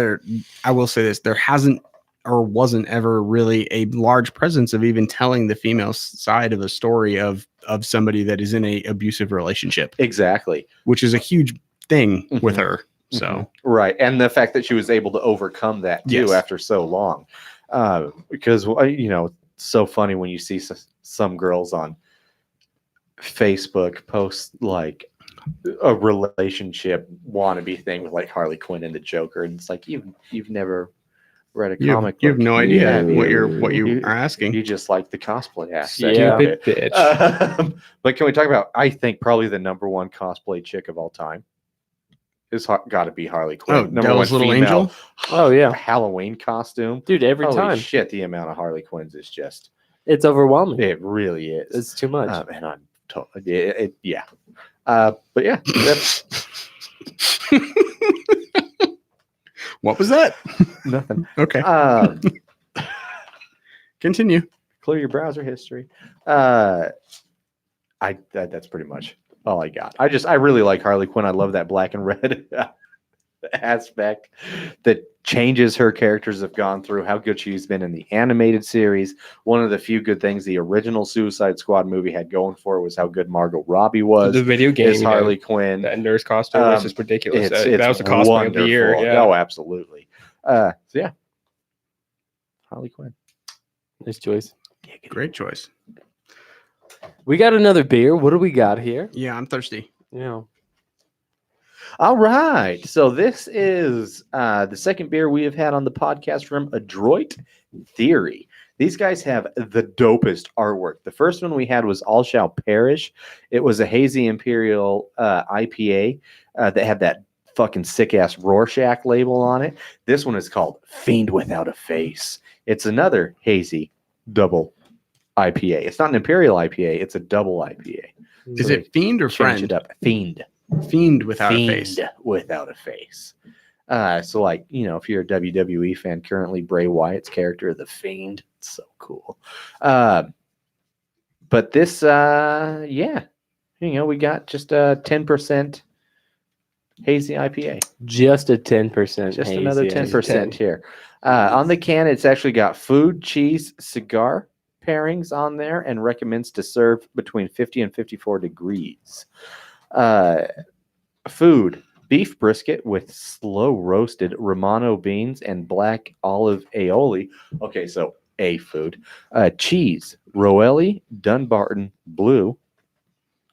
I will say this, there hasn't or wasn't ever really a large presence of even telling the female side of a story of somebody that is in a abusive relationship, Exactly. which is a huge thing with Mhm. her. So Right. And the fact that she was able to overcome that too Yes. after so long. Because, it's so funny when you see some girls on Facebook post like a relationship wannabe thing with like Harley Quinn and the Joker. And it's like, you've never read a comic you have book. no idea have what you? you are asking. You just like the cosplay aspect. Yeah. of it. Stupid bitch. But can we talk about, I think, probably the number one cosplay chick of all time? Is got to be Harley Quinn. Oh, Number Devil's one Little female Angel? Oh, yeah. Halloween costume. Dude, every Holy time. shit, the amount of Harley Quinns is just, It's overwhelming. it really is. It's too much. And I'm totally, yeah. But yeah, that's What was that? nothing. Okay, continue. Clear your browser history. That's pretty much all I got. I really like Harley Quinn. I love that black and red aspect that changes her characters have gone through, how good she's been in the animated series. One of the few good things the original Suicide Squad movie had going for it was how good Margot Robbie was The video game, as Harley Quinn. that nurse costume was just ridiculous. That was the cosplay wonderful. of the year. Yeah. Oh, absolutely. So yeah, Harley Quinn. Nice choice. Great choice. We got another beer. What do we got here? Yeah, I'm thirsty. Yeah. All right. So this is the second beer we have had on the podcast from Adroit Theory. These guys have the dopest artwork. The first one we had was All Shall Perish. It was a hazy imperial IPA that had that fucking sick ass Rorschach label on it. This one is called Fiend Without a Face. It's another hazy double IPA. It's not an imperial IPA. It's a double IPA. Is it fiend or Change friend? it up. Fiend. Fiend without a face. Fiend without a face. So like, if you're a WWE fan currently, Bray Wyatt's character, the Fiend, it's so cool. But this, we got just a 10% hazy IPA. Just a 10%. Just hazy. another 10% here. On the can, it's actually got food, cheese, cigar pairings on there, and recommends to serve between 50 and 54 degrees. Food, beef brisket with slow roasted Romano beans and black olive aioli. Okay, so a food. Cheese, Roelli, Dunbarton, Blue.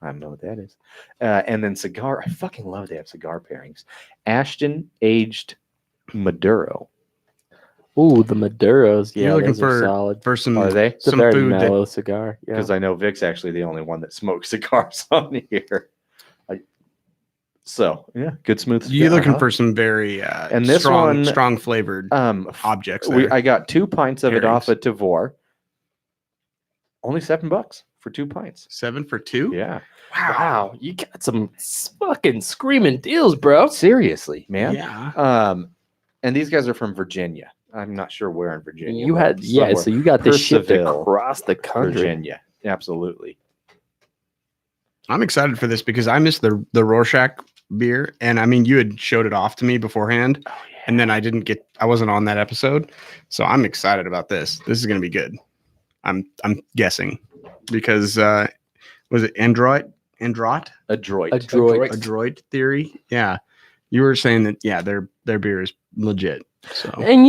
I don't know what that is. And then cigar. I fucking love they have cigar pairings. Ashton aged Maduro. Ooh, the Maduros. Yeah, You're looking those are for- solid. For some Are they? It's a some very food that mellow cigar. Yeah. Because I know Vic's actually the only one that smokes cigars on here. So yeah, good smooth. you're cigar, looking huh? for some very And this one- strong flavored objects. I got 2 pints of it off Pairings. at Tavor. Only $7 for 2 pints. 7 for 2. Yeah, Wow, you got some fucking screaming deals, bro. seriously, man. Yeah. And these guys are from Virginia. I'm not sure where in Virginia. You but had somewhere. so you got this shipped Percival, across the country. Virginia. Absolutely. I'm excited for this because I missed the Rorschach beer, and I mean you had showed it off to me beforehand, Oh yeah. and then I wasn't on that episode, so I'm excited about this. This is gonna be good. I'm guessing because was it Android Adroit. Adroit theory. Yeah, you were saying that. Yeah, their beer is legit. So And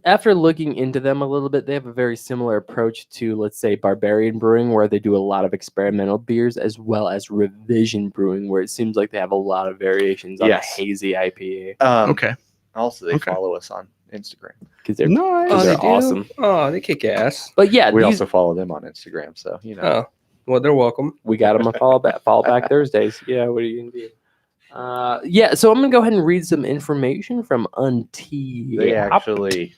after looking into them a little bit, they have a very similar approach to, let's say, Barbarian Brewing, where they do a lot of experimental beers, as well as Revision Brewing, where it seems like they have a lot of variations on Yes. a hazy IPA. okay, Also, they Okay. follow us on Instagram. Because they're, nice. Oh, they they're do? awesome. Oh, they kick ass. But yeah, We these, also follow them on Instagram, so you know. Oh, well, they're welcome. we got them on follow back Thursdays. Yeah, what are you gonna do? Yeah, so I'm gonna go ahead and read some information from Untapped. They actually,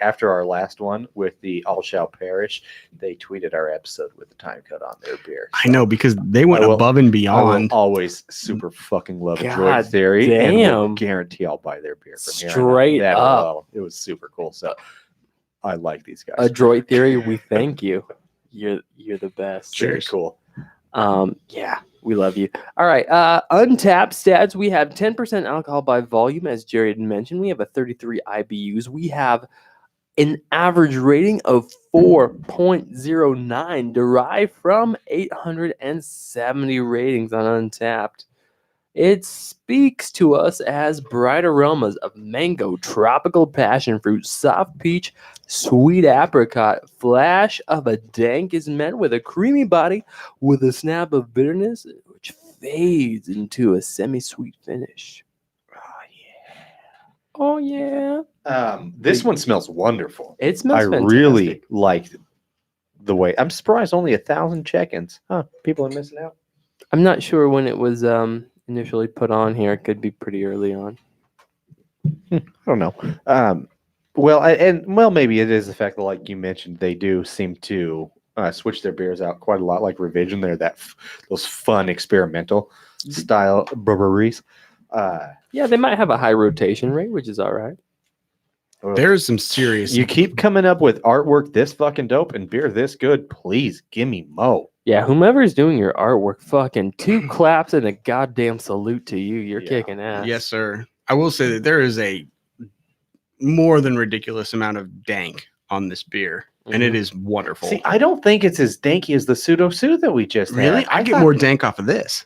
after our last one with the All Shall Perish, they tweeted our episode with the time cut on their beer. I know because they went I will- above and I will beyond. always super fucking love God Adroit Theory, and will damn. guarantee I'll buy their beer from here. on out. Straight That up. alone, it was super cool. So I like these guys. Adroit Theory, we thank you. You're the best. Very Cheers. cool. Yeah, we love you. All right, Untapped stats. We have 10% alcohol by volume, as Jerry had mentioned. We have a 33 IBUs. We have an average rating of 4.09, derived from 870 ratings on Untapped. It speaks to us as bright aromas of mango, tropical passion fruit, soft peach, sweet apricot, flash of a dank is met with a creamy body with a snap of bitterness, which fades into a semi-sweet finish. Oh yeah. This one smells wonderful. It smells I fantastic. really liked the way. I'm surprised only 1,000 check-ins. Huh? People are missing out. I'm not sure when it was initially put on here. It could be pretty early on. I don't know. Maybe it is the fact that, like you mentioned, they do seem to switch their beers out quite a lot, like Revision. They're those fun experimental style breweries. Yeah, they might have a high rotation rate, which is all right. There's some serious. You keep coming up with artwork this fucking dope and beer this good. Please give me mo. Yeah, whomever's doing your artwork, fucking 2 claps and a goddamn salute to you. You're Yeah. kicking ass. Yes, sir. I will say that there is a more than ridiculous amount of dank on this beer, and it is wonderful. See, I don't think it's as danky as the pseudo sue that we just Really, had. I get thought- more dank off of this,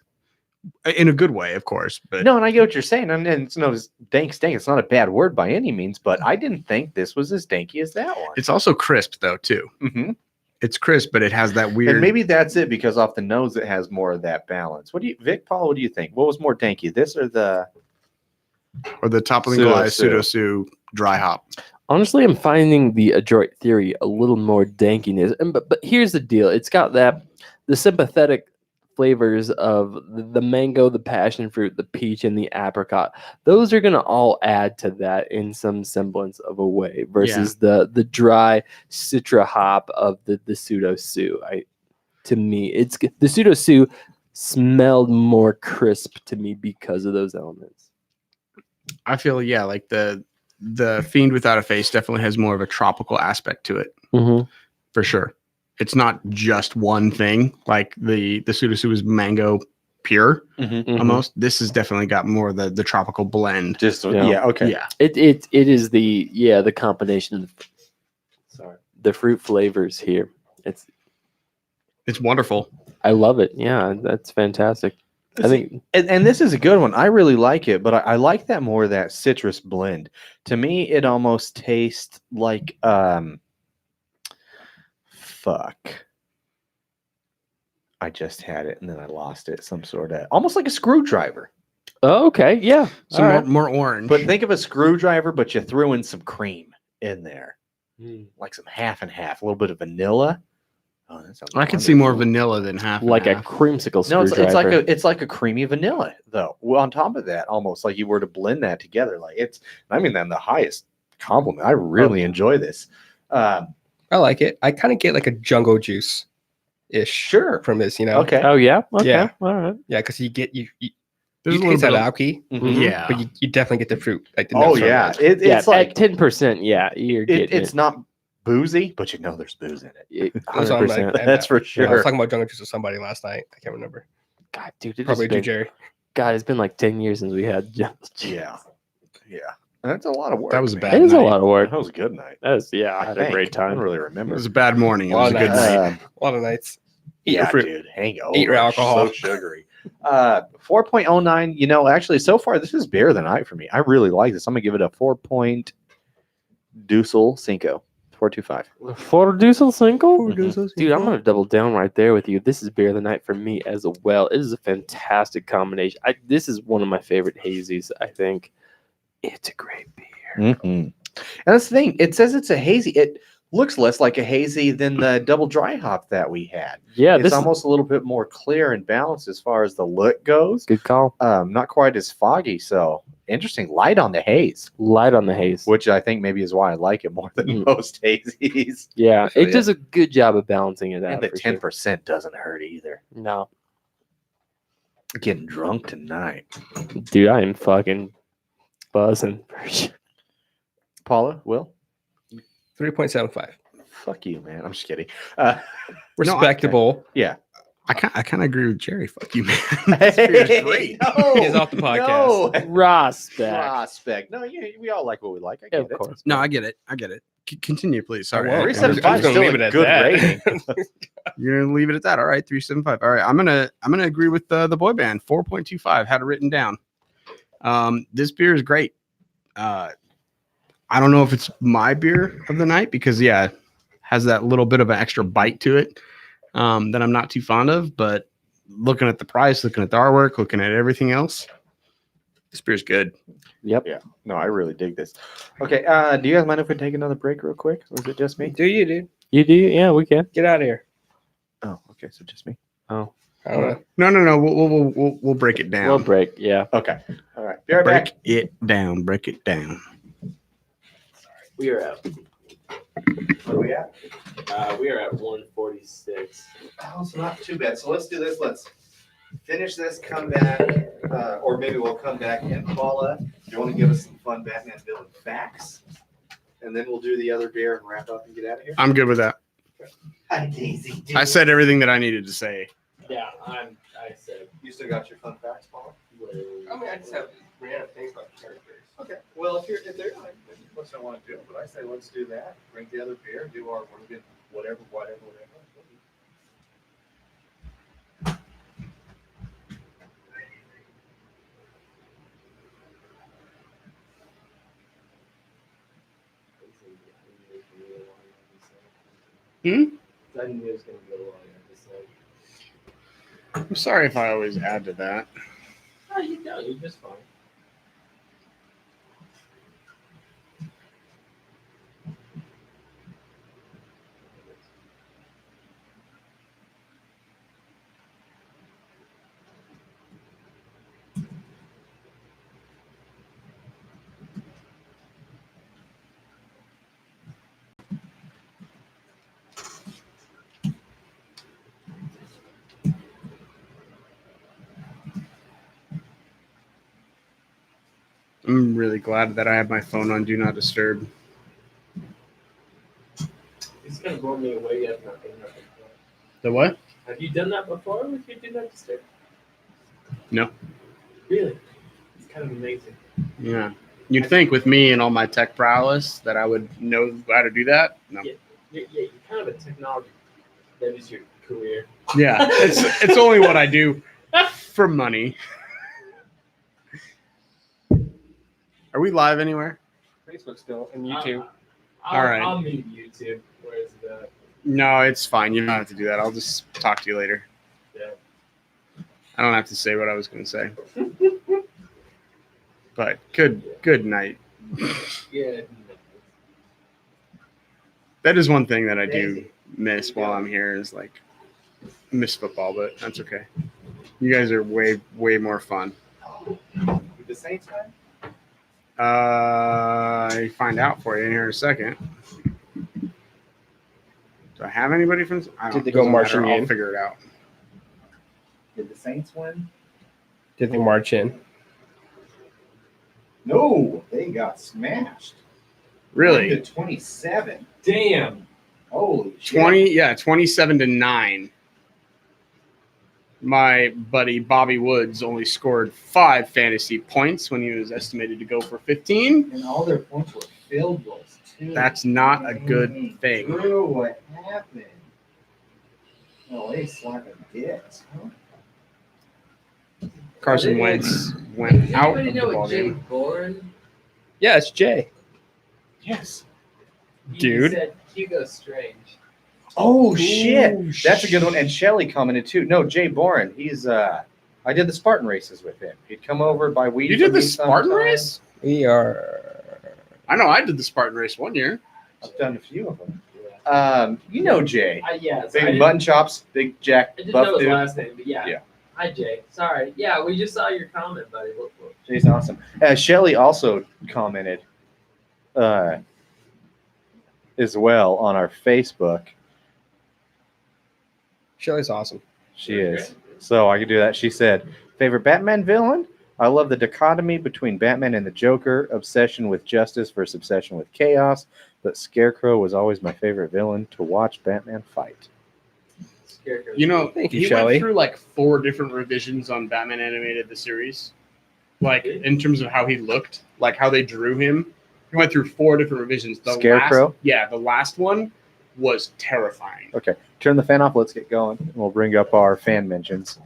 in a good way, of course. But No, and I get what you're saying, and it's no dank stank. It's not a bad word by any means, but I didn't think this was as danky as that one. it's also crisp though too. Mm-hmm. It's crisp, but it has that weird. And maybe that's it because off the nose it has more of that balance. What do you, Vic, Paul? What do you think? What was more danky, this or the? or the top of the glass pseudo dry hop. Honestly, I'm finding the Adroit Theory a little more dankiness. But here's the deal. It's got the sympathetic flavors of the mango, the passion fruit, the peach, and the apricot. Those are going to all add to that in some semblance of a way versus the dry citra hop of the pseudo sue. To me, it's the pseudo sue smelled more crisp to me because of those elements. I feel like the Fiend Without a Face definitely has more of a tropical aspect to it Mm-hmm. for sure. It's not just one thing like the pseudo sue is mango pure almost. This has definitely got more of the tropical blend. Just Yeah. okay. Yeah, It is the combination of the fruit flavors here. it's wonderful. I love it. Yeah, that's fantastic. I think And this is a good one. I really like it, but I like that more, that citrus blend. To me, it almost tastes like I just had it and then I lost it. Some sort of almost like a screwdriver. Oh, okay, yeah. Some All more, right. more orange. But think of a screwdriver, but you threw in some cream in there, Mm. like some half and half, a little bit of vanilla. Oh, that sounds I can see more wonderful. vanilla than half. and Like a half. creamsicle No, screwdriver. it's like a creamy vanilla though. Well, on top of that, almost like you were to blend that together. Like I mean that in the highest compliment. I really enjoy this. I like it. I kind of get like a jungle juice ish Sure. from this, Okay. Oh yeah. Okay. Yeah. All right. Yeah, because you get you There's a taste little that bit of, alky, Mhm. yeah. but you definitely get the fruit. Like the Oh nuts from yeah. it. It's like at 10%. Yeah, you're getting it's not boozy, but you know there's booze in it. That's what I'm like, 100%. That's for Yeah, I was sure. talking about jungle juice with somebody last night. I can't remember. God, dude, it Probably has been, Jerry. God, it's been like 10 years since we had. Yeah. Yeah. That's a lot of work. That was a man. bad It is a night. lot of work. That was a good night. I had a think. great I don't time. really It remember. was a bad morning. It Well, was a good nice. night. A lot of nights. Eat your fruit. dude, hangover. Eat your alcohol. So sugary. 4.09. You know, actually, so far this is beer of the night for me. I really like this. I'm gonna give it a 4.25. 4.25. For Dusel Cinco? Mhm. Dude, I'm gonna double down right there with you. This is beer of the night for me as well. It is a fantastic combination. This is one of my favorite hazies. I think it's a great beer. Mm-hmm. And that's the thing. It says it's a hazy. It looks less like a hazy than the double dry hop that we had. Yeah, It's this almost a little bit more clear and balanced as far as the look goes. good call. Not quite as foggy. So interesting. Light on the haze, Light on the haze. which I think maybe is why I like it more than Mm. most hazies. Yeah, So, it does a good job of balancing it out. And the for sure. 10% doesn't hurt either. No, Getting drunk tonight. dude, I am fucking buzzing. For sure. Paula, Will? 3.75. Fuck you, man. I'm just kidding. Respectable. Yeah. I kind of agree with Jerry. Fuck you, man. This beer is great. No, He's off the podcast. No. Prospect. Prospect. No, we all like what we like. I Yeah, get of it. course. No, I get it. Continue, please. Sorry. I won't. I- 375 I'm is gonna still leave a it at good that. rating. You're gonna leave it at that. All right, 375. All right, I'm gonna agree with the boy band. 4.25. Had it written down. This beer is great. I don't know if it's my beer of the night because has that little bit of an extra bite to it that I'm not too fond of. But looking at the price, looking at the artwork, looking at everything else, this beer's good. Yep. Yeah. No, I really dig this. Okay. Do you guys mind if we take another break real quick? Or is it just me? Do you, dude? You do? Yeah, we can. Get out of here. Oh, okay. So just me. Oh, I don't know. No. We'll break it down. we'll break. Yeah. Okay. All right. Be right back. break it down. Break it down. We are at. Where are we at? We are at 146. Oh, so not too bad. So let's do this. Let's finish this, come back, or maybe we'll come back and Paula, do you want to give us some fun Batman villain facts? And then we'll do the other beer and wrap up and get out of here. I'm good with that. Hi, Daisy. I said everything that I needed to say. Yeah, I said. You still got your fun facts, Paula? I just have random things about the characters. Okay. Well, if they're not, of course I want to do it, but I say let's do that. Drink the other beer, do our whatever. Hmm? I knew it was going to go long episode. I'm sorry if I always add to that. Oh, you don't. You're just fine. I'm really glad that I have my phone on Do Not Disturb. It's going to blow me away. I've not done that before. The what? Have you done that before with your Do Not Disturb? No. Really? It's kind of amazing. Yeah. You'd think with me and all my tech prowess that I would know how to do that. No. You're kind of a technology. That is your career. Yeah. It's only what I do for money. Are we live anywhere? Facebook still and YouTube. All right. I'll mute YouTube. Where is that? No, it's fine. You don't have to do that. I'll just talk to you later. Yeah. I don't have to say what I was going to say. But good night. Yeah. That is one thing that I do miss while I'm here is like miss football, but that's okay. You guys are way more fun. With the Saints guy? I find out for you in here in a second. Do I have anybody from? I don't. Did they go doesn't marching matter. I'll in? figure it out. Did the Saints win? Did they march in? No, they got smashed. Really? 27. Damn. Holy shit. 27-9. My buddy Bobby Woods only scored 5 fantasy points when he was estimated to go for 15. And all their points were field goals, too. That's not a good thing. Drew, what happened? LA slapping dicks. Huh? Carson Wentz went out of the ballgame. Bourne? Yeah, it's Jay. Yes. Dude. said Hugo Strange. Oh shit, that's a good one. And Shelly commented too. No, Jay Boren. He's I did the Spartan races with him. He'd come over by weed. You did for the me Spartan sometimes. race? We are. I know I did the Spartan race one year. I've done a few of them. You know Jay. Yeah, Big mutton chops, big Jack buff dude. name, but Yeah. Hi, Jay. Sorry. Yeah, we just saw your comment, buddy. Jay's awesome. Shelly also commented as well on our Facebook. Shelly's awesome. She is. So I could do that. She said, favorite Batman villain? I love the dichotomy between Batman and the Joker, obsession with justice versus obsession with chaos, but Scarecrow was always my favorite villain to watch Batman fight. You know, Thank you, he Shelley. went through like 4 different revisions on Batman Animated the series. Like in terms of how he looked, like how they drew him. He went through 4 different revisions. The Scarecrow? The last one was terrifying. Okay, turn the fan off. Let's get going. And we'll bring up our fan mentions,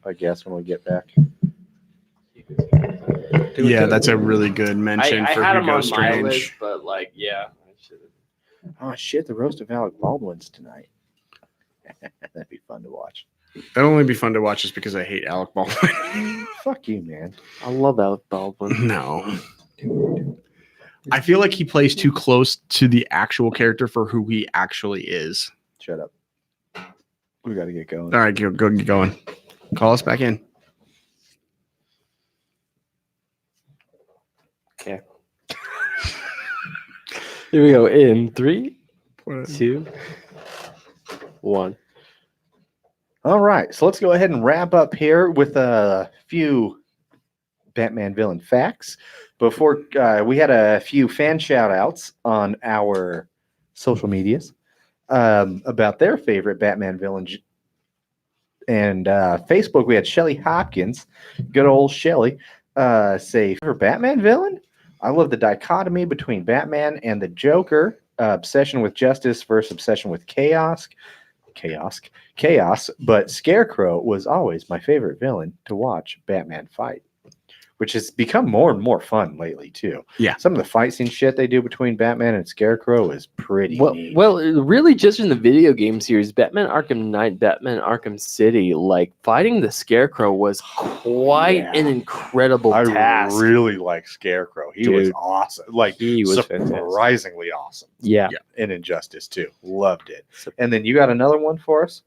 I guess, when we get back. Yeah, that's a really good mention I for had him Hugo on my Strange. list, but like, yeah, I should have. Oh, shit, the roast of Alec Baldwin's tonight. That'd be fun to watch. That'll only be fun to watch just because I hate Alec Baldwin. Fuck you, man. I love Alec Baldwin. No. I feel like he plays too close to the actual character for who he actually is. Shut up. We got to get going. All right, go get going. Call us back in. Okay. Here we go. In 3, 2, 1. All right, so let's go ahead and wrap up here with a few Batman villain facts. Before we had a few fan shout outs on our social medias about their favorite Batman villains. And Facebook, we had Shelly Hopkins, good old Shelly, say, favorite Batman villain? I love the dichotomy between Batman and the Joker, obsession with justice versus obsession with chaos, but Scarecrow was always my favorite villain to watch Batman fight, which has become more and more fun lately too. Yeah. Some of the fight scene shit they do between Batman and Scarecrow is pretty neat. Well, really, just in the video game series, Batman Arkham Knight, Batman Arkham City, like fighting the Scarecrow was quite an incredible I task. really like Scarecrow. He was Dude. awesome. Like He was fantastic. surprisingly awesome. Yeah. And Injustice too. Loved it. And then you got another one for us?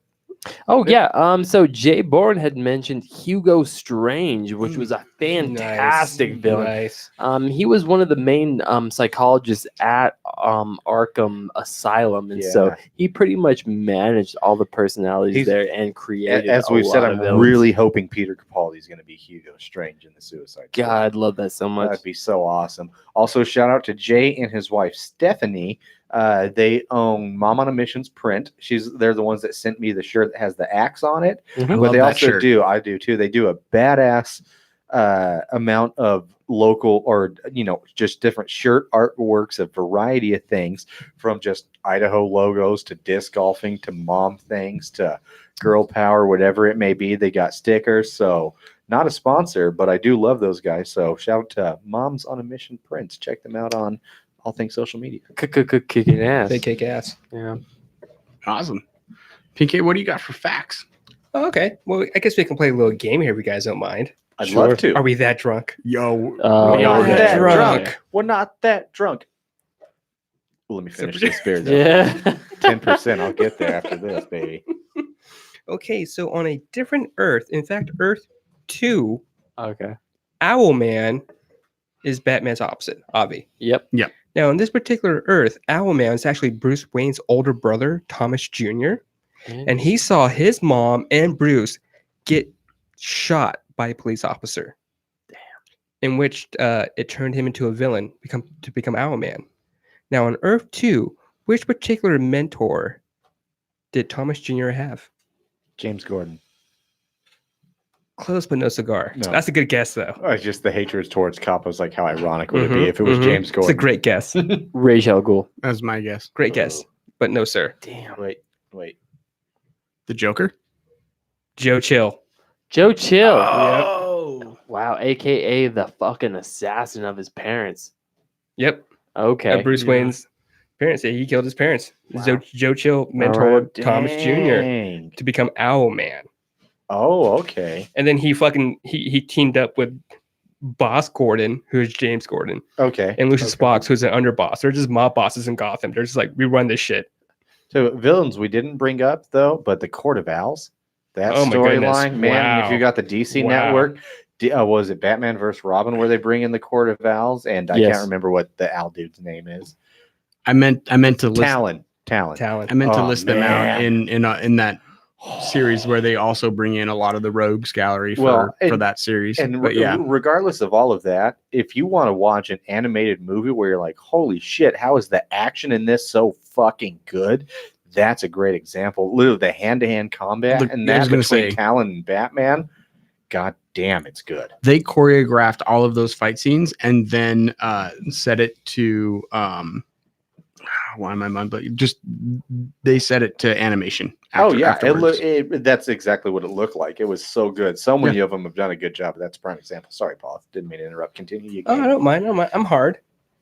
Oh yeah. So Jay Bourne had mentioned Hugo Strange, which was a fantastic villain. Nice. He was one of the main psychologists at Arkham Asylum, and so Yeah. he pretty much managed all the personalities He's- there and created. As a we've said, lot I'm of villains. really hoping Peter Capaldi is going to be Hugo Strange in the Suicide Squad. God, I'd love that so much. That'd be so awesome. Also, shout out to Jay and his wife Stephanie. They own Mom on a Mission's print. They're the ones that sent me the shirt that has the axe on it. Mhm. But love they that also shirt. do. I do too. They do a badass amount of local or just different shirt artworks, a variety of things from just Idaho logos to disc golfing to mom things to girl power, whatever it may be. They got stickers. So not a sponsor, but I do love those guys. So shout out to Moms on a Mission Prints. Check them out on all things social media. Kicking ass. They kick ass. Yeah. Awesome. PK, what do you got for facts? Oh, okay. Well, I guess we can play a little game here if you guys don't mind. I'd Sure. love to. Are we that drunk? Yo, We're not yeah. that drunk. drunk. We're not that drunk. Well, let me finish this beer. Though. Yeah. 10%. I'll get there after this, baby. Okay, so on a different Earth, in fact, Earth 2, Okay. Owlman is Batman's opposite, Avi. Yep. Now, on this particular Earth, Owlman is actually Bruce Wayne's older brother, Thomas Jr., and he saw his mom and Bruce get shot by a police officer. Damn. In which it turned him into a villain to become Owlman. Now, on Earth 2, which particular mentor did Thomas Jr. have? James Gordon. Close, but no cigar. No. That's a good guess, though. Oh, it's just the hatred towards coppers. Like, how ironic would it Mhm, be if it was mhm. James Gordon? It's a great guess. Ra's al Ghul. that's my guess. Great guess. But no, sir. Damn. Wait. The Joker. Joe Chill. Joe Chill. Oh, Wow, aka the fucking assassin of his parents. Yep. Okay. Bruce Yeah. Wayne's parents. Yeah, he killed his parents. Wow. Joe Chill mentored Alright. Thomas Jr. Dang. to become Owlman. Oh, okay. And then he teamed up with Boss Gordon, who is James Gordon, Okay. and Lucius Fox, who's an underboss. They're just mob bosses in Gotham. They're just like, we run this shit. So villains we didn't bring up though, but the Court of Owls, that Oh my goodness. storyline, man. If Wow. you got the DC Wow. network, was it Batman versus Robin where they bring in the Court of Owls? And I Yes. can't remember what the owl dude's name is. I meant to list. Talon. Talent. I meant to Oh, list them out man. in that series where they also bring in a lot of the rogues gallery for and that series. And but yeah, regardless of all of that, if you want to watch an animated movie where you're like, holy shit, how is the action in this so fucking good? That's a great example. Literally the hand-to-hand combat Look, and I that was gonna between say- Talon and Batman. God damn, it's good. they choreographed all of those fight scenes and then set it to why am I mind? But just they set it to animation. Afterwards. That's exactly what it looked like. It was so good. So many of them have done a good job. That's a prime example. Sorry, Paul. Didn't mean to interrupt. Continue. You Oh, I don't mind. I'm hard.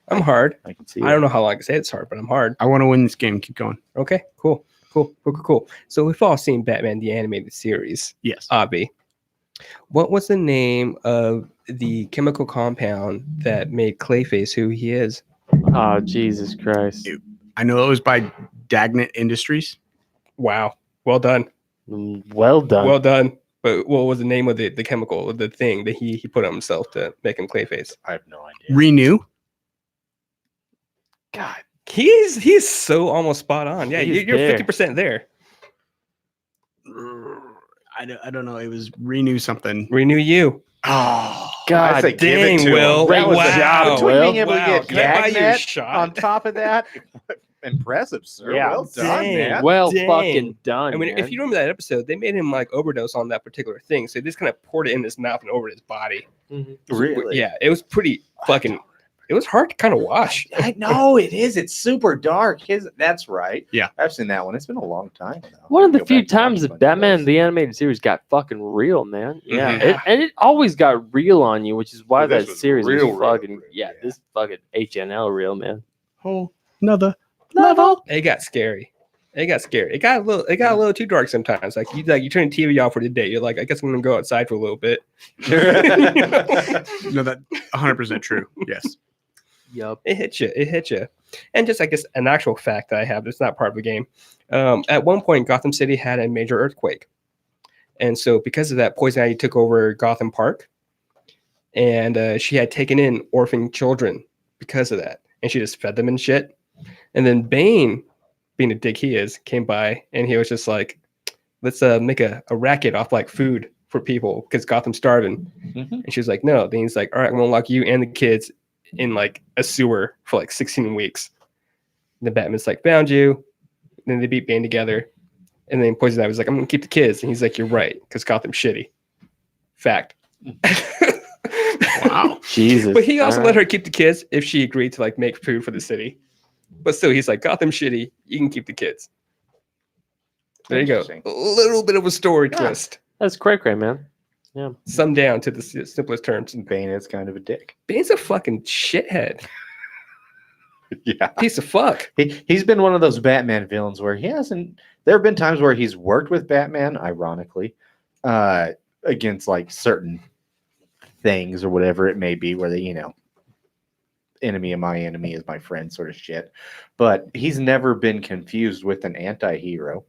I'm hard. I can see. I don't know how long I can say it's hard, but I'm hard. I want to win this game. Keep going. Okay, cool. So we've all seen Batman the Animated Series, Yes. Avi. What was the name of the chemical compound that made Clayface who he is? Oh, Jesus Christ. I know it was by Dagnett Industries. Wow. Well done. Well done. Well done. But what was the name of the chemical, the thing that he put on himself to make him Clayface? I have no idea. Renew. God. He's so almost spot on. Yeah, He's you're there. 50% there. I don't know. It was Renew something. Renew you. Oh, God I say give it dang, to him. Will. That was Wow. a job between Will. being able to get Can I buy you a Dagnett shot? on top of that. Impressive, sir. Yeah. Well done, Dang. man. Well Dang. fucking done. I mean, if you remember that episode, they made him like overdose on that particular thing. So they just kind of poured it in his mouth and over his body. Really? Yeah, it was pretty fucking. It was hard to kind of wash. I know it is. It's super dark. That's right. Yeah. I've seen that one. It's been a long time. Though. One of the Go few back and watch times a that bunch of Batman those. the animated series got fucking real, man. Yeah, Mhm. and it always got real on you, which is why Well, this that was series real, was real, fucking real, yeah. yeah. This fucking HNL real, man. Whole another level. It got scary. It got scary. It got a little too dark sometimes. Like you turn the TV off for the day. You're like, I guess I'm gonna go outside for a little bit. No, that 100% true. Yes. Yup. It hit you. And just, I guess, an actual fact that I have that's not part of the game. At one point, Gotham City had a major earthquake. And so because of that, Poison Ivy took over Gotham Park. And she had taken in orphan children because of that. And she just fed them and shit. And then Bane, being a dick he is, came by and he was just like, let's make a racket off like food for people because Gotham's starving. Mhm. And she was like, no. Then he's like, all right, I'm going to lock you and the kids in like a sewer for like 16 weeks. And the Batman's like, found you. And then they beat Bane together. And then Poison Ivy was like, I'm going to keep the kids. And he's like, you're right, because Gotham's shitty. Fact. Wow. Jesus. But he also All let right. her keep the kids if she agreed to like make food for the city. But still, he's like, Gotham's shitty. You can keep the kids. There you go. Interesting. A little bit of a story twist. That's cray, man. Summed down to the simplest terms. Bane is kind of a dick. Bane's a fucking shithead. Yeah. Piece of fuck. He's been one of those Batman villains where he hasn't. There have been times where he's worked with Batman, ironically, against like certain things or whatever it may be, where they, enemy of my enemy is my friend sort of shit. But he's never been confused with an anti-hero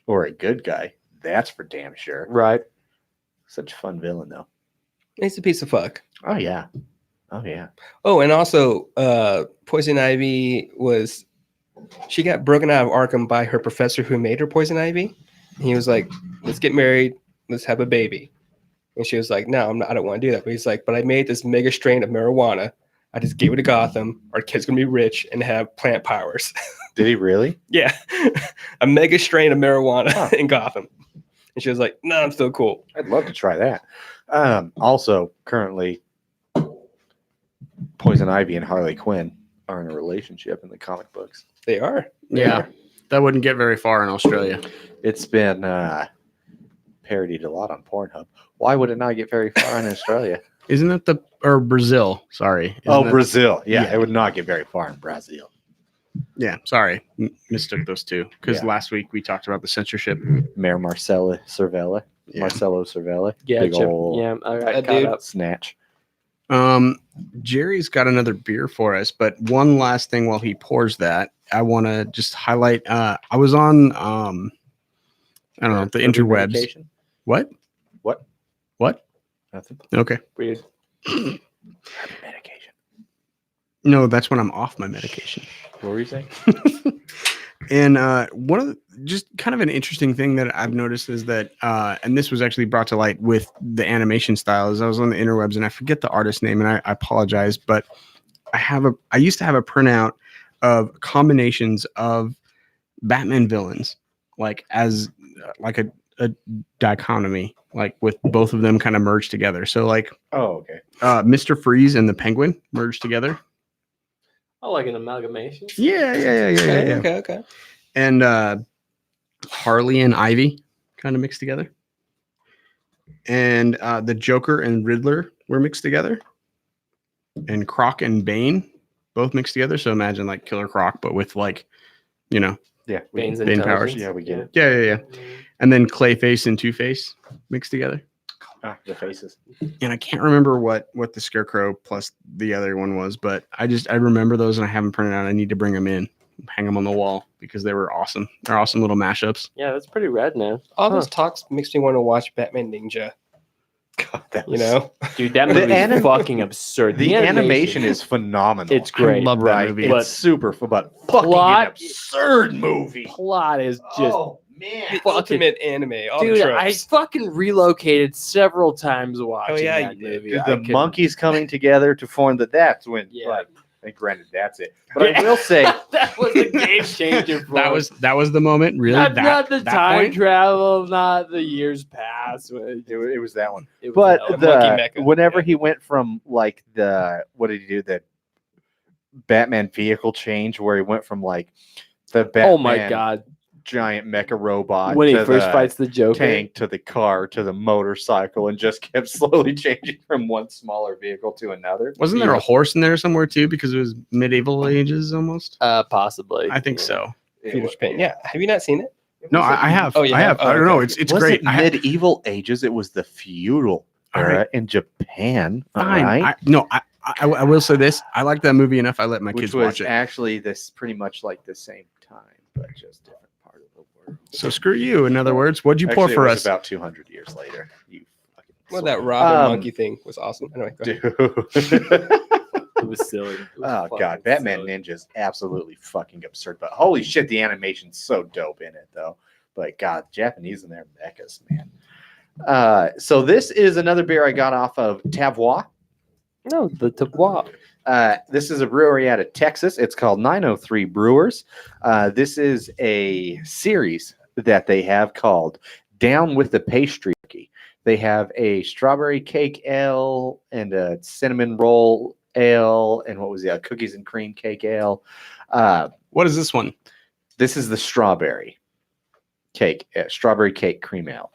or a good guy. That's for damn sure. Right. Such a fun villain, though. He's a piece of fuck. Oh yeah. Oh yeah. Oh, and also, Poison Ivy she got broken out of Arkham by her professor who made her Poison Ivy. And he was like, let's get married. Let's have a baby. And she was like, no, I don't want to do that. But he's like, but I made this mega strain of marijuana. I just gave it to Gotham. Our kid's going to be rich and have plant powers. Did he really? Yeah. A mega strain of marijuana Huh. in Gotham. And she was like, no, I'm still cool. I'd love to try that. Also, currently, Poison Ivy and Harley Quinn are in a relationship in the comic books. They are. Yeah. That wouldn't get very far in Australia. It's been parodied a lot on Pornhub. Why would it not get very far in Australia? Isn't that or Brazil? Sorry. Isn't that- Brazil. Yeah, Yeah. it would not get very far in Brazil. Yeah, sorry. Mistook those two. Because Yeah. last week we talked about the censorship. Mayor Marcelo Cervella. Yeah. Marcelo Cervella. Yeah, Big Chip, ol' yeah, I got That caught dude. up. snatch. Jerry's got another beer for us, but one last thing while he pours that, I want to just highlight. I was on, I don't know, the interwebs. Medication? What? What? What? Nothing. Okay. Weird. Medication. No, that's when I'm off my medication. What were you saying? And one of the, just kind of an interesting thing that I've noticed is that, and this was actually brought to light with the animation style, is I was on the interwebs and I forget the artist name, and I apologize, but I used to have a printout of combinations of Batman villains, like as like a dichotomy, like with both of them kind of merged together. So like Oh, okay. Mr. Freeze and the Penguin merged together. Oh, like an amalgamation. Yeah. Okay. And Harley and Ivy kind of mixed together. And the Joker and Riddler were mixed together. And Croc and Bane both mixed together. So imagine like Killer Croc, but with like, you know, Yeah. Bane's Bane powers. intelligence. Yeah, we get it. yeah. And then Clayface and Two-Face mixed together. The faces. And I can't remember what the Scarecrow plus the other one was, but I remember those and I haven't printed out. I need to bring them in, hang them on the wall because they were awesome. They're awesome little mashups. Yeah, that's pretty rad, man. All those talks makes me want to watch Batman Ninja. God, that You was- know, Dude, that The movie is anim- fucking absurd. The animation is phenomenal. It's great. I love that right. movie. It's But super fun, but fucking plot- an absurd movie. plot is just man. the fucking- ultimate anime. All dude, the I tropes. fucking relocated several times watching yeah, that you did. movie. Dude, I the could- monkeys coming together to form that's when Yeah. like, and granted that's it. But I will say that was a game changer for That us. was the moment, really. not the that time point? travel, not the years past. it was that one. It was But that one. The monkey mecha, whenever yeah. he went from like what did he do? The Batman vehicle change where he went from like the Batman Oh my god! giant mecha robot When he to first the fights the Joker, tank to the car to the motorcycle and just kept slowly changing from one smaller vehicle to another. Wasn't there a horse in there somewhere too? Because it was medieval ages almost. possibly. I think so. Peter Pan. Yeah, have you not seen it? No, I have. Oh, you I have? have. Oh, I don't know. okay. It's Was great. it I have, medieval ages? It was the feudal All era right. in Japan. fine. Right? I will say this. I like that movie enough. I let my Which kids was watch it. actually this pretty much like the same time, but just different part of the world. So screw you. In other words, what'd you pour Actually, for it was us? about 200 years later. You fucking Well, that Robin Um, monkey thing was awesome. Anyway, go ahead. dude. It was silly. It was Oh fucking god, Batman silly. Ninja is absolutely fucking absurd. But holy shit, the animation's so dope in it though. But god, Japanese in their mechas, man. So this is another beer I got off of Tavois. No, the Tavois. This is a brewery out of Texas. It's called 903 Brewers. This is a series that they have called Down with the Pastry. They have a strawberry cake ale and a cinnamon roll ale and what was the cookies and cream cake ale. What is this one? This is the strawberry cake cream ale.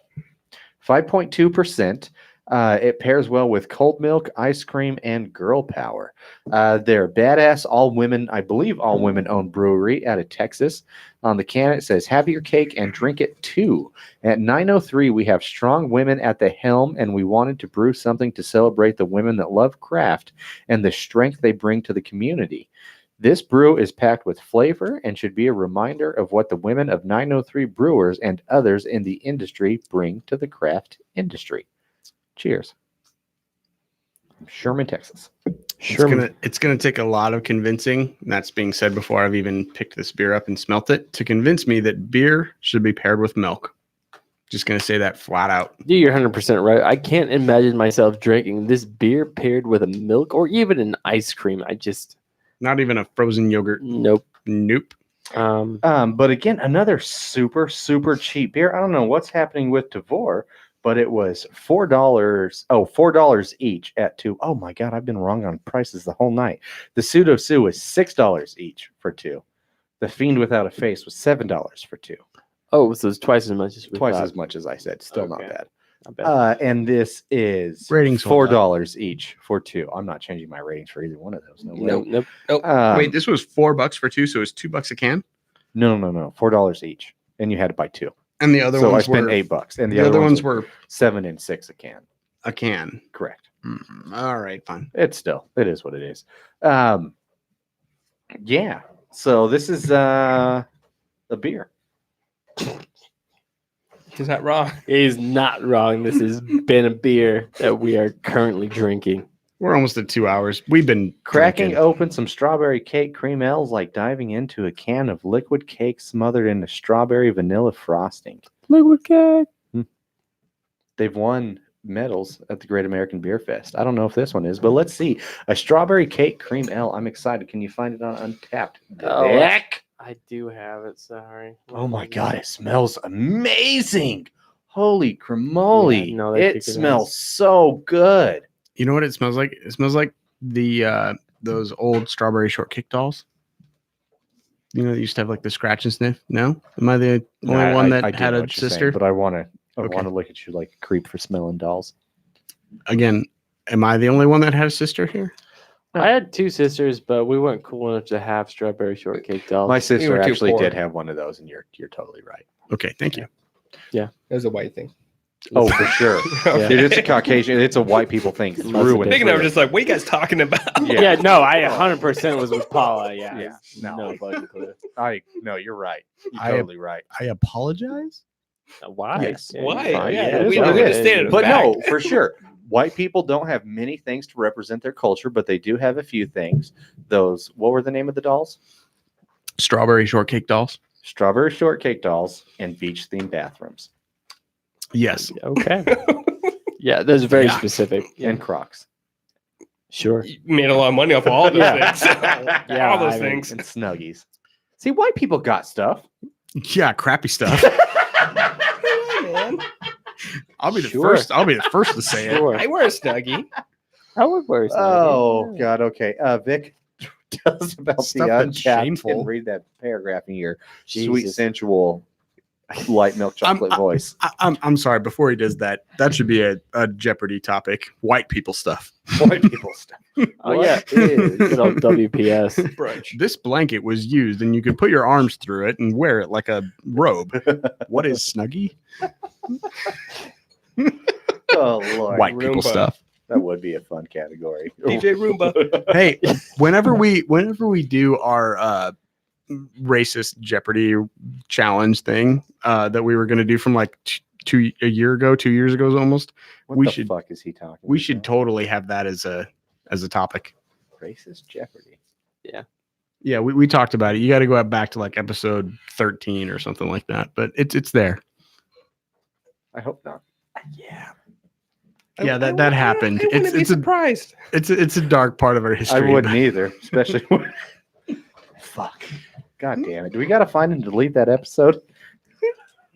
5.2%. It pairs well with cold milk, ice cream, and girl power. They're badass, all women, I believe all women owned brewery out of Texas. On the can, it says, have your cake and drink it too. At 903, we have strong women at the helm, and we wanted to brew something to celebrate the women that love craft and the strength they bring to the community. This brew is packed with flavor and should be a reminder of what the women of 903 Brewers and others in the industry bring to the craft industry. Cheers. Sherman, Texas. It's gonna take a lot of convincing. And that's being said before I've even picked this beer up and smelt it to convince me that beer should be paired with milk. Just gonna say that flat out. Dude, you're 100% right. I can't imagine myself drinking this beer paired with a milk or even an ice cream. I just Not even a frozen yogurt. nope. Nope. But again, another super, super cheap beer. I don't know what's happening with Tavour, but it was $4. Oh, $4 each at two. Oh my God, I've been wrong on prices the whole night. The Pseudo Sue was $6 each for two. The Fiend Without a Face was $7 for two. Oh, so it's twice as much as we Twice thought. as much as I said. Still not Okay. bad. Not bad. And this is Ratings hold $4 each for two. I'm not changing my ratings for either one of those. No way. Nope. Wait, this was $4 for two, so it's $2 a can, no, $4 each, and you had to buy two. and the other So I ones spent were $8, and the other ones were 7 and 6 a can. a can. Correct. All right, fine. It is what it is. Yeah. So this is a beer. He's not wrong. He's not wrong. This has been a beer that we are currently drinking. We're almost at 2 hours. We've been Cracking drinking. open some strawberry cake cream ale is like diving into a can of liquid cake smothered in a strawberry vanilla frosting. Liquid cake. They've won medals at the Great American Beer Fest. I don't know if this one is, but let's see. A strawberry cake cream ale. I'm excited. Can you find it on Untapped? Oh, Heck. I do have it. Sorry. Oh my God, it smells amazing. Holy cremoly. Yeah, no, they it kick it smells ass. so good. You know what it smells like? It smells like the those old strawberry shortcake dolls. You know, they used to have like the scratch and sniff. No, am I the only one that I do had know a what you're saying, sister? but I want to Okay. look at you like a creep for smelling dolls. Again, am I the only one that had a sister here? I had two sisters, but we weren't cool enough to have strawberry shortcake dolls. My sister were too actually poor. did have one of those, and you're totally right. Okay, thank you. It was a white thing. Oh, for sure. Yeah. Dude, it's a Caucasian. It's a white people thing. Must have Through been. and Thinking, I was through. just like, what are you guys talking about? Yeah, no, I 100% was with Paula. Yeah, Yeah, no. no fucking clue. No, you're right. You're I- totally right. I apologize. Why? Yes. Yeah, Why? you're fine. Yeah, it is we what don't it understand is. it. But back. no, for sure. White people don't have many things to represent their culture, but they do have a few things. Those, what were the name of the dolls? Strawberry shortcake dolls. Strawberry shortcake dolls and beach themed bathrooms Yes. Okay. Yeah, that's very Yeah. specific. and Crocs. Sure. You made a lot of money off of all those Yeah. things. Yeah, all those I mean, things. And Snuggies. See, white people got stuff. Yeah, crappy stuff. Man, I'll be the Sure. first. I'll be the first to say it. Sure. I wear a snuggie. I would wear something. Oh, God. Okay. Vic, tell us about Stuff the that's Untapped shameful. and read that paragraph in your sweet, Jesus. sensual, light milk chocolate voice. I'm sorry. Before he does that, that should be a Jeopardy topic. White people stuff. White people stuff. Oh, yeah. Good old WPS. Brunch. This blanket was used, and you could put your arms through it and wear it like a robe. What is Snuggie? Oh, Lord. White people Roomba. stuff. That would be a fun category. DJ Roomba. Hey, whenever we do our racist Jeopardy challenge thing that we were going to do from like 2 years ago almost, What we the should- fuck is he talking we should about? totally have that as a topic. Racist Jeopardy. Yeah, we talked about it. You got to go back to like episode 13 or something like that, but it's there. I hope not. Yeah. Yeah, that happened. I wouldn't It's be it's a surprised. it's a dark part of our history. I wouldn't either, especially when. Fuck. God damn it. Do we got to find and delete that episode?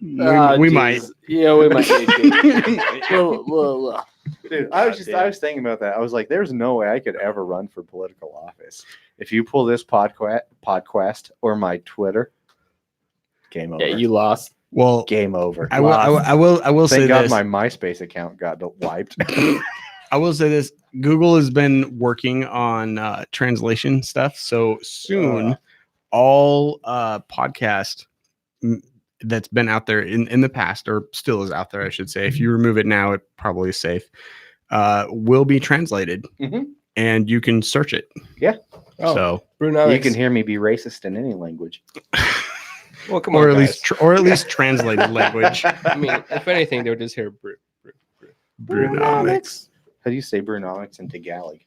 We might. Yeah, we might. Well, Dude, I was thinking about that. I was like, there's no way I could ever run for political office. If you pull this podcast or my Twitter, game over. yeah, you lost. Well, Game over. I will say Thank God this. my MySpace account got wiped. I will say this. Google has been working on translation stuff. So soon, all podcast that's been out there in the past, or still is out there, I should say. If you remove it now, it probably is safe. Will be translated, Mhm. and you can search it. Oh, So, Brewnomics. You can hear me be racist in any language. Well, come or on, at least translated language. I mean, if anything, they would just hear brew. Brewnomics. How do you say Brewnomics in Tagalog?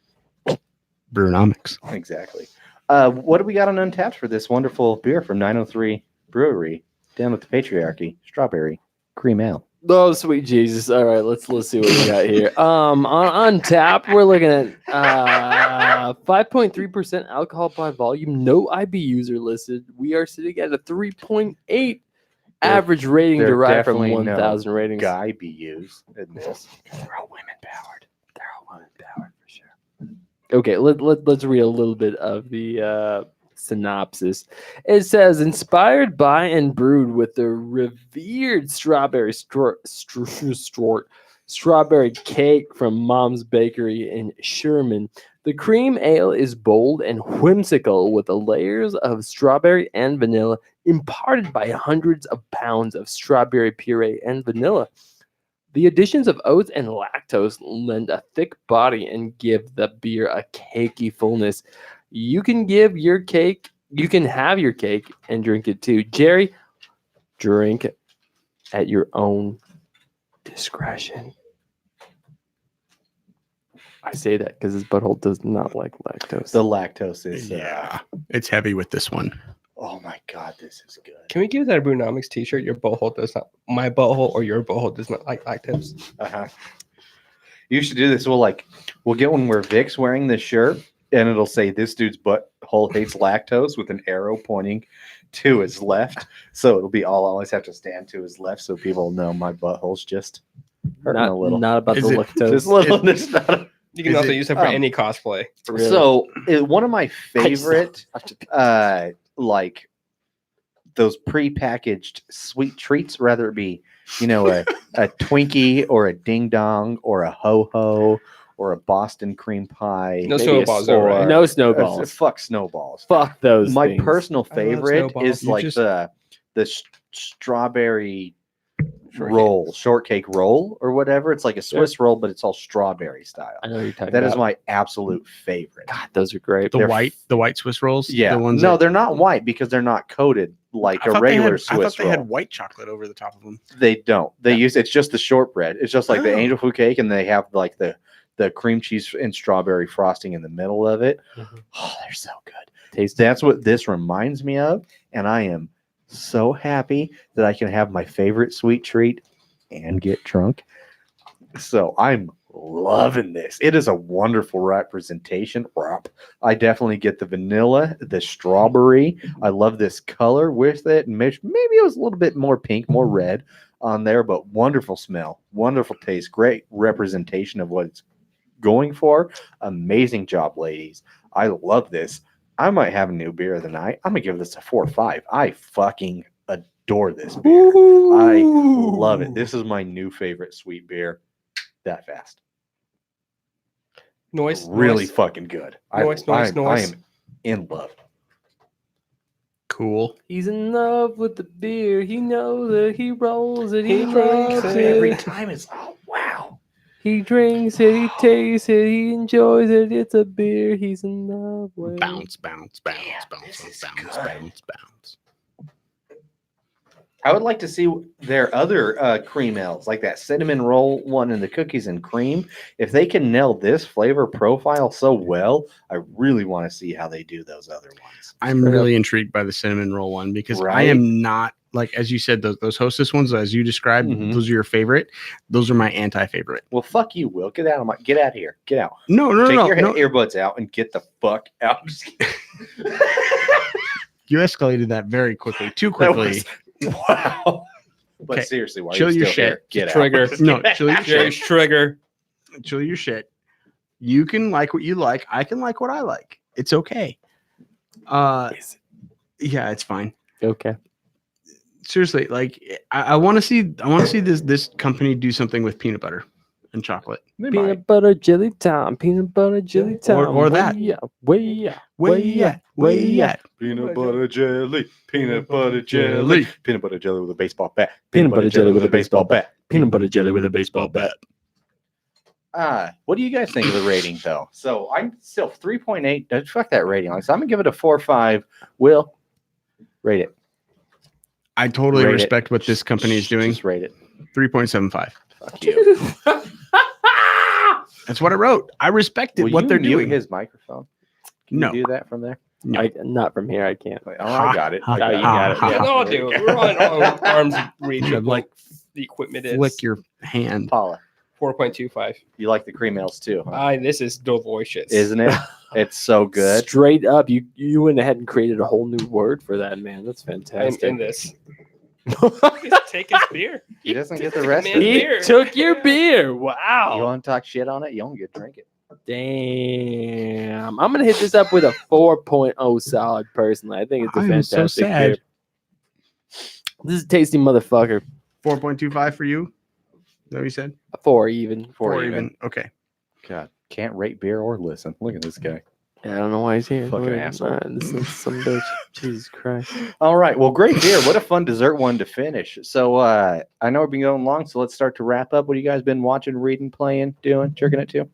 Brewnomics. Exactly. What do we got on Untapped for this wonderful beer from 903 Brewery down with the patriarchy? Strawberry cream ale. Oh, sweet Jesus. All right, let's see what we got here. On tap, we're looking at 5.3% alcohol by volume. No IBUs are listed. We are sitting at a 3.8 average rating there derived from definitely no 1,000 ratings. Guy be used in this. They're all women powered. They're all women powered for sure. Okay, let's read a little bit of the synopsis. It says, inspired by and brewed with the revered strawberry cake from Mom's Bakery in Sherman. The cream ale is bold and whimsical with the layers of strawberry and vanilla imparted by hundreds of pounds of strawberry puree and vanilla. The additions of oats and lactose lend a thick body and give the beer a cakey fullness. You can have your cake and drink it too. Jerry, drink at your own discretion. I say that because his butthole does not like lactose. The lactose is. Yeah, it's heavy with this one. Oh my God, this is good. Can we give that a Brewnomics t-shirt? Your butthole does not, my butthole or your butthole does not like lactose. Uh-huh. You should do this. We'll get one where Vic's wearing this shirt, and it'll say this dude's butthole hates lactose with an arrow pointing to his left. So it'll be I'll always have to stand to his left so people know my butthole's just hurting a little. Not about Is the it- lactose. Just a little. It's not You can Is also it, use it for um, any cosplay. Really. So one of my favorite, like those pre-packaged sweet treats, whether it be, a Twinkie or a Ding Dong or a Ho Ho or a Boston cream pie. No maybe a snowballs, though, right? s'more. No snowballs. Fuck snowballs. Fuck those My things. personal I love favorite snowballs. is You like just- the strawberry roll, shortcake roll or whatever. It's like a Swiss roll, but it's all strawberry style. I know what you're talking That is about. my absolute favorite. God, those are great. The They're white Swiss rolls. Yeah, the ones no, that- they're not white because they're not coated like I a thought they regular had- I Swiss thought they roll. had white chocolate over the top of them. They don't. They use it's just the shortbread. It's just like the Oh. angel food cake, and they have like the cream cheese and strawberry frosting in the middle of it. Mhm. Oh, they're so good. Tasty. That's what this reminds me of, and I am so happy that I can have my favorite sweet treat and get drunk. So I'm loving this. It is a wonderful representation. I definitely get the vanilla, the strawberry. I love this color with it. Maybe it was a little bit more pink, more red on there, but wonderful smell, wonderful taste, great representation of what it's going for. Amazing job, ladies. I love this. I might have a new beer of the night. I'm gonna give this a 4 or 5. I fucking adore this beer. I love it. This is my new favorite sweet beer. That fast. Noise. Really noise. fucking good. Noise. I Noise. am in love. Cool. He's in love with the beer. He knows it. He rolls it. He He drinks loves it. Every it. time it's wow. He drinks it. He tastes it. He enjoys it. It's a beer he's in love with. Bounce, bounce, bounce, Damn, bounce, this is bounce, good. bounce, bounce. I would like to see their other cream ales, like that cinnamon roll one and the cookies and cream. If they can nail this flavor profile so well, I really want to see how they do those other ones. I'm Straight really intrigued by the cinnamon roll one because I Right? am not like, as you said, those Hostess ones, as you described, Mhm. those are your favorite. Those are my anti-favorite. Well, fuck you, Will. Get out of my. Get out of here. Get out. No, no, Take no, your no. earbuds out and get the fuck out. I'm just kidding. You escalated that very quickly, too That quickly. was- wow. But Okay, seriously, why chill are you your still shit. here? Get Trigger. out. No, chill your Jerry's shit. trigger. Chill your shit. You can like what you like. I can like what I like. It's okay. Is Yeah, it's fine. it okay? Seriously, like I want to see this company do something with peanut butter and chocolate. They might. Peanut butter jelly time. Peanut butter jelly time. Or that. Way up. Way up. Way at. Peanut butter jelly, peanut butter jelly, peanut butter jelly with a baseball bat, Peanut butter jelly with a baseball bat. Peanut butter jelly with a baseball bat. What do you guys think of the rating though? So I'm still 3.8. Fuck that rating. So I'm gonna give it a 4 or 5. Will rate it. I totally Rate it. respect what this company is doing. Just rate it. 3.75. Fuck you. That's what I wrote. I respected Will what you they're mute doing. his microphone? Can No. you do that from there? No. Not from here. I can't. Wait, oh, I got it. Ha, I got you it. got it. Yeah. Yeah, no, dude. We're on arm's reach Yeah, of like, like the equipment is. Flick your hand. Paula, 4.25. you like the cream ales too, huh? This is delicious. Isn't it? It's so good. Straight up, you went ahead and created a whole new word for that, man. That's I'm fantastic. in this. Just take his beer. He doesn't get the rest of Man, it. He beer. took your Yeah. beer. You Wow. want to talk shit on it? You don't get to drink it. Damn. I'm gonna hit this up with a 4.0 solid personally. I think it's a I am so fantastic sad. beer. This is a tasty motherfucker. 4.25 for you. Is that what you said? A 4 even. Four even. Okay. God, can't rate beer or listen. Look at this guy. Yeah, I don't know why he's here. Fucking Wait, asshole. This is some bitch. Jesus Christ. All right. Well, great beer. What a fun dessert one to finish. So I know we've been going long, so let's start to wrap up. What have you guys been watching, reading, playing, doing, jerking it to?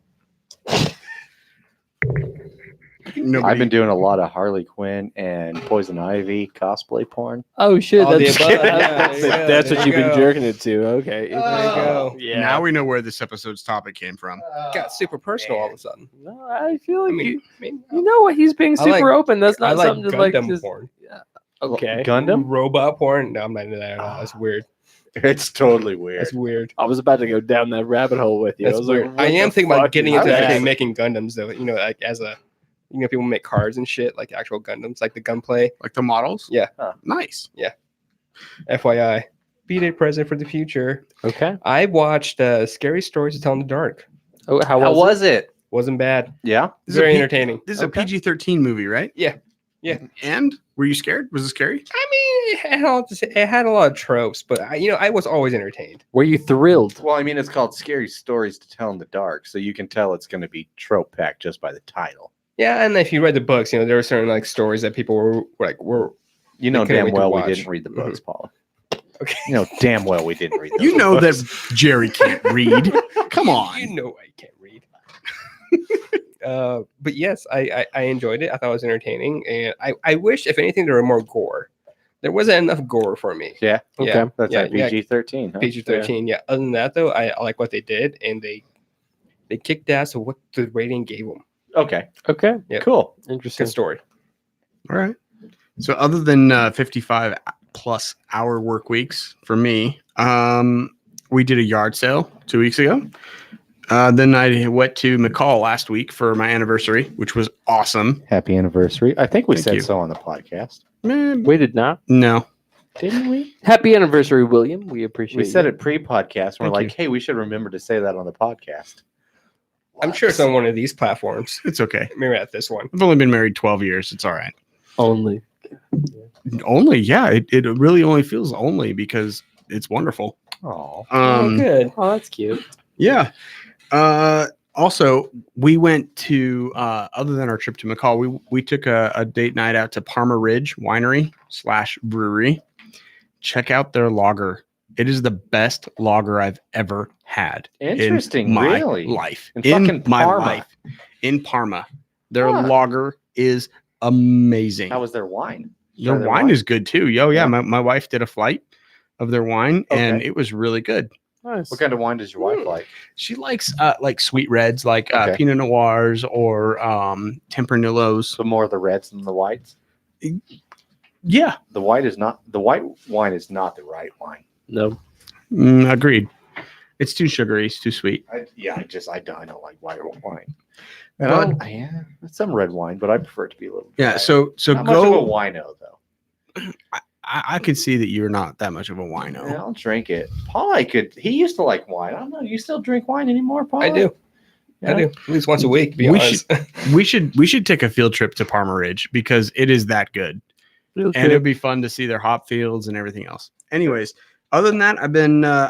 I've been doing a lot of Harley Quinn and Poison Ivy cosplay porn. Oh shit, All the that's, above. Yeah, that's, there you go, that's there what you you've been go. jerking it to. Okay. There you go. Yeah. Now we know where this episode's topic came from. Got super personal all of a sudden. No, I feel like I you mean, know what? He's being I super like- open. That's I not like something to like Gundam just porn. okay. Gundam? Robot porn? No, I'm not into that at all. That's weird. It's totally weird. That's weird. I was about to go down that rabbit hole with you. That's I was like, weird. what I am the thinking about fuck getting is into that? actually making Gundams though. You know, like as a people make cars and shit, like actual Gundams, like the gunplay. Like the models? Yeah. Nice. FYI. Be a present for the future. Okay. I watched Scary Stories to Tell in the Dark. Oh, how How was was it? Wasn't bad. Yeah. This is a Very P- entertaining. This is Okay. a PG-13 movie, right? Yeah. Yeah. And were you scared? Was it scary? I mean, it had a lot of tropes, but I was always entertained. Were you thrilled? Well, I mean, it's called Scary Stories to Tell in the Dark, so you can tell it's going to be trope packed just by the title. Yeah, and if you read the books, there were certain like stories that people were You know couldn't damn wait to well we watch. didn't read the books, Paula. okay. You know damn well we didn't read those You know that books. Jerry can't read. Come on. You know I can't read. But yes, I enjoyed it. I thought it was entertaining, and I wish, if anything, there were more gore. There wasn't enough gore for me. Yeah. Okay. Yeah, That's yeah, at PG-13. Huh? PG-13. Yeah. Other than that, though, I like what they did, and they kicked ass of what the rating gave them. Okay. Okay. Yeah. Cool. Interesting. Good story. All right. So other than 55 plus hour work weeks for me, we did a yard sale 2 weeks ago. Then I went to McCall last week for my anniversary, which was awesome. Happy anniversary. I think we Thank said you. so on the podcast. We did not. No. Didn't we? Happy anniversary, William. We appreciate We said you. it pre-podcast. We're Thank like, you. hey, we should remember to say that on the podcast. I'm sure it's on one of these platforms. It's okay. Maybe at this one. I've only been married 12 years. It's all right. Only. Only, yeah. It really only feels only because it's wonderful. Oh. Oh, good. Oh, that's cute. Yeah. Also, we went to other than our trip to McCall, we took a date night out to Parma Ridge Winery / brewery. Check out their lager. It is the best lager I've ever had. Interesting, in my really? life. In In fucking my Parma. life. In Parma. Their Huh. lager is amazing. How was their wine? Their Try wine is good too. Yo, yeah. Yeah. My wife did a flight of their wine and Okay. it was really good. Nice. What kind of wine does your wife like? She likes like sweet reds, like Okay. Pinot Noirs or Tempranillos. So more of the reds than the whites? Yeah, The white wine is not the right wine. No. agreed. It's too sugary. It's too sweet. I don't like white wine. But- Yeah, it's some red wine, but I prefer it to be a little. Yeah. dry. So not much of a go. wino though. I can see that you're not that much of a wino. Yeah, I'll drink it. Paul, he used to like wine. I don't know. You still drink wine anymore, Paul? I do. Yeah. I do. At least once a week, to be We honest. We should take a field trip to Parma Ridge because it is that good, and it'd be fun to see their hop fields and everything else. Anyways, other than that,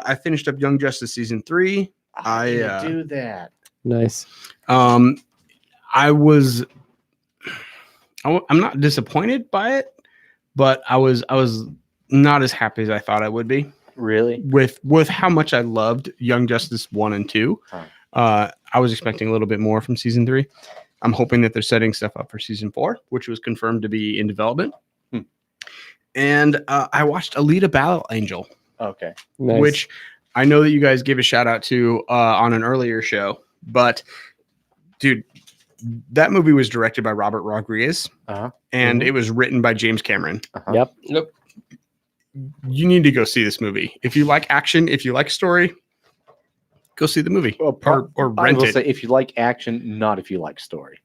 I finished up Young Justice season 3. I I, do that. Nice. I'm not disappointed by it, but I was not as happy as I thought I would be Really? with how much I loved Young Justice 1 and 2. Huh. I was expecting a little bit more from season 3. I'm hoping that they're setting stuff up for season 4, which was confirmed to be in development. And I watched Alita Battle Angel, Okay. Nice. which I know that you guys gave a shout out to on an earlier show, but dude, that movie was directed by Robert Rodriguez, Uh-huh. and it was written by James Cameron. Uh-huh. Yep. Nope. You need to go see this movie. If you like action, if you like story, go see the movie Well, or I rent will it. say if you like action, not if you like story.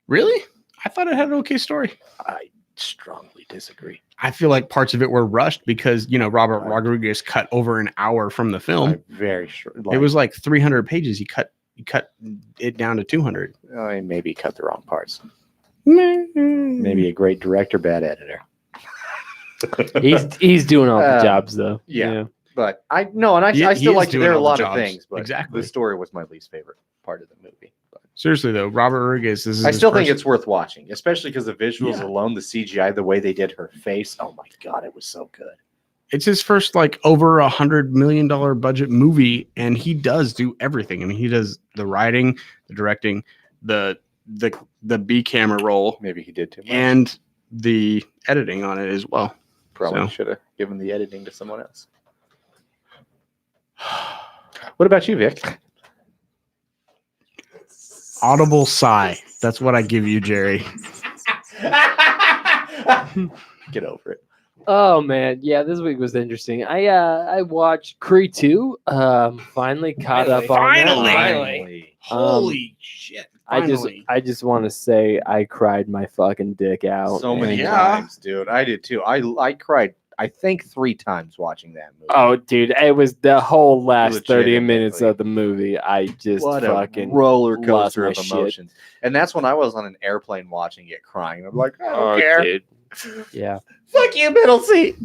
Really? I thought it had an okay story. I strongly disagree. I feel like parts of it were rushed because, Robert Right. Rodriguez cut over an hour from the film. I'm very sure. It was like 300 pages he cut cut it down to 200. I maybe cut the wrong parts. Maybe. Maybe a great director, bad editor. He's doing all the Um, jobs though. yeah. But I He still is like doing there are a all the lot of jobs. things, but Exactly. the story was my least favorite part of the movie. But Seriously though, Robert Rodriguez. This is I his still think first- it's worth watching, especially because the visuals Yeah. alone, the CGI, the way they did her face. Oh my god, it was so good. it's his first like over $100 million budget movie, and he does do everything. I mean, he does the writing, the directing, the B camera roll, Maybe he did too much. and the editing on it as well. Probably so. should have given the editing to someone else. What about you, Vic? Audible sigh. That's what I give you, Jerry. Get over it. Oh man, yeah, this week was interesting. I watched Creed 2. Finally caught up on that. Finally. Holy shit! I just want to say I cried my fucking dick out. So many and- Yeah. times, dude. I did too. I cried, I think 3 times watching that movie. Oh, dude, it was the whole last 30 minutes Legitimately. of the movie. I just What a fucking roller lost coaster my of shit. emotions. And that's when I was on an airplane watching it crying. I'm like, I don't Oh, care. dude. Yeah. Fuck you, middle seat.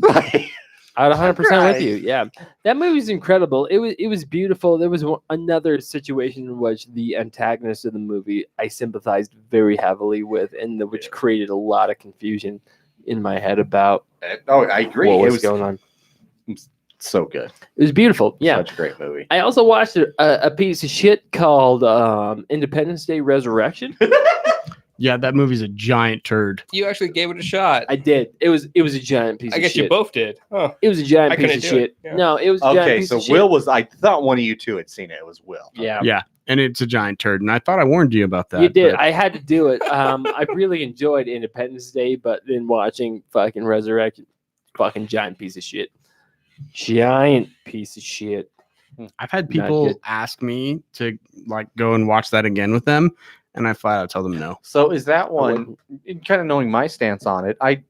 I'm 100% with Right. you. Yeah, that movie's incredible. It was beautiful. There was another situation in which the antagonist of the movie I sympathized very heavily with, and which created a lot of confusion in my head about Oh, I agree. what It was was going on. so good. It was beautiful. Yeah. Such a great movie. I also watched a piece of shit called Independence Day Resurrection. Yeah, that movie's a giant turd. You actually gave it a shot. I did. It was a giant piece I of guess shit. you both did. Oh, It was a giant I piece couldn't of do shit. it. Yeah. No, it was a giant Okay, piece so of shit. Will was, I thought one of you two had seen it. It was Will. Yeah. Yeah, and it's a giant turd. And I thought I warned you about that. You did. but- I had to do it. I really enjoyed Independence Day, but then watching fucking Resurrection, fucking giant piece of shit. Giant piece of shit. I've had Not people good. ask me to like go and watch that again with them, and I flat out tell them no. So is that wouldn't. one, kind of knowing my stance on it, I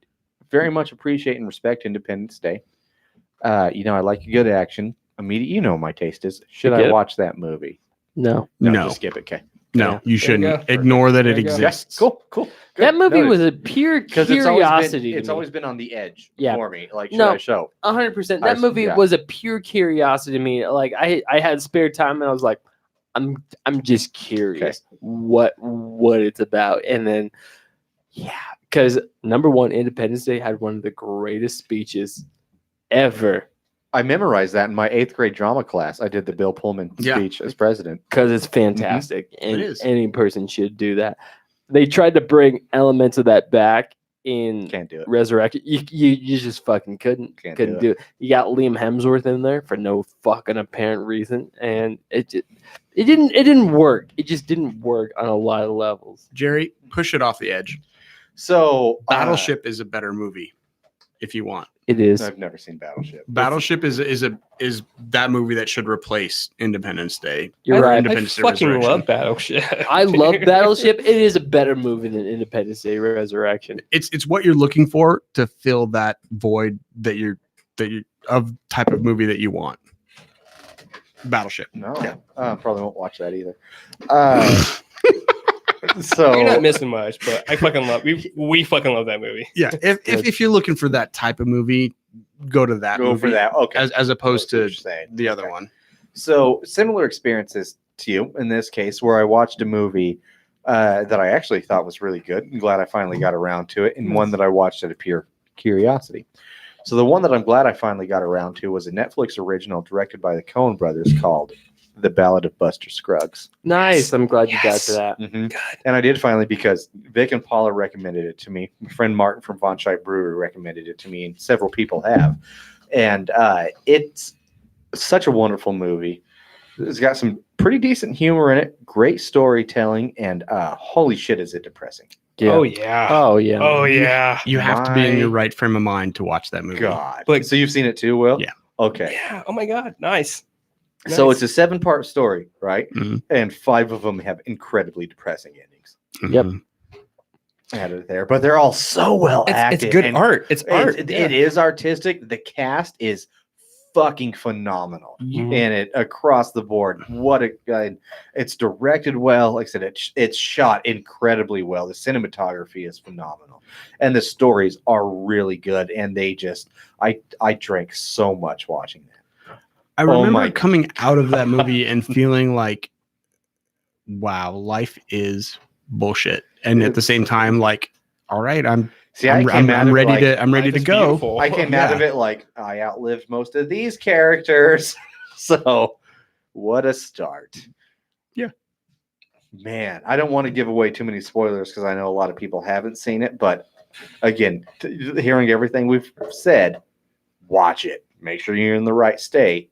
very much appreciate and respect Independence Day. I like a good action. You know what my taste is. Should I get it? watch that movie? No. No. Just skip it. Okay. No, Yeah. you There you shouldn't. go. Ignore that it There you go. exists. Cool. Good. That movie Noted. was a pure Because curiosity. it's to me. always been on the edge Yeah. for me. Like, should No. I show? 100%. I That s- movie yeah. was a pure curiosity to me. Like I had spare time and I was like, I'm just curious what it's about. And then because number one, Independence Day had one of the greatest speeches ever. I memorized that in my 8th grade drama class. I did the Bill Pullman Yeah. speech as president. Because it's fantastic. And It is. any person should do that. They tried to bring elements of that back in Can't do it. Resurrection. You just fucking couldn't Can't do do it. You got Liam Hemsworth in there for no fucking apparent reason, and it didn't work. It just didn't work on a lot of levels. Jerry, push it off the edge. So Battleship is a better movie if you want. It is. I've never seen Battleship. Battleship is that movie that should replace Independence Day. You're I, right. I Independence Day fucking Resurrection. love Battleship. I love Battleship. It is a better movie than Independence Day Resurrection. It's what you're looking for to fill that void that you're of type of movie that you want. Battleship. No, Yeah. probably won't watch that either. So You're not missing much, but I fucking love we fucking love that movie. Yeah, if you're looking for that type of movie, go to that go movie for that. Okay. as opposed That's what to you're saying. the other Okay. one. So similar experiences to you in this case, where I watched a movie that I actually thought was really good. I'm glad I finally got around to it, and one that I watched out of pure curiosity. So the one that I'm glad I finally got around to was a Netflix original directed by the Coen brothers called The Ballad of Buster Scruggs. Nice. I'm glad you got Yes. to that. Mhm. And I did finally because Vic and Paula recommended it to me. My friend Martin from Von Scheidt Brewery recommended it to me, and several people have. And it's such a wonderful movie. It's got some pretty decent humor in it, great storytelling, and holy shit, is it depressing. Yeah. Oh yeah. Oh yeah. Oh yeah. You have to be in your My right frame of mind to watch that movie. God. Like- So you've seen it too, Will? Yeah. Okay. Yeah. Oh my god. Nice. So Nice. it's a 7-part story, right? Mhm. And 5 of them have incredibly depressing endings. Yep. Mhm. Added there, but they're all so well acted. It's good and art. It's art. It is artistic. The cast is fucking phenomenal Mhm. in it across the board. What a guy. It's directed well. Like I said, it's shot incredibly well. The cinematography is phenomenal. And the stories are really good. And they just, I drank so much watching that. I Oh remember my coming out of that movie and feeling like, wow, life is bullshit. And at the same time, like, all right, I'm See, I came out of it ready like, to I'm ready Life to is go. beautiful. I came out of Yeah. it like I outlived most of these characters. So what a start. Yeah. Man, I don't want to give away too many spoilers because I know a lot of people haven't seen it. But again, hearing everything we've said, watch it. Make sure you're in the right state.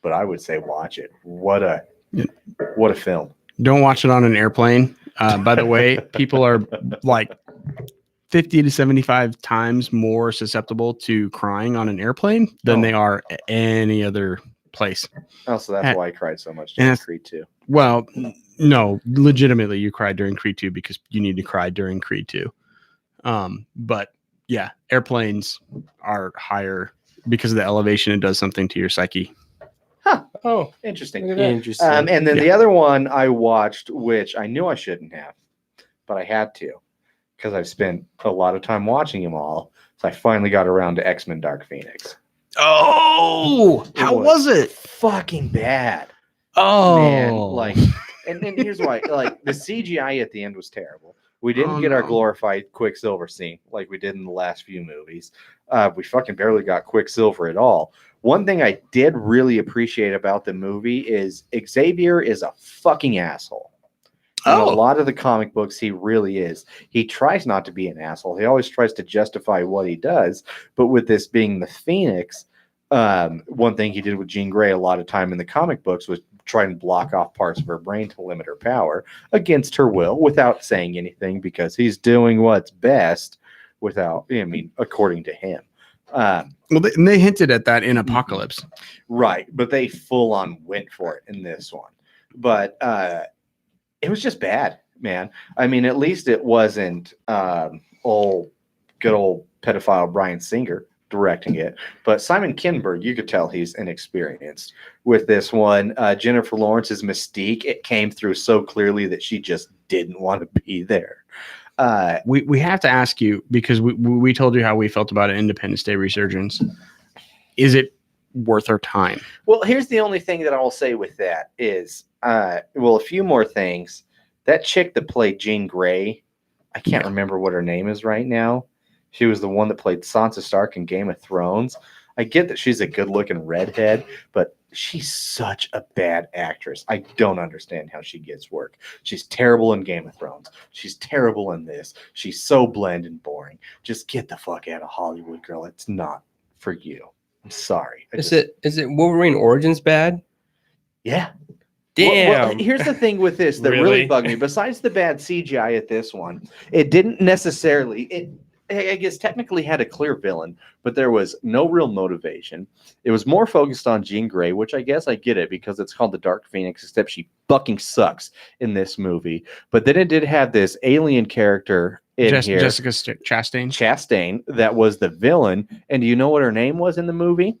But I would say watch it. What a film. Don't watch it on an airplane. By the way, people are like 50 to 75 times more susceptible to crying on an airplane than they are at any other place. Oh, so that's why I cried so much and during that's- Creed 2. Well, no, legitimately, you cried during Creed 2 because you need to cry during Creed 2. But yeah, airplanes are higher because of the elevation. It does something to your psyche. Oh, Interesting. look at that. Interesting. And then the other one I watched, which I knew I shouldn't have, but I had to because I've spent a lot of time watching them all. So I finally got around to X-Men Dark Phoenix. Oh, how was it? Fucking bad. Oh, Man, like, and here's why. Like, the CGI at the end was terrible. We didn't Oh, get our no. glorified Quicksilver scene like we did in the last few movies. We fucking barely got Quicksilver at all. One thing I did really appreciate about the movie is Xavier is a fucking asshole. In a lot of the comic books, he really is. He tries not to be an asshole. He always tries to justify what he does. But with this being the Phoenix, one thing he did with Jean Grey a lot of time in the comic books was try and block off parts of her brain to limit her power against her will without saying anything because he's doing what's best without, I mean, according to him. well, they hinted at that in Apocalypse. Right. But they full on went for it in this one. But it was just bad, man. I mean, at least it wasn't good old pedophile Bryan Singer directing it. But Simon Kinberg, you could tell he's inexperienced with this one. Jennifer Lawrence's Mystique, it came through so clearly that she just didn't want to be there. We have to ask you because we told you how we felt about an Independence Day resurgence. Is it worth our time? Well, here's the only thing that I will say with that is, a few more things. That chick that played Jean Grey, I can't remember what her name is right now. She was the one that played Sansa Stark in Game of Thrones. I get that she's a good-looking redhead, but she's such a bad actress. I don't understand how she gets work. She's terrible in Game of Thrones. She's terrible in this. She's so bland and boring. Just get the fuck out of Hollywood, girl. It's not for you. I'm sorry. Is it Wolverine Origins bad? Yeah. Damn. Well, here's the thing with this that really Really? bugged me. Besides the bad CGI at this one, it didn't necessarily. I guess technically had a clear villain, but there was no real motivation. It was more focused on Jean Grey, which I guess I get it because it's called the Dark Phoenix, except she fucking sucks in this movie. But then it did have this alien character in here, Jessica Chastain. Chastain, that was the villain. And do you know what her name was in the movie?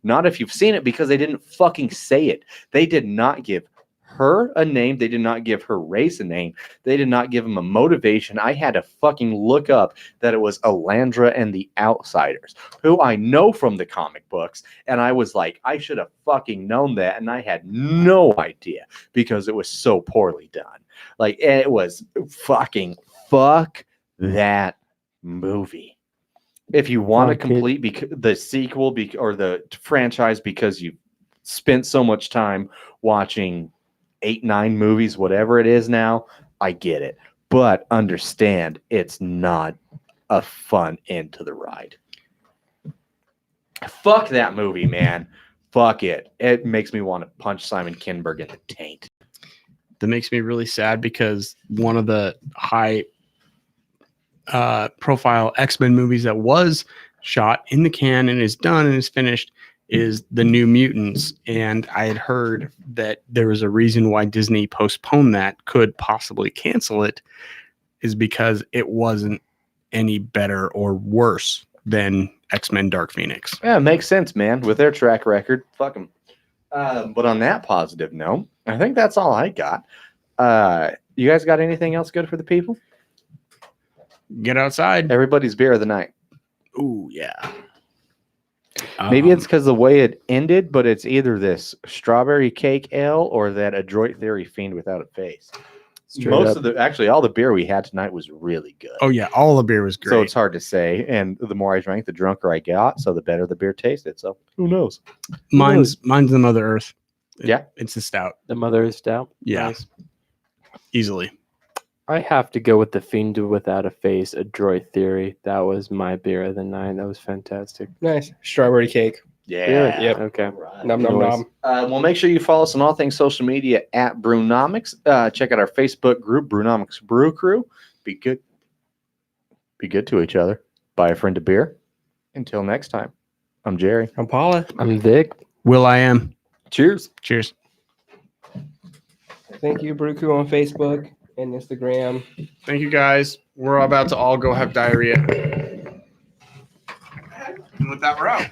Not if you've seen it, because they didn't fucking say it. They did not give her a name. They did not give her race a name. They did not give him a motivation. I had to fucking look up that it was Alandra and the Outsiders, who I know from the comic books. And I was like, I should have fucking known that. And I had no idea because it was so poorly done. Like, it was fucking fuck that movie. If you want to complete the sequel or the franchise because you spent so much time watching 8, 9 movies, whatever it is now, I get it. But understand, it's not a fun end to the ride. Fuck that movie, man. Fuck it. It makes me want to punch Simon Kinberg in the taint. That makes me really sad because one of the high profile X-Men movies that was shot in the can and is done and is finished is the New Mutants. And I had heard that there was a reason why Disney postponed that, could possibly cancel it, is because it wasn't any better or worse than X-Men Dark Phoenix. Yeah, it makes sense, man. With their track record, fuck them. But on that positive note, I think that's all I got. You guys got anything else good for the people? Get outside. Everybody's beer of the night. Ooh, yeah. Maybe it's Um, because the way it ended, but it's either this strawberry cake ale or that Adroit Theory Fiend without a face. Straight Most up. of the actually all the beer we had tonight was really good. Oh yeah, all the beer was great. So it's hard to say. And the more I drank, the drunker I got. So the better the beer tasted. So who knows? mine's the Mother Earth. Yeah. It's the stout. The Mother is Stout. Yeah. Nice. Easily. I have to go with the Fiend Without a Face, Adroit Theory. That was my beer of the night. That was fantastic. Nice. Strawberry cake. Yeah. Yep. Okay. Nom nom Nice. nom. Well, make sure you follow us on all things social media at Brewnomics. Check out our Facebook group, Brewnomics Brew Crew. Be good. Be good to each other. Buy a friend a beer. Until next time, I'm Jerry. I'm Paula. I'm Vic. Will I am. Cheers. Cheers. Thank you, Brew Crew on Facebook and Instagram. Thank you guys. We're about to all go have diarrhea. And with that, we're out.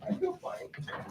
I feel fine.